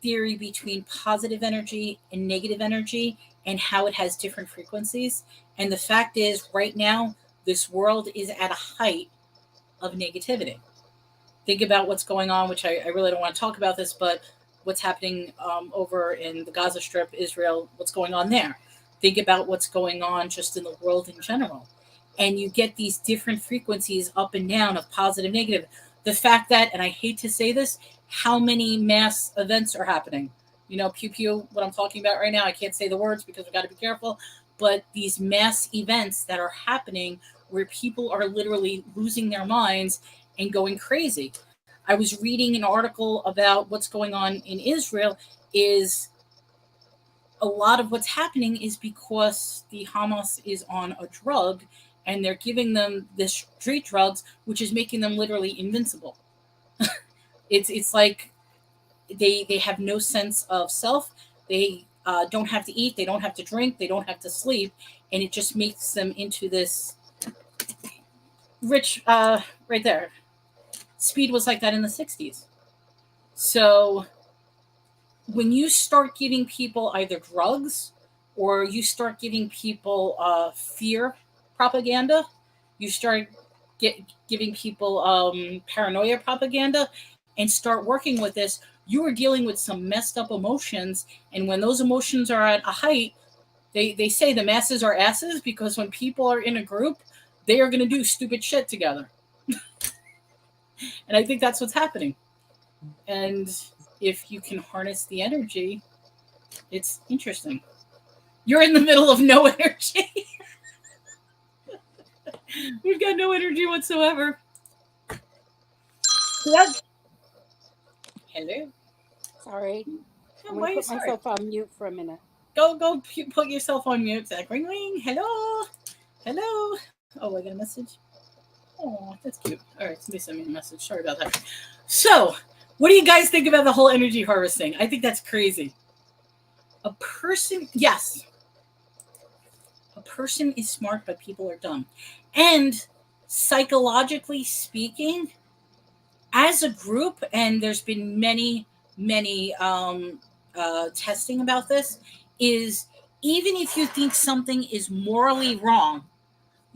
theory between positive energy and negative energy and how it has different frequencies. And the fact is, right now, this world is at a height of negativity. Think about what's going on, which I really don't want to talk about this, but what's happening over in the Gaza Strip, Israel, what's going on there. Think about what's going on just in the world in general. And you get these different frequencies up and down of positive, negative. The fact that, and I hate to say this, how many mass events are happening. You know, pew pew, what I'm talking about right now. I can't say the words because we've got to be careful. But these mass events that are happening where people are literally losing their minds and going crazy. I was reading an article about what's going on in Israel. Is a lot of what's happening is because the Hamas is on a drug and they're giving them this street drugs, which is making them literally invincible. It's like they have no sense of self. They don't have to eat. They don't have to drink. They don't have to sleep. And it just makes them into this rich, right there. Speed was like that in the 60s. So when you start giving people either drugs or you start giving people fear propaganda, you start giving people paranoia propaganda and start working with this, you are dealing with some messed up emotions. And when those emotions are at a height, they say the masses are asses, because when people are in a group, they are going to do stupid shit together. And I think that's what's happening. And if you can harness the energy, it's interesting. You're in the middle of no energy. We've got no energy whatsoever. What? Hello. Sorry. Oh, I'm why going are to you put sorry? myself on mute for a minute. Go put yourself on mute. Zach. Ring ring. Hello. Hello. Oh, I got a message. Oh, that's cute. All right, somebody sent me a message. Sorry about that. So, what do you guys think about the whole energy harvesting? I think that's crazy. A person is smart, but people are dumb. And psychologically speaking, as a group, and there's been many testing about this, is even if you think something is morally wrong,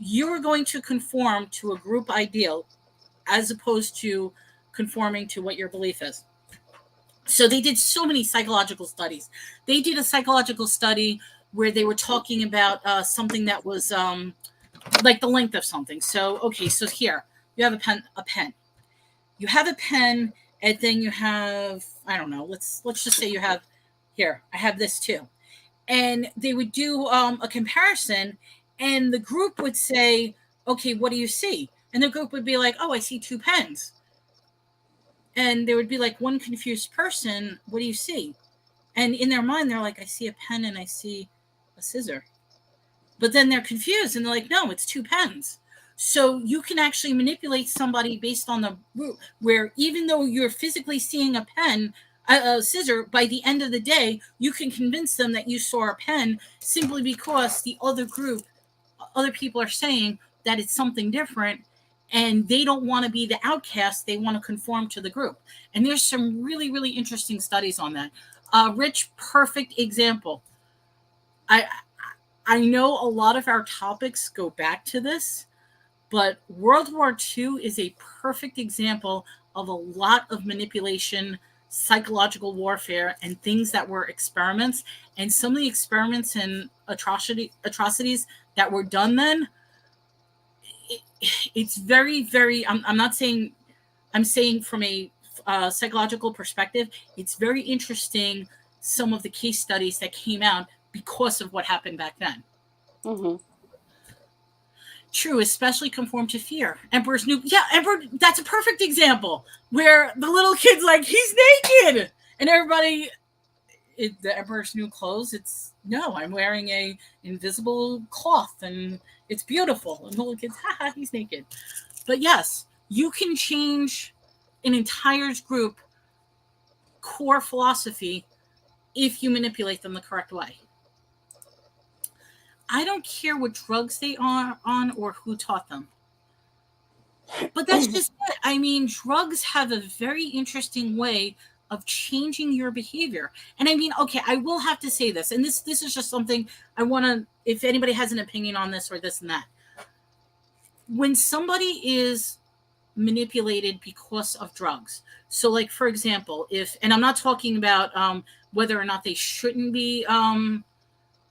you're going to conform to a group ideal as opposed to conforming to what your belief is. So they did so many psychological studies. They did a psychological study where they were talking about something that was like the length of something. So, okay, so here you have a pen. You have a pen, and then you have, I don't know, let's just say you have, here, I have this too. And they would do a comparison, and the group would say, okay, what do you see? And the group would be like, oh, I see two pens. And there would be like one confused person, what do you see? And in their mind, they're like, I see a pen and I see a scissor. But then they're confused and they're like, no, it's two pens. So you can actually manipulate somebody based on the root, where even though you're physically seeing a pen, a scissor, by the end of the day, you can convince them that you saw a pen simply because the other group, other people are saying that it's something different, and they don't want to be the outcast. They want to conform to the group. And there's some really, really interesting studies on that. Rich, perfect example. I know a lot of our topics go back to this, but World War II is a perfect example of a lot of manipulation, psychological warfare, and things that were experiments. And some of the experiments and atrocities that were done then, it's very, very, I'm not saying, I'm saying from a psychological perspective, it's very interesting, some of the case studies that came out because of what happened back then. Mm-hmm. True, especially conform to fear. Emperor's New, yeah, Emperor, that's a perfect example where the little kid's like, he's naked, and everybody, the Emperor's New Clothes, it's, no, I'm wearing a invisible cloth and it's beautiful, and the little kid's, haha, he's naked. But yes, you can change an entire group core philosophy if you manipulate them the correct way. I don't care what drugs they are on or who taught them. But that's just it. I mean, drugs have a very interesting way of changing your behavior. And I mean, okay, I will have to say this, and this is just something I want to, if anybody has an opinion on this or this and that. When somebody is manipulated because of drugs, so like for example, if, and I'm not talking about whether or not they shouldn't be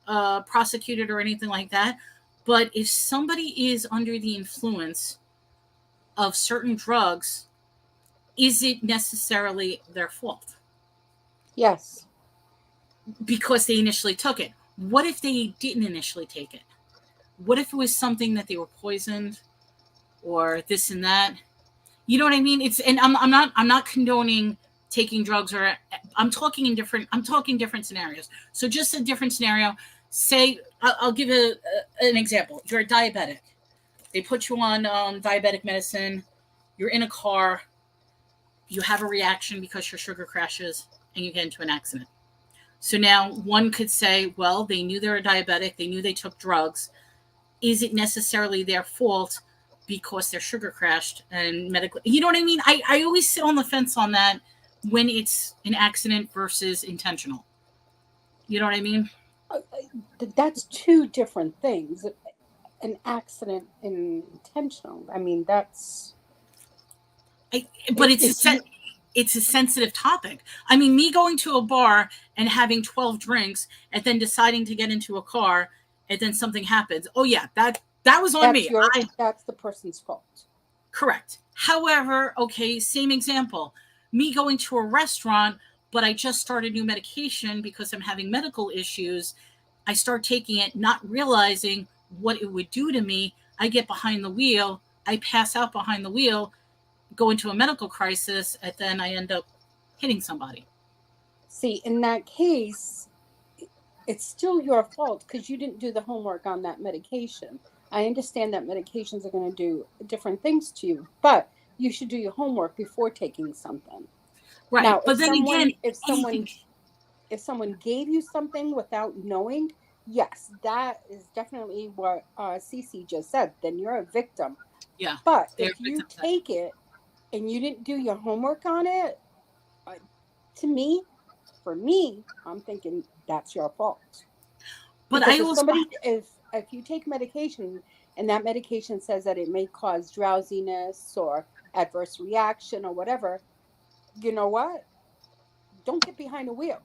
prosecuted or anything like that, but if somebody is under the influence of certain drugs, is it necessarily their fault? Yes. Because they initially took it. What if they didn't initially take it? What if it was something that they were poisoned or this and that? You know what I mean? It's, and I'm not condoning taking drugs, or I'm talking different scenarios. So just a different scenario. Say, I'll give an example. You're a diabetic. They put you on diabetic medicine. You're in a car. You have a reaction because your sugar crashes and you get into an accident. So now one could say, well, they knew they were diabetic. They knew they took drugs. Is it necessarily their fault because their sugar crashed and medically? You know what I mean? I always sit on the fence on that when it's an accident versus intentional. You know what I mean? That's two different things. An accident and intentional. I mean, that's... But it's a sensitive topic. I mean, me going to a bar and having 12 drinks and then deciding to get into a car and then something happens. Oh yeah, that was on me. That's the person's fault. Correct. However, okay, same example. Me going to a restaurant, but I just started new medication because I'm having medical issues. I start taking it, not realizing what it would do to me. I get behind the wheel. I pass out behind the wheel, go into a medical crisis, and then I end up hitting somebody. See, in that case, it's still your fault because you didn't do the homework on that medication. I understand that medications are going to do different things to you, but you should do your homework before taking something. Right. Now, but then again, if someone gave you something without knowing, yes, that is definitely what Cece just said. Then you're a victim. Yeah. But if you take it and you didn't do your homework on it, for me, I'm thinking that's your fault. But if you take medication and that medication says that it may cause drowsiness or adverse reaction or whatever, you know what? Don't get behind the wheel.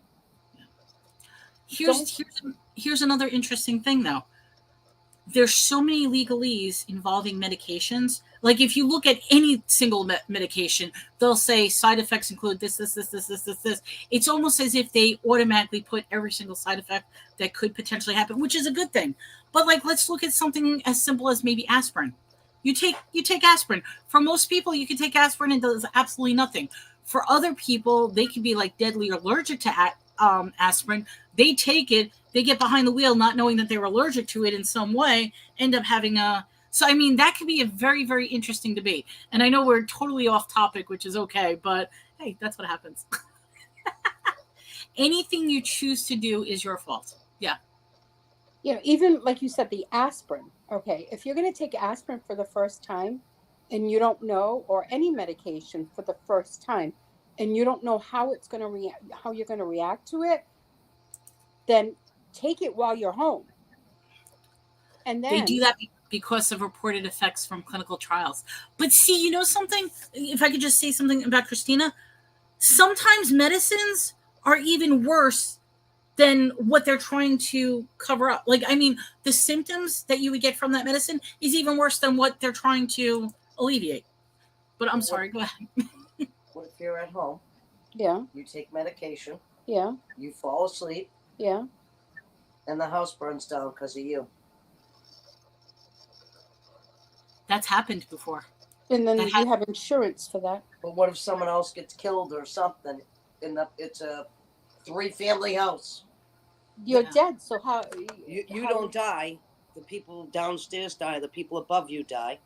Here's another interesting thing, though. There's so many legalese involving medications. Like if you look at any single medication, they'll say side effects include this. It's almost as if they automatically put every single side effect that could potentially happen, which is a good thing. But like, let's look at something as simple as maybe aspirin. You take aspirin. For most people, you can take aspirin and it does absolutely nothing. For other people, they can be like deadly allergic to aspirin. They take it, they get behind the wheel not knowing that they were allergic to it in some way, end up having so I mean, that could be a very, very interesting debate. And I know we're totally off topic, which is okay, but hey, that's what happens. Anything you choose to do is your fault. Yeah. You know, even like you said, the aspirin. Okay, if you're going to take aspirin for the first time and you don't know, or any medication for the first time, and you don't know how it's going to how you're going to react to it, then take it while you're home. And then they do that because of reported effects from clinical trials. But see, you know something? If I could just say something about Christina, sometimes medicines are even worse than what they're trying to cover up. Like, I mean, the symptoms that you would get from that medicine is even worse than what they're trying to alleviate. But I'm sorry, go ahead. What if you're at home? Yeah. You take medication. Yeah. You fall asleep. Yeah. And the house burns down because of you. That's happened before. And then you have insurance for that. But what if someone else gets killed or something? It's a 3-family house. You're dead. So how you don't die? The people downstairs die. The people above you die.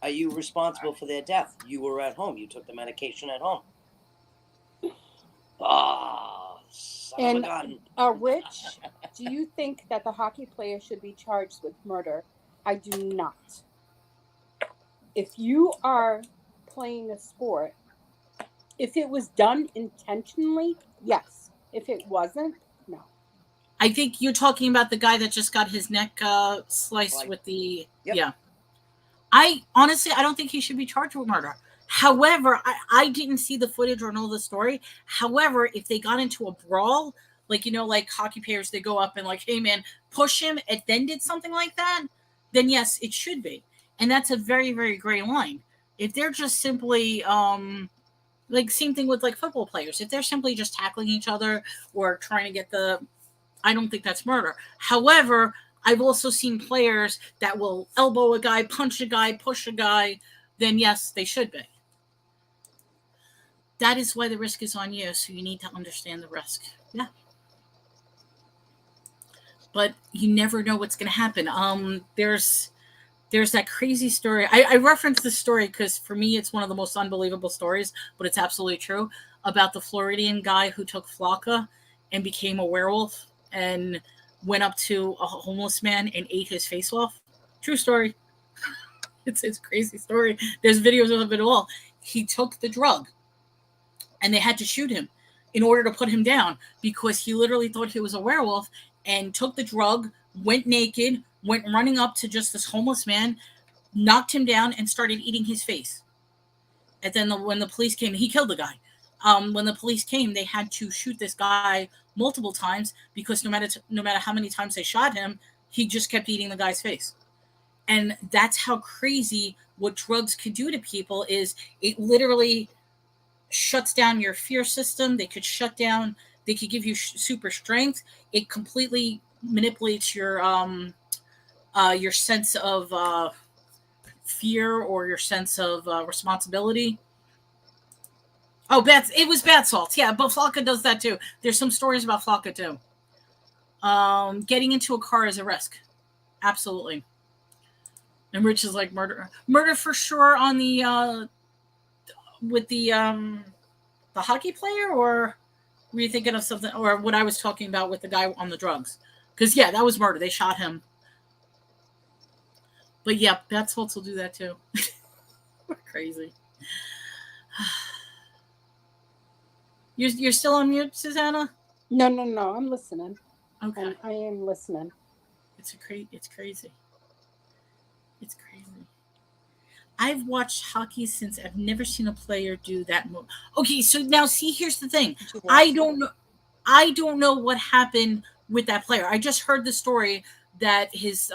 Are you responsible for their death? You were at home. You took the medication at home. And Rich, do you think that the hockey player should be charged with murder? I do not. if you are playing a sport, if it was done intentionally, yes. If it wasn't, no. I think you're talking about the guy that just got his neck sliced Like- with the Yep. yeah. I honestly, I don't think he should be charged with murder. However, I didn't see the footage or know the story. However, if they got into a brawl, like, you know, like hockey players, they go up and like, hey man, push him, and then did something like that, then yes, it should be. And that's a very, very gray line. If they're just simply like same thing with like football players, if they're simply just tackling each other or trying to get the, I don't think that's murder. However, I've also seen players that will elbow a guy, punch a guy, push a guy, then yes, they should be. That is why the risk is on you, so you need to understand the risk. Yeah. But you never know what's going to happen. There's that crazy story. I referenced this story because for me it's one of the most unbelievable stories, but it's absolutely true, about the Floridian guy who took Flocka and became a werewolf and went up to a homeless man and ate his face off. True story. It's a crazy story. There's videos of it all. He took the drug and they had to shoot him in order to put him down because he literally thought he was a werewolf and took the drug, went naked, went running up to just this homeless man, knocked him down, and started eating his face. And then when the police came, he killed the guy. When the police came, they had to shoot this guy multiple times because no matter how many times they shot him, he just kept eating the guy's face. And that's how crazy what drugs could do to people is it literally shuts down your fear system. They could give you super strength. It completely manipulates your sense of fear or your sense of responsibility. Oh, it was bath salts. Yeah, but Flocka does that too. There's some stories about Flocka too. Getting into a car is a risk. Absolutely. And Rich is like murder for sure on the with the hockey player, or were you thinking of something, or what I was talking about with the guy on the drugs? Because yeah, that was murder. They shot him. But yeah, bath salts will do that too. We're crazy. You're still on mute, Susanna? No. I'm listening. Okay. I am listening. It's crazy. It's crazy. I've watched hockey since I've never seen a player do that move. Okay, so now see, here's the thing. I don't know what happened with that player. I just heard the story that his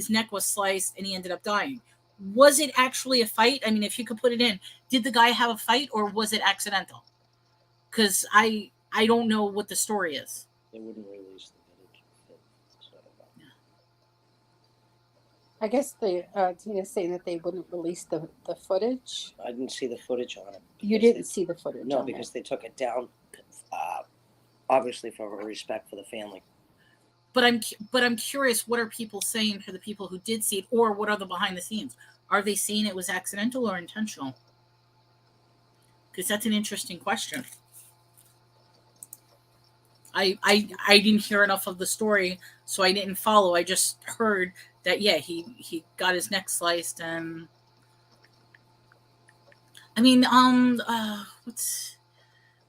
neck was sliced and he ended up dying. Was it actually a fight? I mean, if you could put it in, did the guy have a fight or was it accidental? Because I don't know what the story is. They wouldn't release the footage. I guess Tina's saying that they wouldn't release the footage. I didn't see the footage on it. You didn't see the footage? No, on because it. they took it down, obviously for respect for the family. But I'm curious, what are people saying for the people who did see it, or what are the behind the scenes? Are they saying it was accidental or intentional? Because that's an interesting question. I didn't hear enough of the story, so I didn't follow. I just heard that yeah, he got his neck sliced, and I mean what's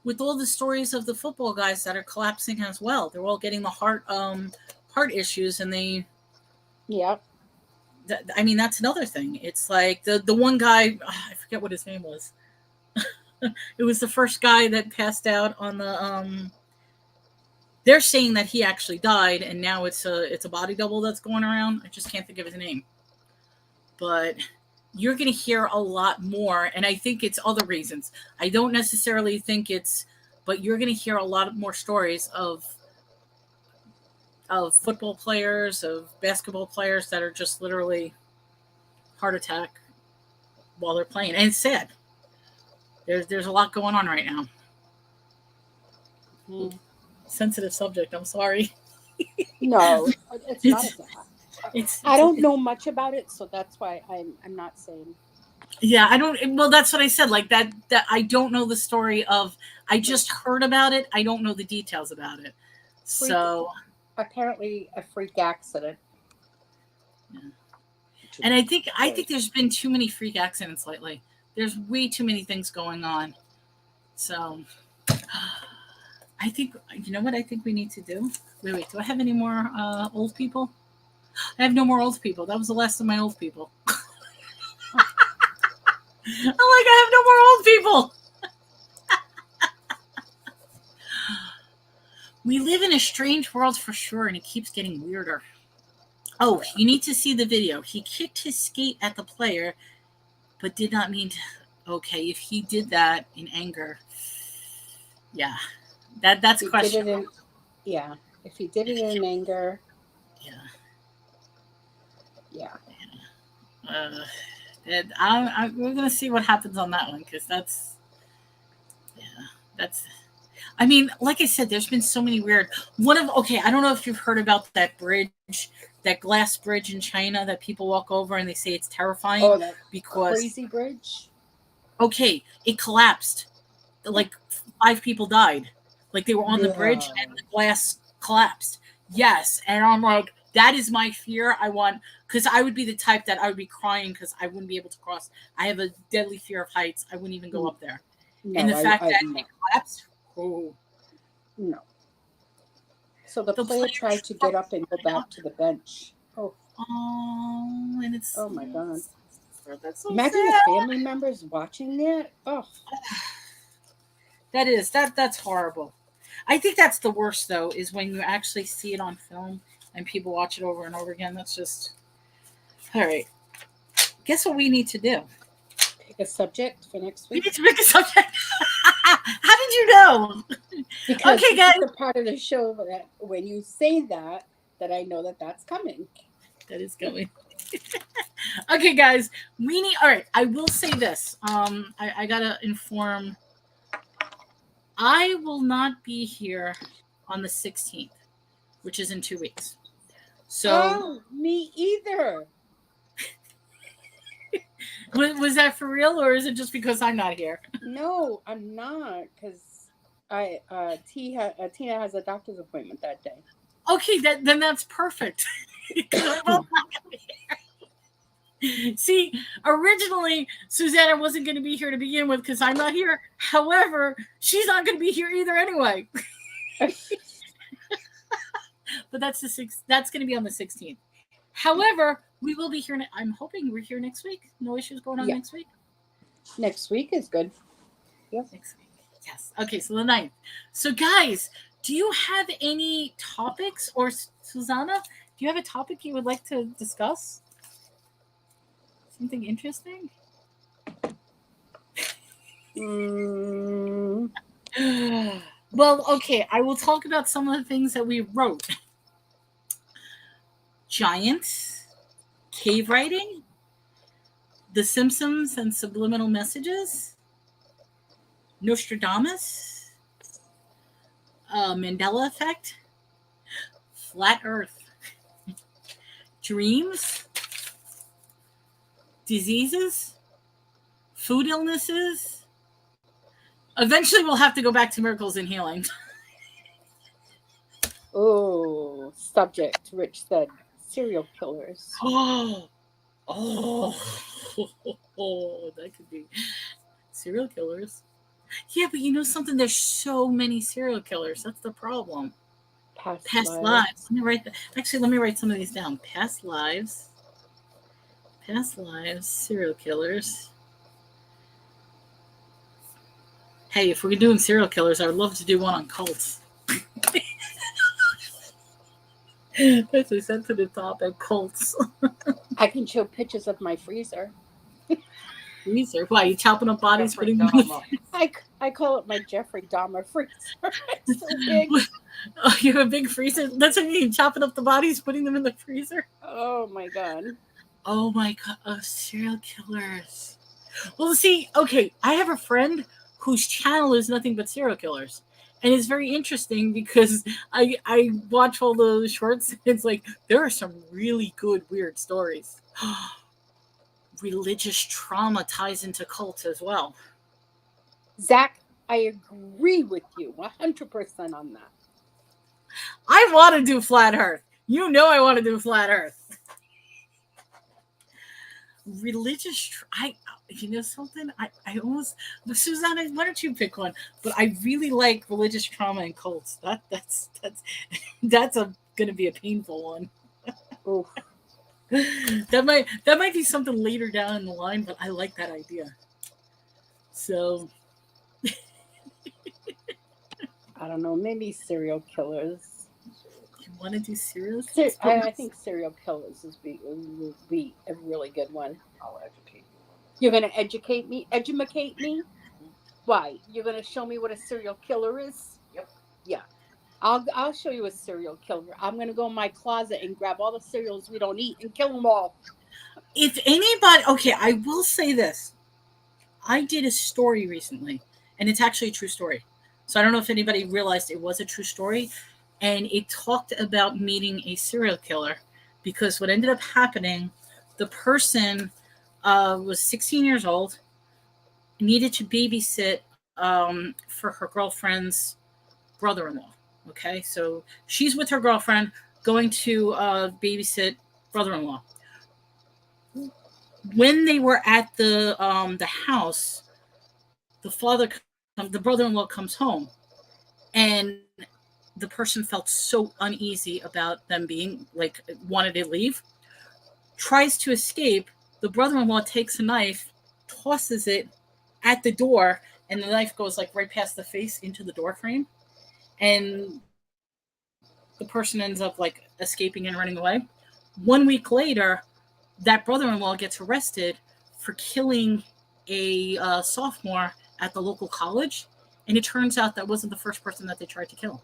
with all the stories of the football guys that are collapsing as well. They're all getting the heart issues, and they I mean that's another thing. It's like the one guy, I forget what his name was. It was the first guy that passed out on the they're saying that he actually died, and now it's a body double that's going around. I just can't think of his name. But you're going to hear a lot more, and I think it's other reasons. I don't necessarily think it's, but you're going to hear a lot more stories of football players, of basketball players that are just literally heart attack while they're playing, and it's sad. There's a lot going on right now. Sensitive subject. I'm sorry. No, it's not. I don't know much about it, so that's why I'm not saying. Yeah, I don't. Well, that's what I said. Like that I don't know the story of. I just heard about it. I don't know the details about it. So apparently, a freak accident. Yeah. And I think there's been too many freak accidents lately. There's way too many things going on. So I think, you know what I think we need to do? Wait, do I have any more old people? I have no more old people. That was the last of my old people. I have no more old people. We live in a strange world for sure, and it keeps getting weirder. Oh, you need to see the video. He kicked his skate at the player, but did not mean to. Okay, if he did that in anger, yeah, that's questionable. Yeah, if he did it in anger, yeah. We're gonna see what happens on that one, because that's. I mean, like I said, there's been so many weird. I don't know if you've heard about that bridge, that glass bridge in China that people walk over and they say it's terrifying. Oh, that because crazy bridge. Okay, it collapsed. Like 5 people died. Like they were on the bridge and the glass collapsed. Yes, and I'm like, that is my fear. Because I would be the type that I would be crying because I wouldn't be able to cross. I have a deadly fear of heights. I wouldn't even go up there. No, and the fact that it collapsed. Oh. No. So the player tried to get up and go back to the bench. Oh. Oh, and it's. Oh my God. That's so Imagine sad. the family members watching that. Oh. That's horrible. I think that's the worst though, is when you actually see it on film and people watch it over and over again. That's just. All right. Guess what we need to do? Pick a subject for next week. We need to pick a subject. How did you know? Because okay, guys. It's the part of the show that when you say that I know that that's coming. That is coming. Okay, guys. All right. I will say this. I gotta inform. I will not be here on the 16th, which is in 2 weeks. So. Me either. Was that for real, or is it just because I'm not here? No, I'm not, because Tina has a doctor's appointment that day. Okay, then that's perfect. I'm both not gonna be here. See, originally Susana wasn't going to be here to begin with because I'm not here. However, she's not going to be here either anyway. But that's going to be on the 16th. However, we will be here. I'm hoping we're here next week. No issues going on next week. Next week is good. Yes. Next week. Yes. Okay, so the 9th. So, guys, do you have any topics, or Susana, do you have a topic you would like to discuss? Something interesting? Well, okay, I will talk about some of the things that we wrote. Giants, cave writing, The Simpsons and subliminal messages, Nostradamus, Mandela effect, flat earth, dreams, diseases, food illnesses. Eventually we'll have to go back to miracles and healing. Oh, subject, Rich said, serial killers. Oh, that could be serial killers. Yeah, but you know something? There's so many serial killers. That's the problem. Past lives. Let me write some of these down. Past lives, serial killers. Hey, if we're doing serial killers, I would love to do one on cults. That's a sensitive topic, cults. I can show pictures of my freezer. Freezer? Why, you chopping up bodies, putting them in the I call it my Jeffrey Dahmer freezer. It's so big. Oh, you have a big freezer? That's what you mean, chopping up the bodies, putting them in the freezer? Oh, my God. Oh, my God. Oh, serial killers. Well, see, okay, I have a friend whose channel is nothing but serial killers. And it's very interesting because I watch all the shorts. It's like, there are some really good, weird stories. Religious trauma ties into cults as well. Zach, I agree with you 100% on that. I want to do flat earth. You know I want to do flat earth. religious. You know something? I almost, Susanna, why don't you pick one? But I really like religious trauma and cults. That's going to be a painful one. Oof. That might be something later down in the line, but I like that idea. So I don't know, maybe serial killers. You want to do serial killers? I think serial killers would be a really good one. I'll educate you. You're going to educate me? Educate me? Why? You're going to show me what a serial killer is? Yep. Yeah. I'll show you a serial killer. I'm going to go in my closet and grab all the cereals we don't eat and kill them all. If anybody, okay, I will say this. I did a story recently, and it's actually a true story. So I don't know if anybody realized it was a true story. And it talked about meeting a serial killer, because what ended up happening, the person was 16 years old, needed to babysit for her girlfriend's brother-in-law. Okay, so she's with her girlfriend going to babysit brother-in-law. When they were at the house, the brother-in-law comes home, and the person felt so uneasy about them being wanted to leave, tries to escape. The brother-in-law takes a knife, tosses it at the door, and the knife goes right past the face into the door frame. And the person ends up escaping and running away. 1 week later, that brother-in-law gets arrested for killing a sophomore at the local college. And it turns out that wasn't the first person that they tried to kill.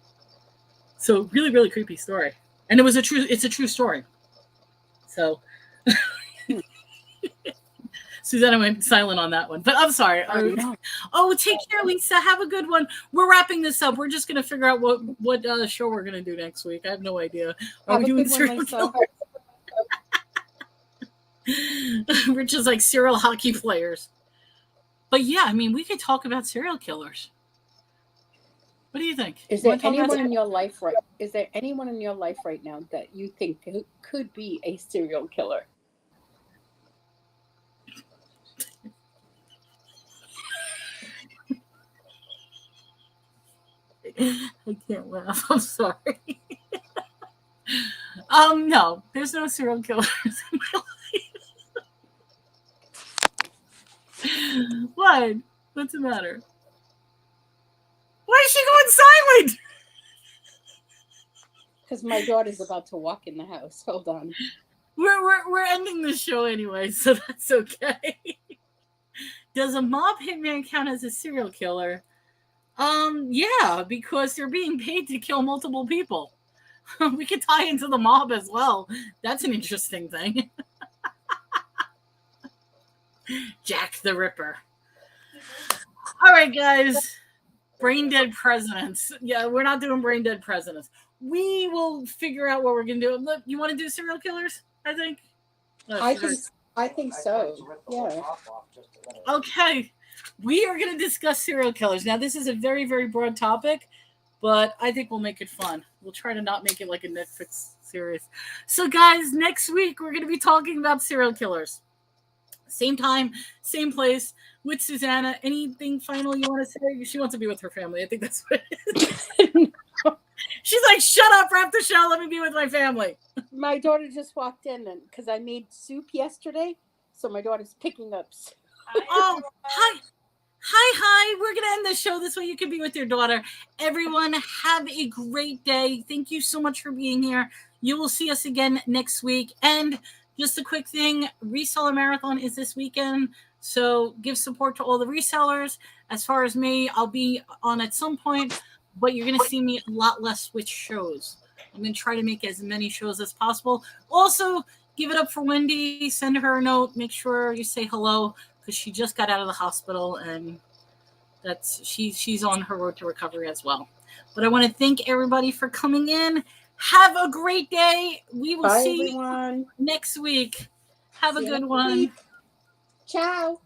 So really, really creepy story. And it's a true story. So Susanna went silent on that one, but I'm sorry. Oh, take care, Lisa. Have a good one. We're wrapping this up. We're just going to figure out what show we're going to do next week. I have no idea. Are we doing serial killers? We're just like serial hockey players. But yeah, I mean, we could talk about serial killers. What do you think? Is there anyone in your life right now that you think could be a serial killer? I can't laugh. I'm sorry. No, there's no serial killers in my life. What? What's the matter? Why is she going silent? Because my daughter's about to walk in the house. Hold on. We're ending the show anyway, so that's okay. Does a mob hitman count as a serial killer? Yeah, because they're being paid to kill multiple people. We could tie into the mob as well. That's an interesting thing. Jack the Ripper. All right, guys. Brain dead presidents. Yeah, we're not doing brain dead presidents. We will figure out what we're going to do. Look, you want to do serial killers? I think. I think so. Yeah. Okay. We are going to discuss serial killers. Now, this is a very, very broad topic, but I think we'll make it fun. We'll try to not make it like a Netflix series. So, guys, next week we're going to be talking about serial killers. Same time, same place, with Susanna. Anything final you want to say? She wants to be with her family. I think that's what it is. She's like, shut up, wrap the show. Let me be with my family. My daughter just walked in because I made soup yesterday. So my daughter's picking up. Oh, hi. We're going to end the show this way you can be with your daughter. Everyone, have a great day. Thank you so much for being here. You will see us again next week. And just a quick thing, Reseller Marathon is this weekend. So give support to all the resellers. As far as me, I'll be on at some point, but you're going to see me a lot less with shows. I'm going to try to make as many shows as possible. Also, give it up for Wendy. Send her a note. Make sure you say hello, because she just got out of the hospital, and she's on her road to recovery as well. But I want to thank everybody for coming in. Have a great day. We will see you next week. Have a good one. Ciao.